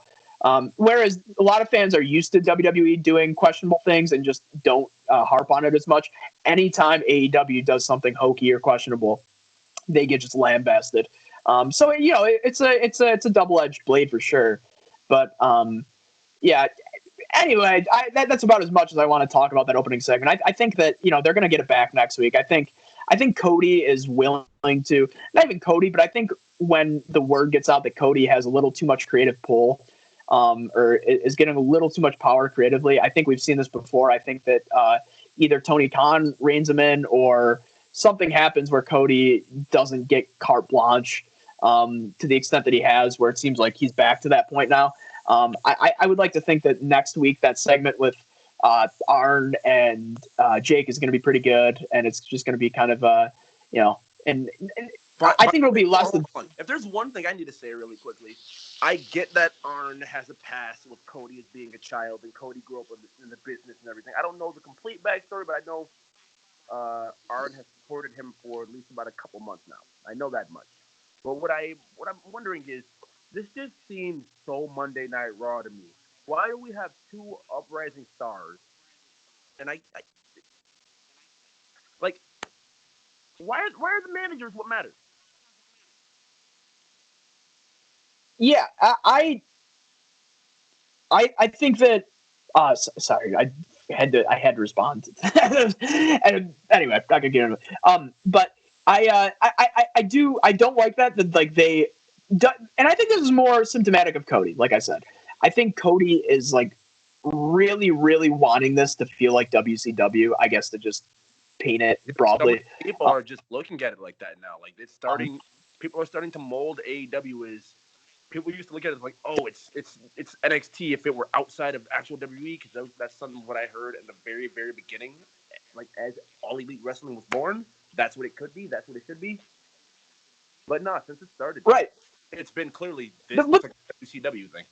whereas a lot of fans are used to WWE doing questionable things and just don't harp on it as much, anytime AEW does something hokey or questionable, they get just lambasted. So it's a double-edged blade for sure. But yeah. Anyway, that's about as much as I want to talk about that opening segment. I think that they're going to get it back next week. I think Cody is willing to, not even Cody, but I think when the word gets out that Cody has a little too much creative pull, or is getting a little too much power creatively. I think we've seen this before. I think that either Tony Khan reins him in, or something happens where Cody doesn't get carte blanche to the extent that he has, where it seems like he's back to that point now. I would like to think that next week that segment with Arn and Jake is going to be pretty good, and it's just going to be kind of and I think it'll be less than. If there's one thing I need to say really quickly, I get that Arn has a past with Cody as being a child, and Cody grew up in the business and everything. I don't know the complete backstory, but I know Arn has supported him for at least about a couple months now. I know that much. But what I'm wondering is, this just seems so Monday Night Raw to me. Why do we have two uprising stars? And I like, why are the managers what matters? Yeah, I think that. Sorry, I had to respond. And anyway, I'm not gonna get into it. But I don't like that like they. And I think this is more symptomatic of Cody. Like I said, I think Cody is like really, really wanting this to feel like WCW. I guess, to just paint it broadly. People are just looking at it like that now. Like it's starting. People are starting to mold AEW as. People used to look at it as like, oh, it's NXT if it were outside of actual WWE, because that's something what I heard in the very, very beginning. Like, as All Elite Wrestling was born, that's what it could be. That's what it should be. But not since it started. Right. It's been clearly this looks like a WCW thing.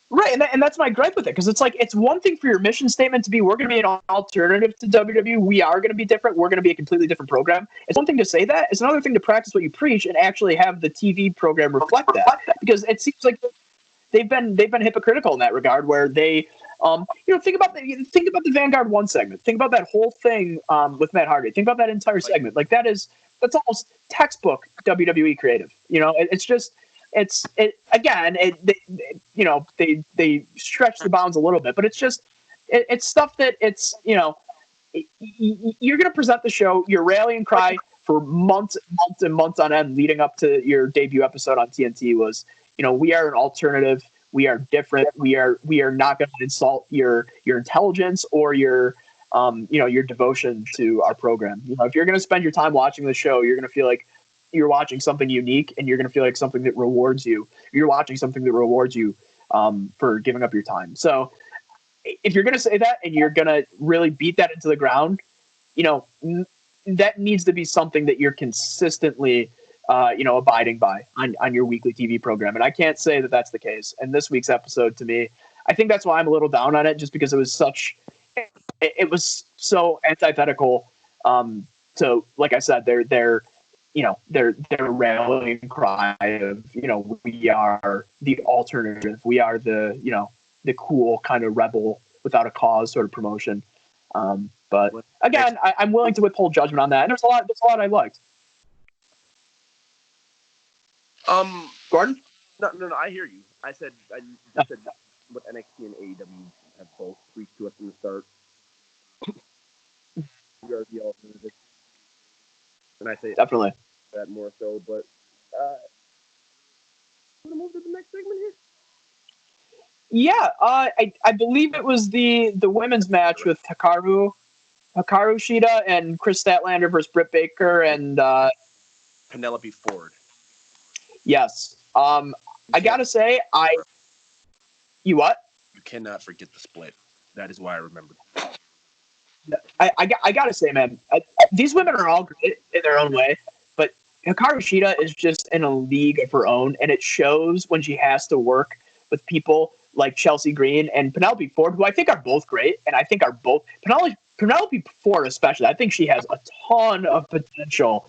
Right, and that's my gripe with it, because it's like, it's one thing for your mission statement to be, we're going to be an alternative to WWE, we are going to be different, we're going to be a completely different program. It's one thing to say that, it's another thing to practice what you preach and actually have the TV program reflect that, because it seems like they've been hypocritical in that regard, where they, think about the Vanguard 1 segment, think about that whole thing with Matt Hardy, think about that entire segment, like that's almost textbook WWE creative, it's just. They stretch the bounds a little bit, but it's just it's stuff that you're going to present the show, your rallying cry for months and months on end leading up to your debut episode on TNT was, we are an alternative, we are different, we are not going to insult your intelligence or your devotion to our program. If you're going to spend your time watching the show, you're going to feel like you're watching something unique, and you're going to feel like something that rewards you. You're watching something that rewards you for giving up your time. So if you're going to say that and you're going to really beat that into the ground, that needs to be something that you're consistently, abiding by on your weekly TV program. And I can't say that that's the case. And this week's episode, to me, I think that's why I'm a little down on it, just because it was so antithetical. So like I said, their rallying cry of, we are the alternative. We are the cool kind of rebel without a cause sort of promotion. But again, I'm willing to withhold judgment on that. And there's a lot I liked. Gordon? No, I hear you. I said what NXT and AEW have both preached to us from the start. We are the alternative. And I say definitely that more so, but want to move to the next segment here? Yeah, I believe it was the women's match with Hikaru Shida and Chris Statlander versus Britt Baker and Penelope Ford. Yes. I gotta say, you what? You cannot forget the split. That is why I remembered. I gotta say, man, these women are all great in their own way, but Hikaru Shida is just in a league of her own, and it shows when she has to work with people like Chelsea Green and Penelope Ford, who I think are both great, and I think are both Penelope Ford especially. I think she has a ton of potential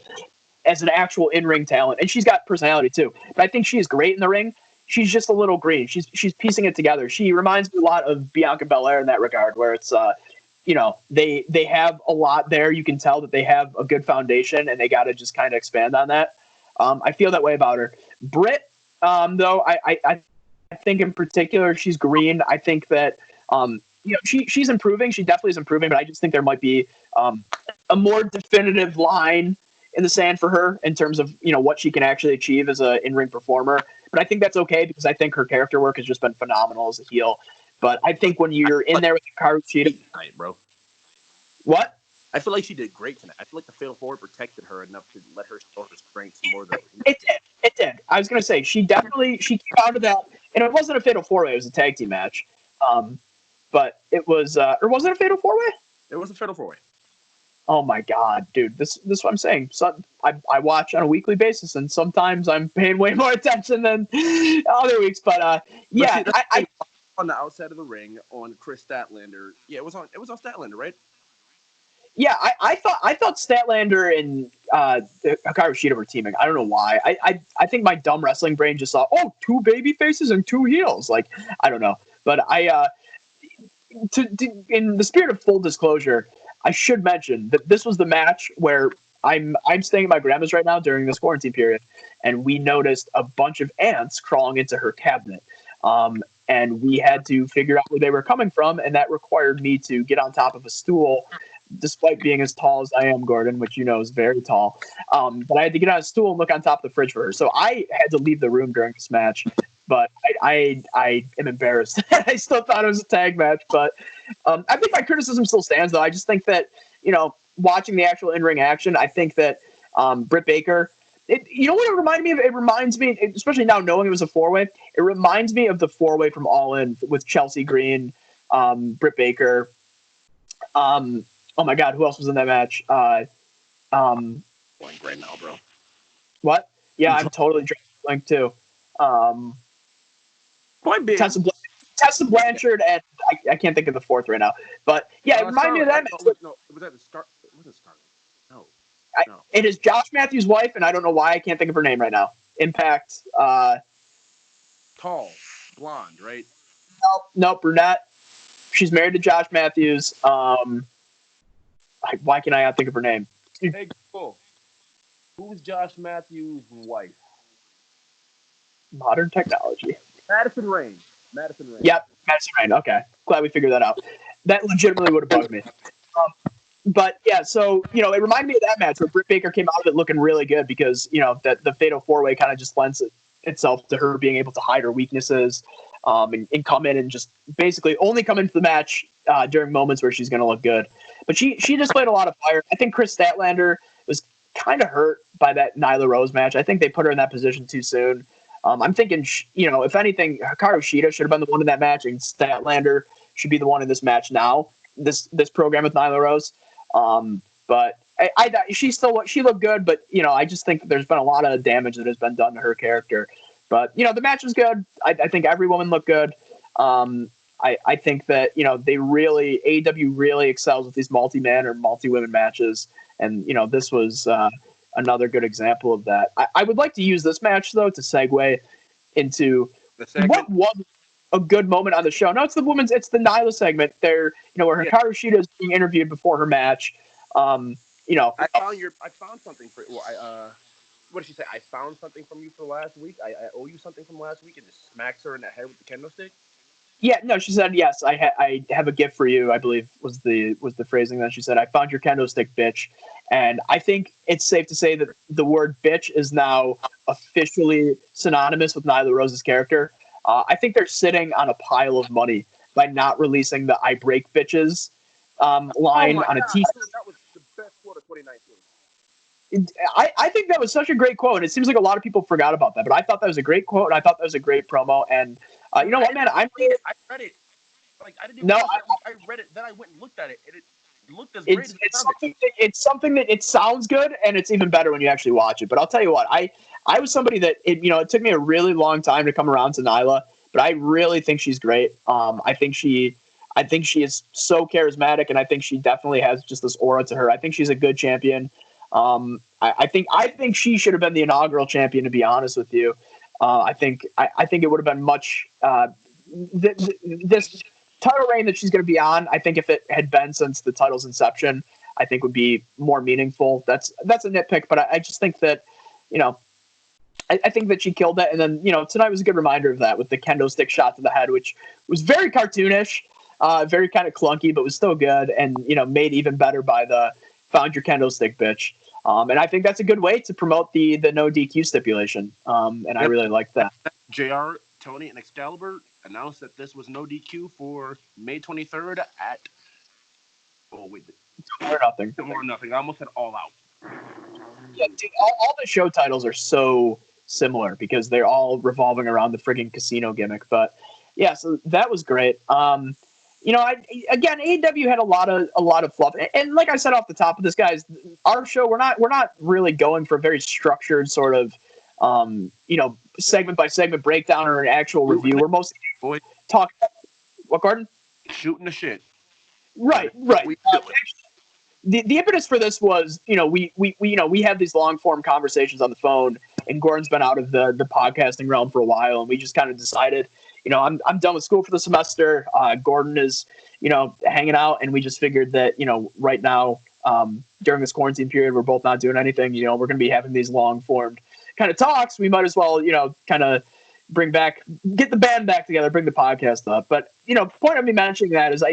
as an actual in-ring talent, and she's got personality too. But I think she is great in the ring. She's just a little green. She's piecing it together. She reminds me a lot of Bianca Belair in that regard, where it's they have a lot there. You can tell that they have a good foundation, and they got to just kind of expand on that. I feel that way about her. Britt, though, I think in particular she's green. I think that she's improving. She definitely is improving, but I just think there might be a more definitive line in the sand for her in terms of what she can actually achieve as an in-ring performer. But I think that's okay because I think her character work has just been phenomenal as a heel. But I think when you're in there with Hikaru Shida, tonight, bro. What? I feel like she did great tonight. I feel like the Fatal 4 protected her enough to let her show her strengths more than it did. It did. I was gonna say she came out of that, and it wasn't a Fatal 4-way. It was a tag team match. But it was, or was it a Fatal 4-way? It was a Fatal 4-way. Oh my God, dude! This is what I'm saying. So I watch on a weekly basis, and sometimes I'm paying way more attention than other weeks. But yeah, I on the outside of the ring on Chris Statlander. Yeah, it was on Statlander, right? Yeah, I thought Statlander and Hikaru Shida were teaming. I don't know why. I think my dumb wrestling brain just saw, two baby faces and two heels. Like, I don't know. But in the spirit of full disclosure, I should mention that this was the match where I'm staying at my grandma's right now during this quarantine period, and we noticed a bunch of ants crawling into her cabinet. And we had to figure out where they were coming from, and that required me to get on top of a stool, despite being as tall as I am, Gordon, which is very tall. But I had to get on a stool and look on top of the fridge for her. So I had to leave the room during this match, but I am embarrassed. I still thought it was a tag match, but I think my criticism still stands, though. I just think that, watching the actual in-ring action, I think that Britt Baker, you know what it reminded me of? It reminds me, especially now knowing it was a 4-way, it reminds me of the 4-way from All In with Chelsea Green, Britt Baker. Oh my God, who else was in that match? Blank right now, bro. What? Yeah, I'm totally drawing blank too. Tessa Blanchard, and I can't think of the fourth right now. But yeah, it reminded me of that match. No, was that the Scar? Was it Scarlett? No. It is Josh Matthews' wife, and I don't know why I can't think of her name right now. Impact. Tall, blonde, right? Nope, brunette. She's married to Josh Matthews. Why can I not think of her name? Hey, cool. Who's Josh Matthews' wife? Modern technology. Madison Rain. Yep, Madison Rain. Okay, glad we figured that out. That legitimately would have bugged me. But yeah, so it reminded me of that match where Britt Baker came out of it looking really good because the Fatal 4-way kind of just lends itself to her being able to hide her weaknesses, and come in and just basically only come into the match during moments where she's going to look good. But she displayed a lot of fire. I think Chris Statlander was kind of hurt by that Nyla Rose match. I think they put her in that position too soon. I'm thinking, if anything, Hikaru Shida should have been the one in that match, and Statlander should be the one in this match now. This program with Nyla Rose. But she looked good, but I just think that there's been a lot of damage that has been done to her character. But the match was good. I think every woman looked good. I think that AEW really excels with these multi-man or multi-women matches, and this was another good example of that. I would like to use this match though to segue into what was a good moment on the show. No, it's the Nyla segment there, where Hikaru Shida is being interviewed before her match. I found something for. Well, what did she say? I found something from you for last week. I owe you something from last week, and just smacks her in the head with the kendo stick. Yeah, no, she said yes. I have a gift for you, I believe was the phrasing that she said. I found your kendo stick, bitch. And I think it's safe to say that the word bitch is now officially synonymous with Nyla Rose's character. I think they're sitting on a pile of money by not releasing the "I break bitches" line on a t-shirt. That was the best quote of 2019. I think that was such a great quote, and it seems like a lot of people forgot about that. But I thought that was a great quote, and I thought that was a great promo. And you know what, man? I read it. Like I didn't even No, watch it. I read it, then I went and looked at it, and it looked as great as it sounded. it's something that it sounds good, and it's even better when you actually watch it. But I'll tell you what, I was somebody that it took me a really long time to come around to Nyla, but I really think she's great. I think she is so charismatic, and I think she definitely has just this aura to her. I think she's a good champion. I think she should have been the inaugural champion, to be honest with you. I think it would have been much this title reign that she's going to be on. I think if it had been since the title's inception, I think would be more meaningful. That's a nitpick, but I just think that I think that she killed it. And then tonight was a good reminder of that with the kendo stick shot to the head, which was very cartoonish, very kind of clunky, but was still good, and made even better by the found your kendo stick bitch. And I think that's a good way to promote the no DQ stipulation. And I really like that. JR, Tony, and Excalibur announced that this was no DQ for May 23rd at Two or nothing. More nothing. I almost said All Out. Yeah, dude, all the show titles are so similar because they're all revolving around the friggin' casino gimmick. But yeah, so that was great. Again, AEW had a lot of fluff, and like I said off the top of this, guys, our show we're not really going for a very structured sort of segment by segment breakdown or an actual review. We're mostly talking. What, Gordon? Shooting the shit. Right. The impetus for this was, we have these long form conversations on the phone, and Gordon's been out of the podcasting realm for a while, and we just kind of decided, I'm done with school for the semester. Gordon is, hanging out, and we just figured that, right now, during this quarantine period, we're both not doing anything. We're going to be having these long formed kind of talks. We might as well, kind of get the band back together, bring the podcast up. But, point of me mentioning that is,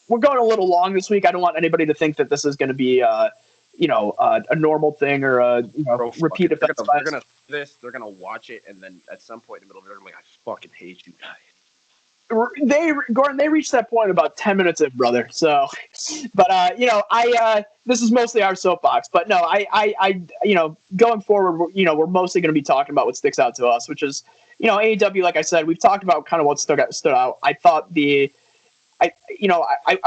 we're going a little long this week. I don't want anybody to think that this is going to be, a normal thing or a repeat offense. They're gonna watch it, and then at some point in the middle of it, they're like, "I fucking hate you guys." Gordon, they reached that point about 10 minutes in, brother. So, but this is mostly our soapbox. But no, I going forward, we're mostly going to be talking about what sticks out to us, which is, AEW. Like I said, we've talked about kind of what stood out. I thought I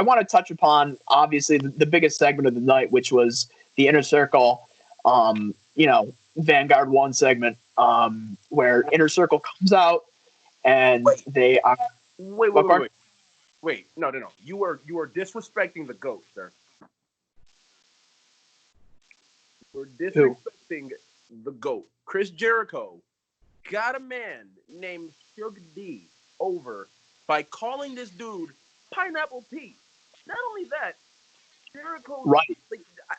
want to touch upon obviously the biggest segment of the night, which was the Inner Circle, Vanguard 1 segment, where Inner Circle comes out and they are. Wait. No. You are disrespecting the GOAT, sir. You're disrespecting the GOAT. Chris Jericho got a man named Suge D over by calling this dude Pineapple Pete. Not only that, Jericho,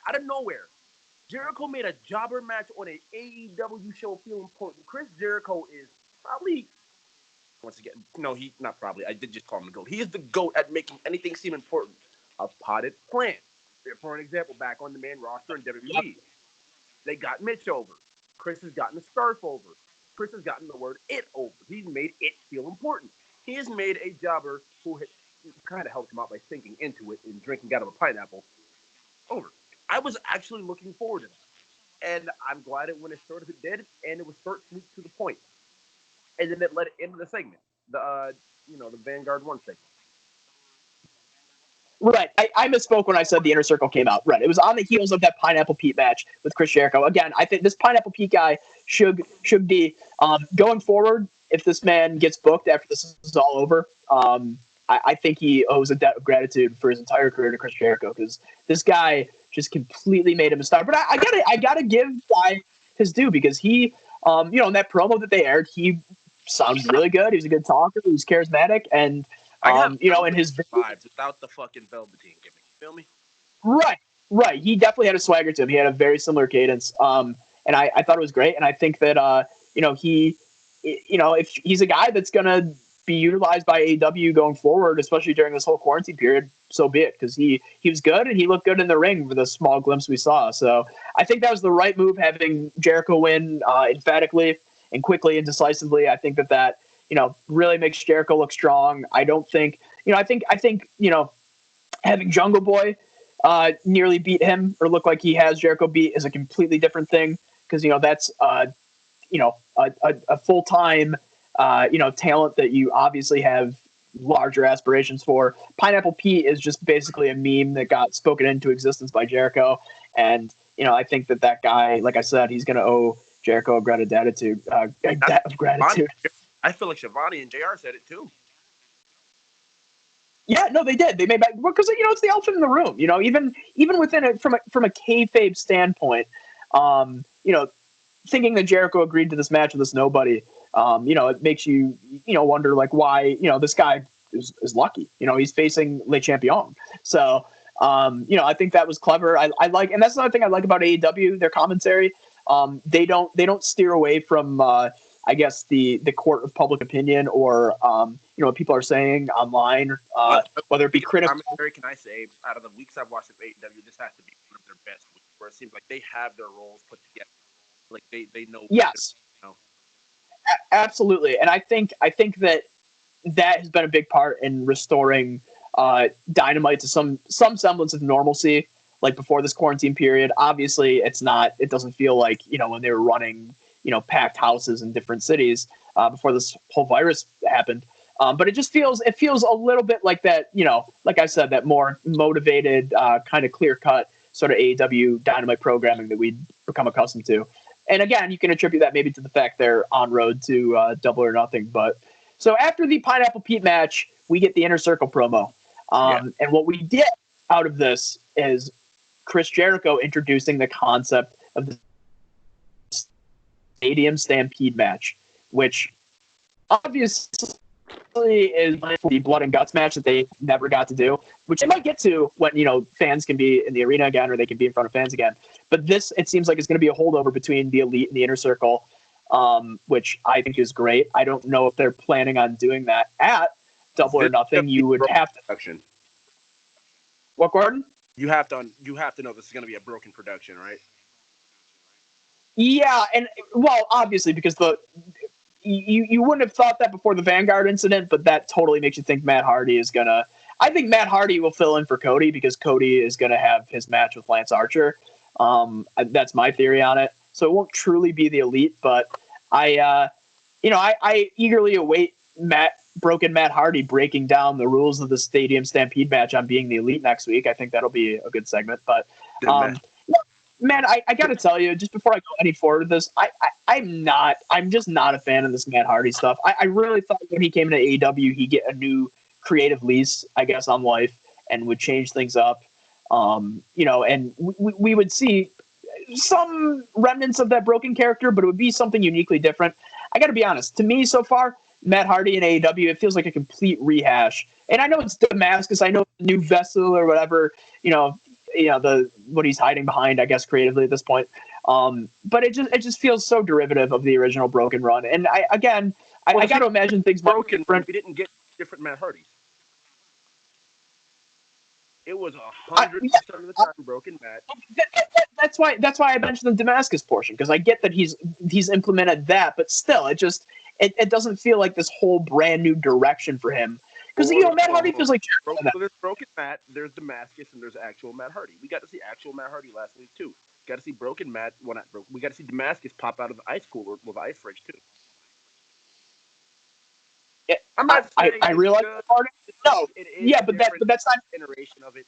out of nowhere, Jericho made a jobber match on an AEW show feel important. Chris Jericho is probably, once again, no, he, not probably, I did just call him the GOAT. He is the GOAT at making anything seem important. A potted plant. For an example, back on the main roster in WWE, they got Mitch over. Chris has gotten the scarf over. Chris has gotten the word it over. He's made it feel important. He has made a jobber who kind of helped him out by thinking into it and drinking out of a pineapple over. I was actually looking forward to that. And I'm glad it went as short as it did, and it was short, sweet, to the point. And then it led into the segment, the Vanguard 1 segment. Right. I misspoke when I said the Inner Circle came out. Right. It was on the heels of that Pineapple Pete match with Chris Jericho. Again, I think this Pineapple Pete guy should be going forward. If this man gets booked after this is all over, I think he owes a debt of gratitude for his entire career to Chris Jericho, because this guy just completely made him a star. But I gotta give Guy his due, because he, in that promo that they aired, he sounded really good. He was a good talker. He was charismatic, and in his vibes without the fucking Velveteen gimmick. Feel me? Right. He definitely had a swagger to him. He had a very similar cadence. And I thought it was great. And I think that if he's a guy that's gonna be utilized by AEW going forward, especially during this whole quarantine period, so be it, because he was good and he looked good in the ring with a small glimpse we saw. So I think that was the right move, having Jericho win emphatically and quickly and decisively. I think that really makes Jericho look strong. I don't think, I think having Jungle Boy nearly beat him or look like he has Jericho beat is a completely different thing, because that's a full-time talent that you obviously have larger aspirations for. Pineapple Pete is just basically a meme that got spoken into existence by Jericho. And, I think that guy, like I said, he's going to owe Jericho a gratitude. A debt of gratitude. I feel like Shivani and JR said it too. Yeah, no, they did. They made back because it's the elephant in the room. Even within it from a kayfabe standpoint, thinking that Jericho agreed to this match with this nobody, it makes you wonder like why this guy is lucky. He's facing Le Champion, so I think that was clever. I like, and that's another thing I like about AEW. Their commentary, they don't steer away from I guess the court of public opinion or what people are saying online, whether it be critical. Can I say, out of the weeks I've watched of AEW, this has to be one of their best weeks, where it seems like they have their roles put together, like they know. Yes, absolutely, and I think that has been a big part in restoring Dynamite to some semblance of normalcy, like before this quarantine period. Obviously, it doesn't feel like when they were running packed houses in different cities before this whole virus happened. But it just feels a little bit like that, like I said, that more motivated, kind of clear cut sort of AEW Dynamite programming that we'd become accustomed to. And again, you can attribute that maybe to the fact they're on road to Double or Nothing. But so after the Pineapple Pete match, we get the Inner Circle promo. And what we get out of this is Chris Jericho introducing the concept of the Stadium Stampede match, which obviously is the blood and guts match that they never got to do, which they might get to when fans can be in the arena again or they can be in front of fans again. But this, it seems like, is going to be a holdover between the Elite and the Inner Circle, which I think is great. I don't know if they're planning on doing that at Double or Nothing. You would have to. Production. What, Gordon? You have to know this is going to be a broken production, right? Yeah, and well, obviously because you wouldn't have thought that before the Vanguard incident, but that totally makes you think Matt Hardy is gonna. I think Matt Hardy will fill in for Cody because Cody is gonna have his match with Lance Archer. That's my theory on it. So it won't truly be the Elite, but I eagerly await Broken Matt Hardy breaking down the rules of the Stadium Stampede match on being the Elite next week. I think that'll be a good segment. But man, I got to tell you, just before I go any forward with this, I'm just not a fan of this Matt Hardy stuff. I really thought when he came into AEW, he'd get a new creative lease, I guess, on life and would change things up. And we would see some remnants of that broken character, but it would be something uniquely different. I got to be honest, to me so far, Matt Hardy in AEW, it feels like a complete rehash. And I know it's Damascus, I know it's New Vessel or whatever, what he's hiding behind, I guess, creatively at this point. But it just feels so derivative of the original Broken run. And I got to imagine things broken. We didn't get different Matt Hardys. It was 100% of the time Broken Matt. That's why I mentioned the Damascus portion, because I get that he's implemented that, but still, it doesn't feel like this whole brand new direction for him. Because Matt Hardy feels like there's Broken Matt, there's Damascus, and there's actual Matt Hardy. We got to see actual Matt Hardy last week too. Got to see Broken Matt. Well, not broken. We got to see Damascus pop out of the ice cooler with the ice fridge too. Yeah, I'm not saying I realize that part. No, but that's not iteration of it.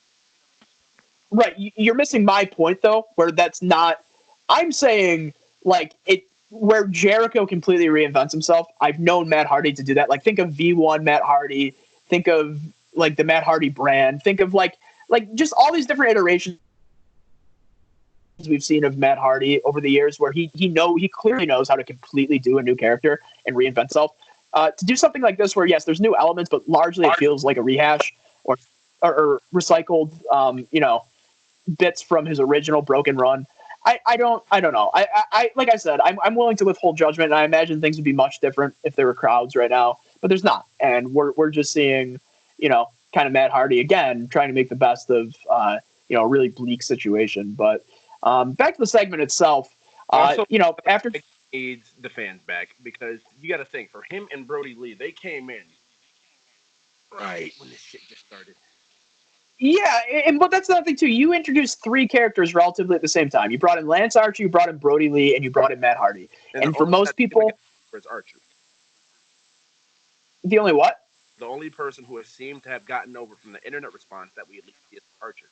Right, you're missing my point though, where that's not. I'm saying like it. Where Jericho completely reinvents himself. I've known Matt Hardy to do that. Like, think of V1 Matt Hardy. Think of like the Matt Hardy brand. Think of like just all these different iterations we've seen of Matt Hardy over the years, where he clearly knows how to completely do a new character and reinvent himself. To do something like this, where yes, there's new elements, but largely it feels like a rehash or recycled, bits from his original Broken run. I don't know. I like I said, I'm willing to withhold judgment, and I imagine things would be much different if there were crowds right now, but there's not, and we're just seeing, kind of Matt Hardy again trying to make the best of a really bleak situation. But back to the segment itself. Also, after aids the fans back, because you got to think, for him and Brody Lee, they came in right when this shit just started. Yeah, but that's another thing too. You introduced three characters relatively at the same time. You brought in Lance Archer, you brought in Brody Lee, and you brought in Matt Hardy. And for most people, was Archer. the only what? The only person who has seemed to have gotten over from the internet response that we at least see is Archer.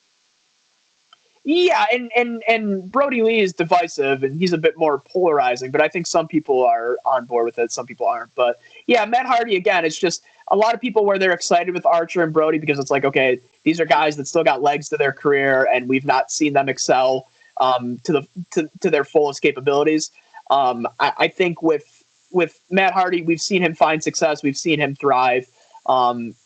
Yeah, and Brody Lee is divisive, and he's a bit more polarizing, but I think some people are on board with it, some people aren't. But yeah, Matt Hardy, again, it's just a lot of people where they're excited with Archer and Brody because it's like, okay, these are guys that still got legs to their career, and we've not seen them excel to their fullest capabilities. I think with Matt Hardy, we've seen him find success, we've seen him thrive.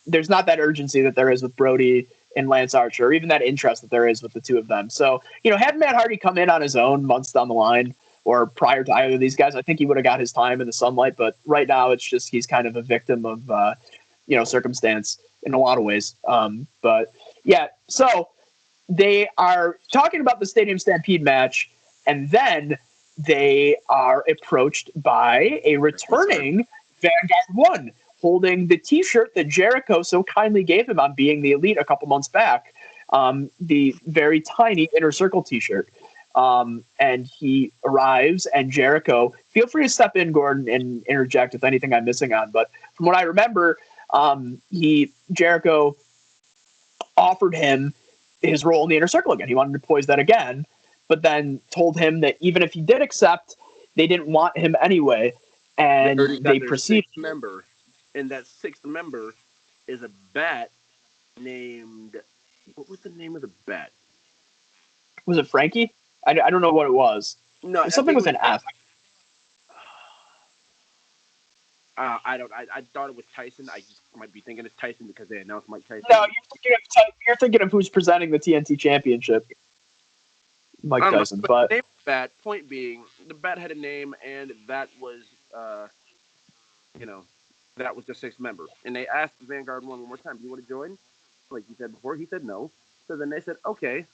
There's not that urgency that there is with Brody and Lance Archer, or even that interest that there is with the two of them. So, had Matt Hardy come in on his own months down the line or prior to either of these guys, I think he would have got his time in the sunlight. But right now, it's just he's kind of a victim of, circumstance in a lot of ways. But yeah, so they are talking about the Stadium Stampede match, and then they are approached by a returning Vanguard 1, holding the T-shirt that Jericho so kindly gave him on Being the Elite a couple months back, the very tiny Inner Circle T-shirt. And he arrives, and Jericho, feel free to step in, Gordon, and interject with anything I'm missing on. But from what I remember, Jericho offered him his role in the Inner Circle again. He wanted to poise that again, but then told him that even if he did accept, they didn't want him anyway. And they proceeded. Member. And that sixth member is a bat named... What was the name of the bat? Was it Frankie? I don't know what it was. No, something with an F. I thought it was Tyson. I just might be thinking it's Tyson because they announced Mike Tyson. No, you're thinking of who's presenting the TNT Championship. Mike Tyson. But the name of the bat, point being, the bat had a name, and that was... that was the sixth member. And they asked Vanguard one more time, do you want to join? Like you said before, he said no. So then they said, okay.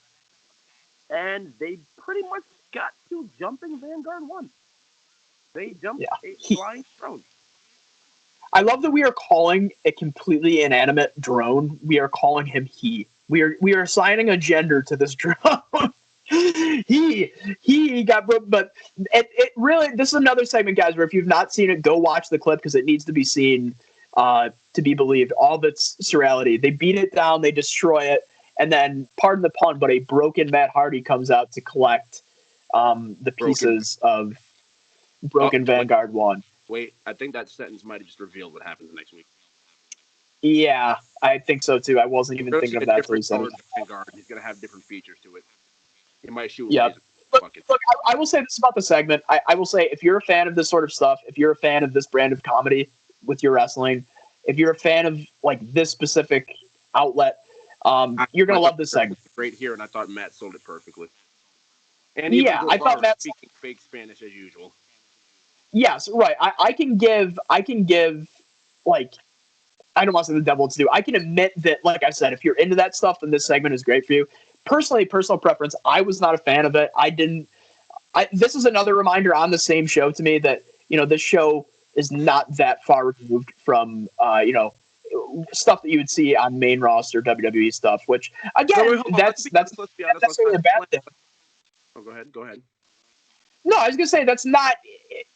And they pretty much got to jumping Vanguard 1. They jumped a flying drone. I love that we are calling a completely inanimate drone. We are calling him he. We are assigning a gender to this drone. he got broke, but it really, this is another segment, guys, where if you've not seen it, go watch the clip because it needs to be seen to be believed. All of its surreality. They beat it down, they destroy it, and then, pardon the pun, but a broken Matt Hardy comes out to collect the pieces of broken Vanguard 1. Wait, I think that sentence might have just revealed what happens next week. Yeah, I think so too. I wasn't even thinking of that until you said it. Vanguard. He's going to have different features to it. He might shoot. Yeah. Look, I will say this about the segment. I will say, if you're a fan of this sort of stuff, if you're a fan of this brand of comedy with your wrestling, if you're a fan of like this specific outlet, you're going to love this segment. Right here, and I thought Matt sold it perfectly. And yeah, I thought Matt speaking fake Spanish as usual. Yes, right. I can give like, I don't want to say the devil to do. I can admit that, like I said, if you're into that stuff, then this segment is great for you. Personally, personal preference, I was not a fan of it. This is another reminder on the same show to me that, this show is not that far removed from, stuff that you would see on main roster WWE stuff, which, again, that's necessarily a bad thing. Oh, go ahead. No, I was going to say that's not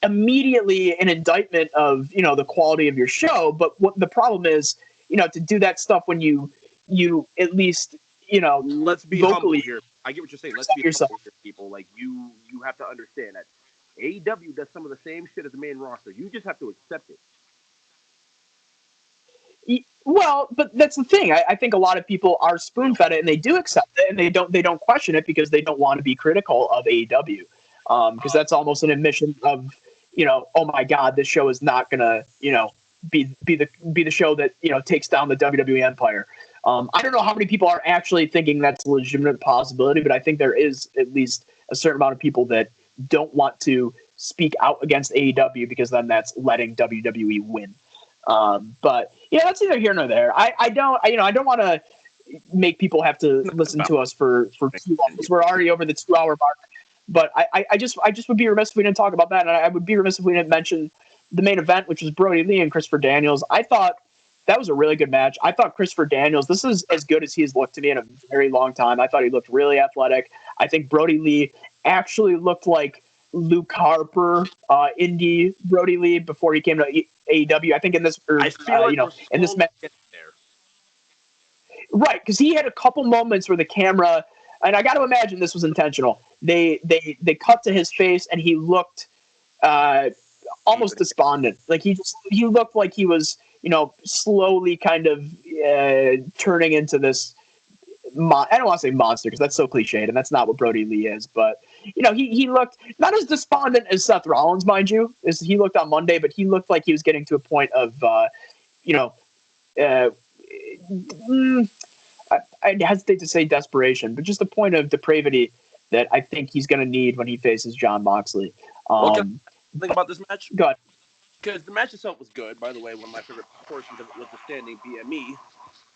immediately an indictment of, the quality of your show. But what the problem is, to do that stuff when you at least, let's be vocally humble here. I get what you're saying. Let's be humble here, people. Like, you have to understand that AEW does some of the same shit as the main roster. You just have to accept it. Well, but that's the thing. I think a lot of people are spoon-fed it, and they do accept it, and they don't question it because they don't want to be critical of AEW. Because that's almost an admission of, oh my God, this show is not gonna, be the show that takes down the WWE empire. I don't know how many people are actually thinking that's a legitimate possibility, but I think there is at least a certain amount of people that don't want to speak out against AEW because then that's letting WWE win. But yeah, that's neither here nor there. I don't want to make people have to listen to us for too long because we're already over the 2-hour mark. But I just would be remiss if we didn't talk about that, and I would be remiss if we didn't mention the main event, which was Brody Lee and Christopher Daniels. I thought that was a really good match. I thought Christopher Daniels, this is as good as he's looked to me in a very long time. I thought he looked really athletic. I think Brody Lee actually looked like Luke Harper, indie Brody Lee, before he came to AEW. I think in this, I feel like we're in this slowly match, getting there. right? Because he had a couple moments where the camera, and I got to imagine this was intentional. They cut to his face, and he looked almost despondent. Like he looked like he was, slowly kind of turning into this. I don't want to say monster because that's so cliched, and that's not what Brody Lee is. But he looked not as despondent as Seth Rollins, mind you, as he looked on Monday, but he looked like he was getting to a point of, you know, uh, I hesitate to say desperation, but just a point of depravity that I think he's going to need when he faces Jon Moxley. Okay, think about this match. Go ahead. Because the match itself was good. By the way, one of my favorite portions of it was the standing BME.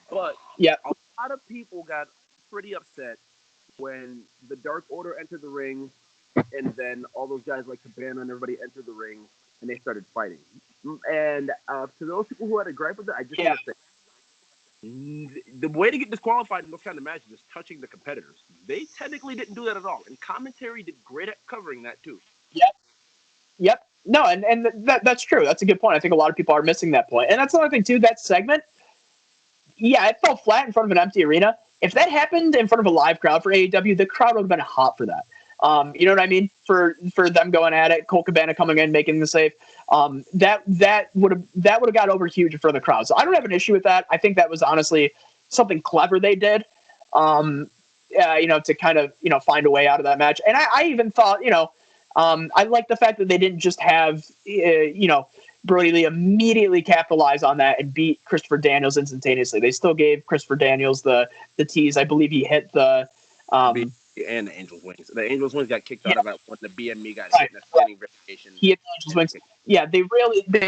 But yeah, a lot of people got pretty upset when the Dark Order entered the ring, and then all those guys like Cabana and everybody entered the ring, and they started fighting. And to those people who had a gripe with it, I just want to say, the way to get disqualified in those kind of matches is touching the competitors. They technically didn't do that at all, and commentary did great at covering that too. Yep. No, and that's true. That's a good point. I think a lot of people are missing that point. And that's another thing too, that segment, yeah, it fell flat in front of an empty arena. If that happened in front of a live crowd for AEW, the crowd would have been hot for that. You know what I mean? For them going at it, Colt Cabana coming in, making the save. That would have got over huge for the crowd. So I don't have an issue with that. I think that was honestly something clever they did. To kind of find a way out of that match. And I even thought, I like the fact that they didn't just have Brody Lee immediately capitalize on that and beat Christopher Daniels instantaneously. They still gave Christopher Daniels the tease. I believe he hit the and the Angels Wings. The Angels Wings got kicked out of it when the BME got hit in a standing verification. He hit the Angels Wings. Yeah, they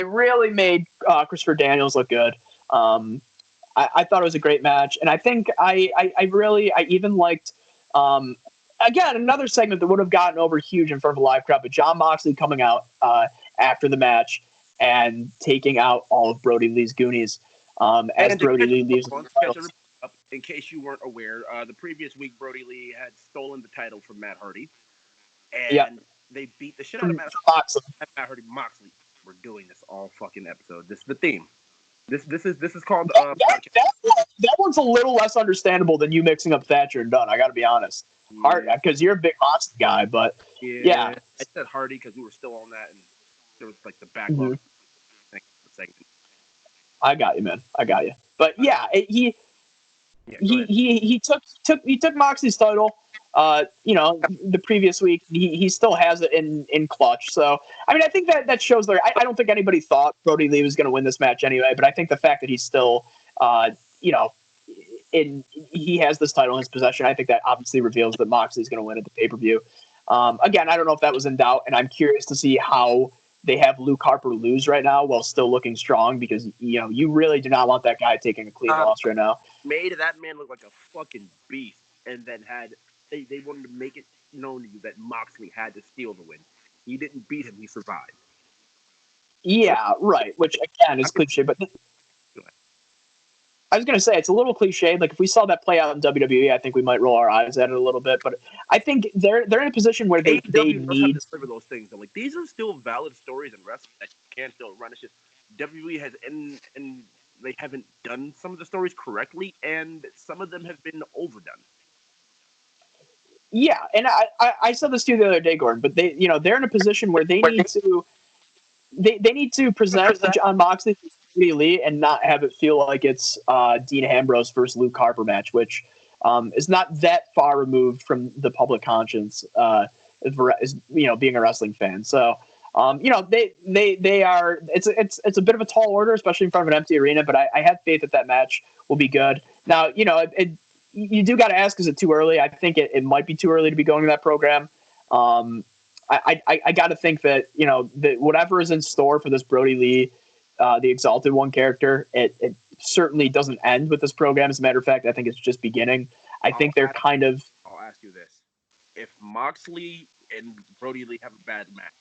really made Christopher Daniels look good. I thought it was a great match, and I think I even liked again another segment that would have gotten over huge in front of a live crowd, but Jon Moxley coming out after the match and taking out all of Brody Lee's goonies as Brody Lee leaves. In case you weren't aware, the previous week Brody Lee had stolen the title from Matt Hardy, and they beat the shit out of Matt Hardy. Moxley, we're doing this all fucking episode. This is the theme. This is called. That one's a little less understandable than you mixing up Thatcher and Dunn. I got to be honest, because you're a big Moxley guy, but yeah. I said Hardy because we were still on that, and there was like the backlog. I got you, man. I got you. But yeah, he took Moxley's title. The previous week, he still has it in clutch. So, I mean, I think that shows there. I don't think anybody thought Brody Lee was going to win this match anyway, but I think the fact that he's still, he has this title in his possession, I think that obviously reveals that Moxley's going to win at the pay-per-view. Again, I don't know if that was in doubt, and I'm curious to see how they have Luke Harper lose right now while still looking strong, because, you really do not want that guy taking a clean loss right now. Made that man look like a fucking beast, and then they wanted to make it known to you that Moxley had to steal the win. He didn't beat him; he survived. Yeah, right. Which again is cliche, but I was going to say it's a little cliche. Like if we saw that play out in WWE, I think we might roll our eyes at it a little bit. But I think they're in a position where they need to deliver those things. Like these are still valid stories and wrestling that you can still run. It's just WWE has and they haven't done some of the stories correctly, and some of them have been overdone. Yeah, and I said this to you the other day, Gordon, but they're in a position where they need to present Jon Moxley for Brody Lee and not have it feel like it's Dean Ambrose versus Luke Harper match, which is not that far removed from the public conscience as being a wrestling fan. So they are. It's a bit of a tall order, especially in front of an empty arena. But I have faith that match will be good. Now you do got to ask, is it too early? I think it might be too early to be going to that program. I got to think that that whatever is in store for this Brody Lee, the Exalted One character, it certainly doesn't end with this program. As a matter of fact, I think it's just beginning. I think they're kind of. I'll ask you this: if Moxley and Brody Lee have a bad match,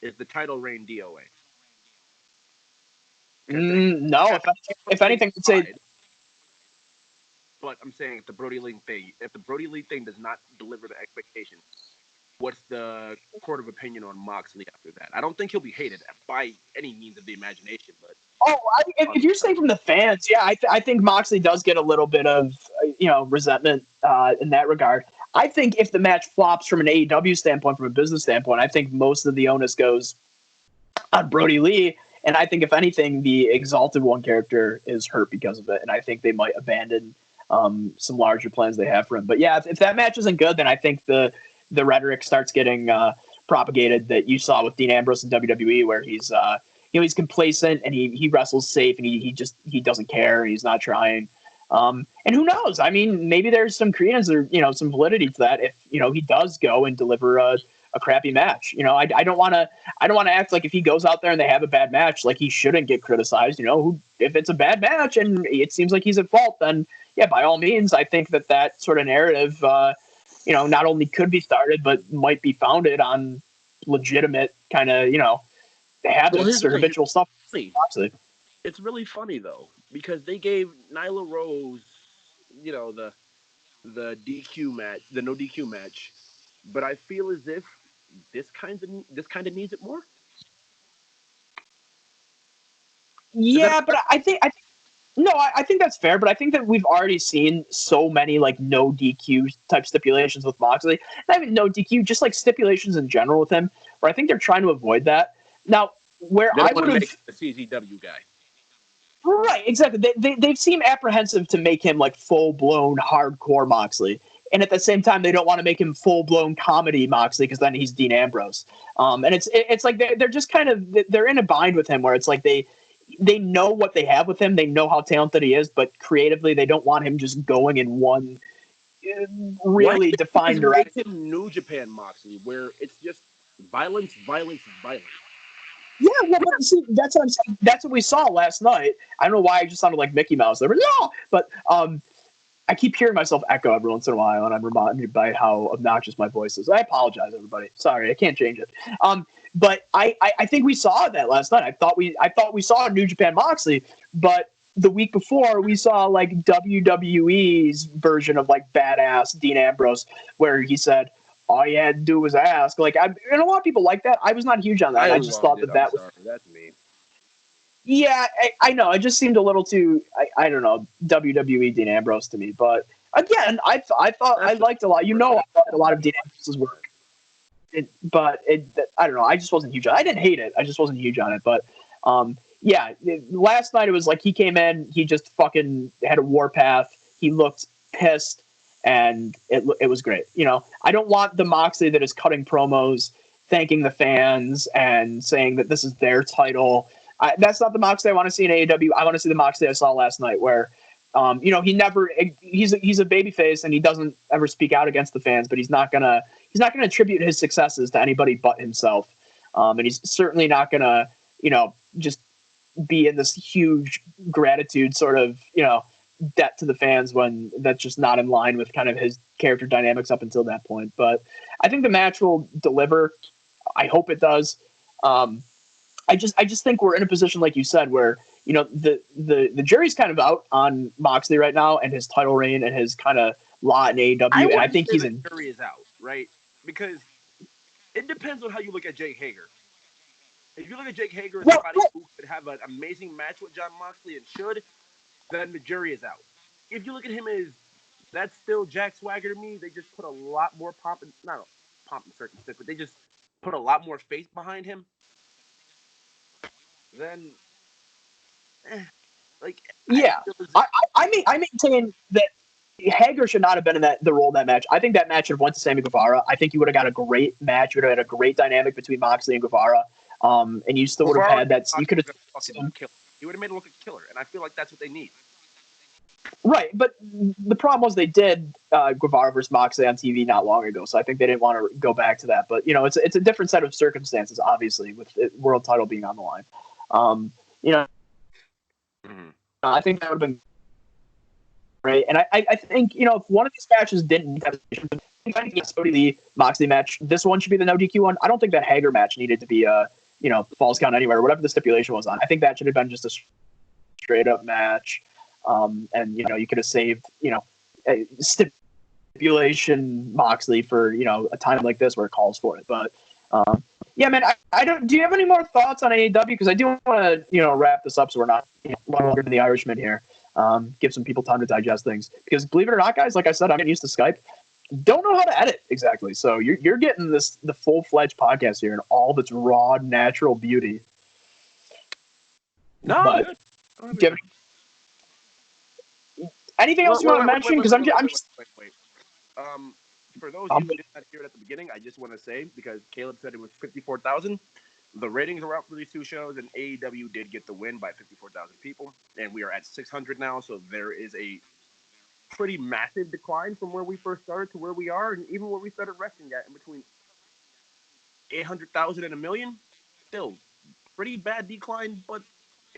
is the title reign DOA? No, if anything, I'd say. But I'm saying if the Brody Lee thing does not deliver the expectation, what's the court of opinion on Moxley after that? I don't think he'll be hated by any means of the imagination, but If you're saying from the fans, yeah, I think Moxley does get a little bit of resentment in that regard. I think if the match flops from an AEW standpoint, from a business standpoint, I think most of the onus goes on Brody Lee. And I think, if anything, the Exalted One character is hurt because of it. And I think they might abandon some larger plans they have for him. But yeah, if that match isn't good, then I think the rhetoric starts getting propagated that you saw with Dean Ambrose in WWE, where he's he's complacent and he wrestles safe and he doesn't care and he's not trying. And who knows? I mean, maybe there's some credence or some validity to that if he does go and deliver a crappy match. I don't want to act like if he goes out there and they have a bad match, like he shouldn't get criticized. If it's a bad match and it seems like he's at fault, then yeah, by all means, I think that sort of narrative, not only could be started but might be founded on legitimate kind of habits or habitual stuff. It's really funny though because they gave Nyla Rose, the DQ match, the no DQ match, but I feel as if this kind of needs it more. Yeah, but I think that's fair. But I think that we've already seen so many like no DQ type stipulations with Moxley. Not even no DQ, just like stipulations in general with him. Where I think they're trying to avoid that. Now, where I would have the CZW guy. Right, exactly. They seem apprehensive to make him like full blown hardcore Moxley, and at the same time they don't want to make him full blown comedy Moxley because then he's Dean Ambrose. And it's like they're just kind of they're in a bind with him where it's like they know what they have with him, they know how talented he is, but creatively they don't want him just going in one really defined direction. Make him New Japan Moxley, where it's just violence, violence, violence. Yeah, well, see, that's what I'm saying. That's what we saw last night. I don't know why I just sounded like Mickey Mouse there, but I keep hearing myself echo every once in a while, and I'm reminded by how obnoxious my voice is. I apologize, everybody. Sorry, I can't change it. But I think we saw that last night. I thought we saw New Japan Moxley, but the week before we saw like WWE's version of like badass Dean Ambrose, where he said, all you had to do was ask. Like, and a lot of people like that. I was not huge on that. I just thought that was. That's me. Yeah, I know. It just seemed a little too. I don't know, WWE Dean Ambrose to me. But again, I thought I liked a lot. I thought a lot of Dean Ambrose's work. But I don't know. I just wasn't huge on it. I didn't hate it. I just wasn't huge on it. But yeah, last night it was like he came in. He just fucking had a warpath. He looked pissed. And it was great. I don't want the Moxley that is cutting promos, thanking the fans, and saying that this is their title. That's not the Moxley I want to see in AEW. I want to see the Moxley I saw last night, where, he's a babyface and he doesn't ever speak out against the fans, but he's not gonna attribute his successes to anybody but himself. And he's certainly not gonna, just be in this huge gratitude sort of, debt to the fans when that's just not in line with kind of his character dynamics up until that point. But I think the match will deliver. I hope it does. I just think we're in a position, like you said, where the jury's kind of out on Moxley right now and his title reign and his kind of lot in AEW. And I think the jury is out, right? Because it depends on how you look at Jake Hager. If you look at Jake Hager as somebody who could have an amazing match with Jon Moxley and should, then the jury is out. If you look at him as that's still Jack Swagger to me, they just put a lot more pomp and circumstance, but they just put a lot more faith behind him. Then, I maintain that Hager should not have been in the role in that match. I think that match should have went to Sammy Guevara. I think you would have got a great match. You would have had a great dynamic between Moxley and Guevara. And you still would have had that. You could have. He would have made it look like a killer, and I feel like that's what they need. Right, but the problem was they did Guevara versus Moxley on TV not long ago, so I think they didn't want to go back to that. But it's a different set of circumstances, obviously, with the world title being on the line. I think that would have been great, and I think if one of these matches didn't have the Moxley match, this one should be the no DQ one. I don't think that Hager match needed to be a falls count anywhere, whatever the stipulation was on. I think that should have been just a straight up match. And you could have saved stipulation Moxley for, a time like this where it calls for it. But yeah, man, I don't. Do you have any more thoughts on AEW? Because I do want to, wrap this up so we're not longer than the Irishman here. Give some people time to digest things. Because believe it or not, guys, like I said, I'm getting used to Skype. Don't know how to edit exactly. So you're getting the full-fledged podcast here in all its raw, natural beauty. No, but good. Anything else you want to mention? Because I'm just. Wait. For those of you who did not hear it at the beginning, I just want to say, because Caleb said it was 54,000, the ratings are out for these two shows, and AEW did get the win by 54,000 people, and we are at 600 now, so there is a pretty massive decline from where we first started to where we are, and even where we started wrestling at, in between 800,000 and a million, still pretty bad decline, but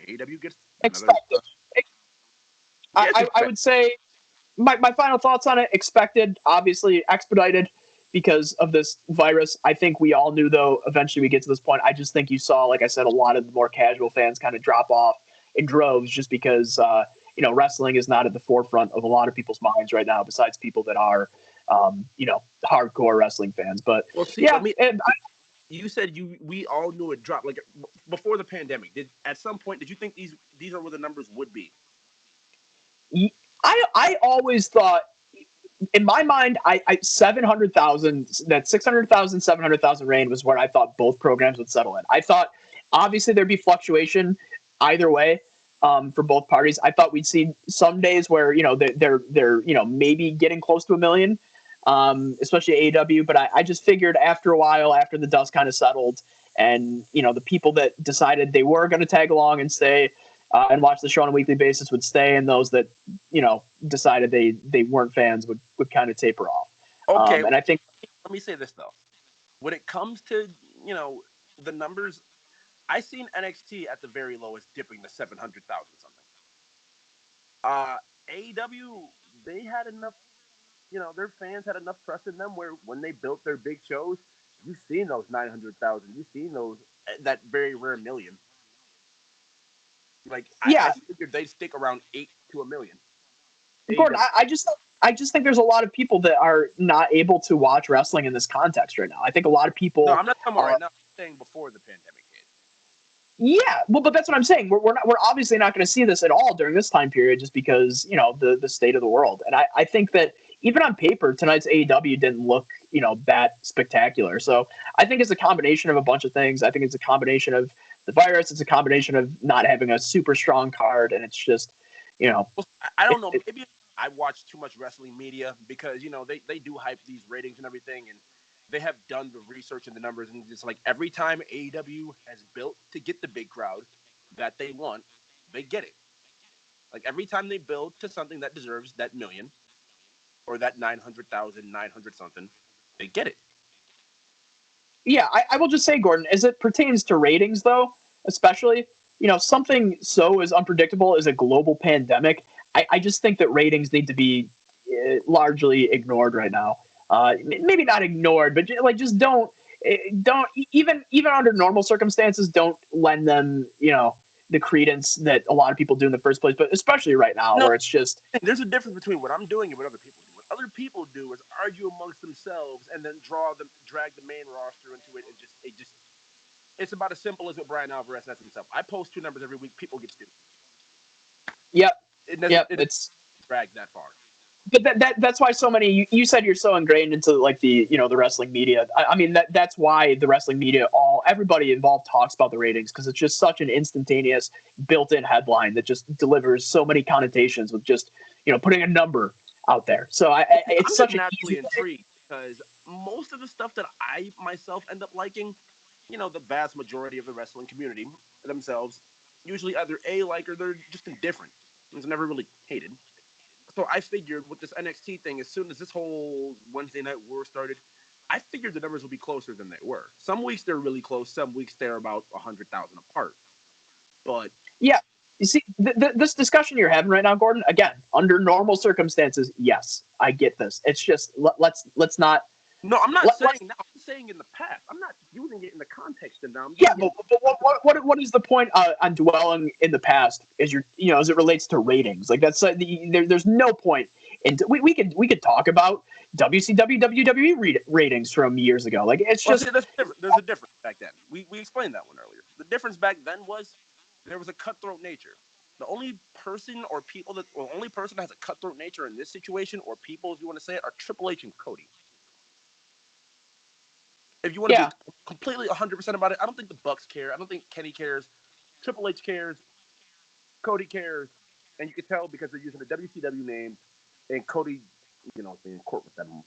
AEW gets expected. I would say my final thoughts on it: expected, obviously expedited because of this virus. I think we all knew, though, eventually we get to this point. I just think you saw, like I said, a lot of the more casual fans kind of drop off in droves just because wrestling is not at the forefront of a lot of people's minds right now, besides people that are hardcore wrestling fans. But you said we all knew it dropped like before the pandemic. At some point did you think these are where the numbers would be? I always thought, in my mind, I 700,000, that 600,000, 700,000 range was where I thought both programs would settle in. I thought obviously there'd be fluctuation either way for both parties. I thought we'd see some days where they're maybe getting close to 1 million, especially AEW. But I just figured after a while, after the dust kind of settled, and the people that decided they were going to tag along and stay and watch the show on a weekly basis would stay, and those that decided they weren't fans would kind of taper off. Okay, and I think, let me say this though, when it comes to the numbers, I seen NXT at the very lowest dipping to 700,000 something. AEW, they had enough, their fans had enough trust in them where when they built their big shows, you've seen those 900,000, you've seen those, that very rare million. Like, I figured they'd stick around 8 to 1 million. Gordon, I just think there's a lot of people that are not able to watch wrestling in this context right now. I think a lot of people. No, I'm not talking about right now. I'm saying before the pandemic hit. Yeah, well, but that's what I'm saying. We're obviously not going to see this at all during this time period, just because the state of the world. And I think that even on paper, tonight's AEW didn't look that spectacular. So I think it's a combination of a bunch of things. I think it's a combination of the virus. It's a combination of not having a super strong card, and it's just Well, I don't know. Maybe I watch too much wrestling media because they do hype these ratings and everything, and they have done the research and the numbers, and it's like every time AEW has built to get the big crowd that they want, they get it. Like every time they build to something that deserves that million or that 900,000, 900 something, they get it. Yeah, I will just say, Gordon, as it pertains to ratings, though, especially, something so as unpredictable as a global pandemic, I just think that ratings need to be largely ignored right now. Maybe not ignored, but just don't even under normal circumstances, don't lend them the credence that a lot of people do in the first place. But especially right now, where it's just there's a difference between what I'm doing and what other people do. What other people do is argue amongst themselves and then drag the main roster into it, and it's about as simple as what Brian Alvarez says himself. I post 2 numbers every week. People get stupid. Yep. It's dragged that far. But that's why so many. You said you're so ingrained into like the the wrestling media. I mean that's why the wrestling media, everybody involved talks about the ratings, because it's just such an instantaneous built-in headline that just delivers so many connotations with just putting a number out there. So it's I'm such a naturally intrigued because most of the stuff that I myself end up liking, the vast majority of the wrestling community themselves usually either like or they're just indifferent. It's never really hated. So I figured with this NXT thing, as soon as this whole Wednesday Night War started, I figured the numbers would be closer than they were. Some weeks they're really close. Some weeks they're about 100,000 apart. But yeah, you see, this discussion you're having right now, Gordon. Again, under normal circumstances, yes, I get this. It's just let's not. No, I'm not saying now. I'm saying in the past. I'm not using it in the context of now. But what is the point on dwelling in the past as as it relates to ratings? Like that's there's no point And we could talk about WCW WWE ratings from years ago. Like it's just there's a difference back then. We explained that one earlier. The difference back then was there was a cutthroat nature. The only person that has a cutthroat nature in this situation, or people, if you want to say it, are Triple H and Cody. If you want to be completely 100% about it, I don't think the Bucks care. I don't think Kenny cares. Triple H cares. Cody cares. And you can tell because they're using the WCW name, and Cody, in court with them.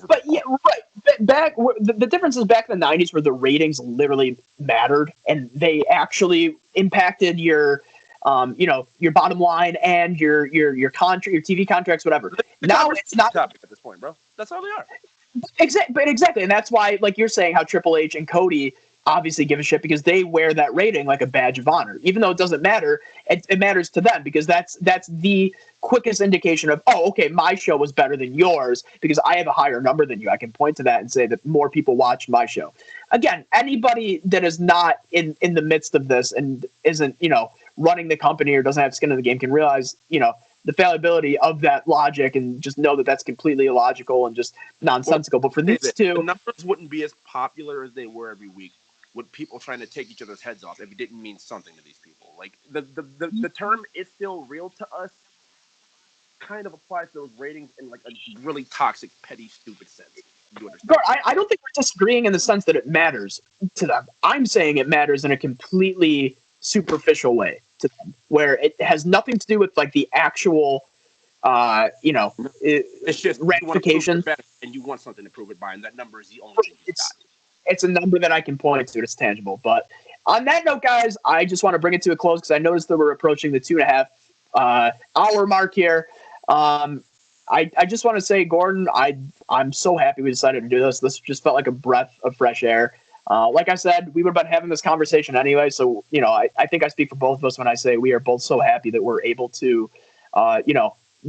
But yeah, right. Back the difference is back in the 90s where the ratings literally mattered and they actually impacted your your bottom line and your contract, your TV contracts, whatever. Now it's not topic at this point, bro. That's all they are. Exactly, and that's why, like you're saying, how Triple H and Cody obviously give a shit because they wear that rating like a badge of honor. Even though it doesn't matter, it matters to them because that's the quickest indication of, oh, okay, my show was better than yours because I have a higher number than you. I can point to that and say that more people watched my show. Again, anybody that is not in the midst of this and isn't, running the company or doesn't have skin in the game can realize, the fallibility of that logic and just know that that's completely illogical and just nonsensical. But for these two, the numbers wouldn't be as popular as they were every week with people trying to take each other's heads off if it didn't mean something to these people. Like the term "it's still real" to us kind of applies to those ratings in like a really toxic, petty, stupid sense. You understand? I don't think we're disagreeing in the sense that it matters to them. I'm saying it matters in a completely superficial way to them, where it has nothing to do with like the actual, it's just ramifications. And you want something to prove it by, and that number is the only thing you got. It's a number that I can point to. It's tangible. But on that note, guys, I just want to bring it to a close because I noticed that we're approaching the 2.5 hour mark here. I just want to say, Gordon, I'm so happy we decided to do this. This just felt like a breath of fresh air. Like I said, we would have been having this conversation anyway. So, I think I speak for both of us when I say we are both so happy that we're able to,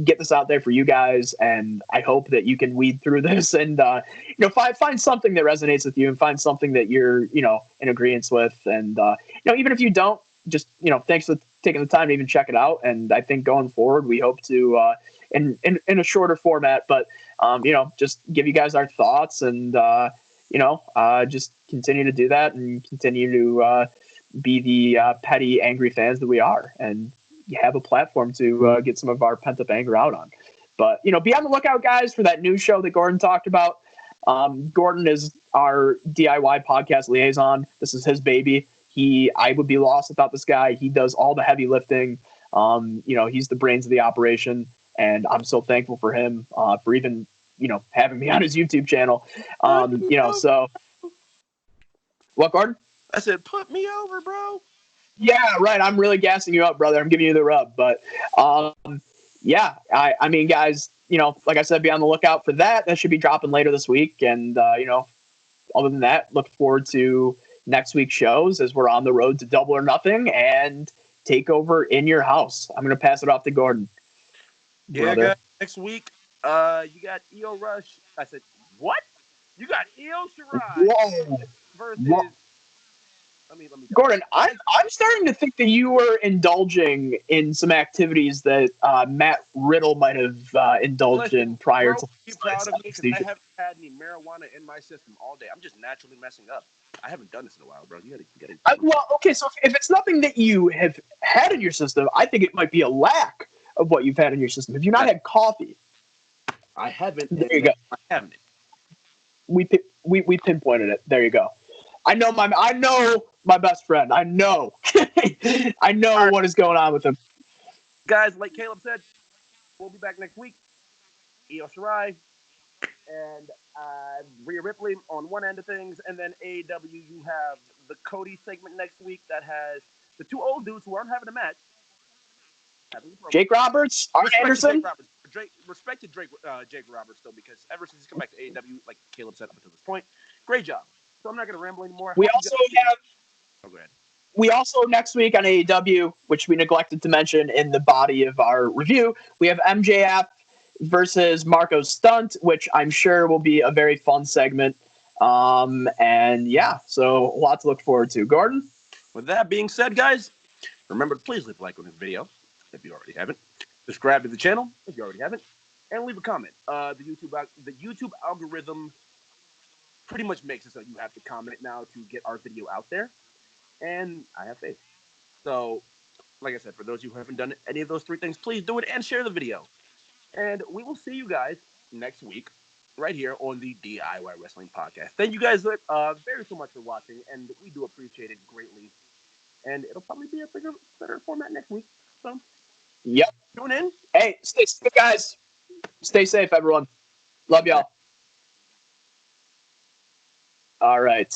get this out there for you guys. And I hope that you can weed through this and, find something that resonates with you and find something that you're, in agreement with. And, even if you don't, just, thanks for taking the time to even check it out. And I think going forward, we hope to, in a shorter format, but, just give you guys our thoughts and, just continue to do that and continue to be the petty, angry fans that we are. And you have a platform to get some of our pent-up anger out on. But, be on the lookout, guys, for that new show that Gordon talked about. Gordon is our DIY podcast liaison. This is his baby. I would be lost without this guy. He does all the heavy lifting. He's the brains of the operation. And I'm so thankful for him for even, having me on his YouTube channel. So what, Gordon? I said, put me over, bro. Yeah, right. I'm really gassing you up, brother. I'm giving you the rub. But yeah, I mean, guys, like I said, be on the lookout for that. That should be dropping later this week. And, other than that, look forward to next week's shows as we're on the road to Double or Nothing and TakeOver in your house. I'm going to pass it off to Gordon. Yeah, guys, next week, you got Io Rush. I said, what? You got Io Shirai versus... Whoa. Let me Gordon, I'm starting to think that you were indulging in some activities that Matt Riddle might have indulged in prior to. Be proud of me because I haven't had any marijuana in my system all day. I'm just naturally messing up. I haven't done this in a while, bro. You gotta. Well, okay, so if it's nothing that you have had in your system, I think it might be a lack of what you've had in your system. Have you not had coffee? I haven't. There you go. I haven't. We pinpointed it. There you go. I know my best friend. I know. I know what is going on with him. Guys, like Caleb said, we'll be back next week. Io Shirai and Rhea Ripley on one end of things, and then AEW, you have the Cody segment next week that has the two old dudes who aren't having a match. Jake Roberts, Arn Anderson. Respect to Jake Roberts, though, because ever since he's come back to AEW, like Caleb said up until this point, great job. So I'm not going to ramble anymore. We also have... Oh, go ahead. We also, next week on AEW, which we neglected to mention in the body of our review, we have MJF versus Marco Stunt, which I'm sure will be a very fun segment. And yeah, so a lot to look forward to. Gordon? With that being said, guys, remember to please leave a like on this video if you already haven't. Subscribe to the channel if you already haven't. and leave a comment. The YouTube algorithm pretty much makes it so you have to comment now to get our video out there, and I have faith. So, like I said, for those of you who haven't done any of those three things, please do it and share the video. And we will see you guys next week right here on the DIY Wrestling Podcast. Thank you guys very so much for watching, and we do appreciate it greatly. And it'll probably be a better format next week. So, yep. tune in. Hey, stay safe, guys. Stay safe, everyone. Love y'all. All right.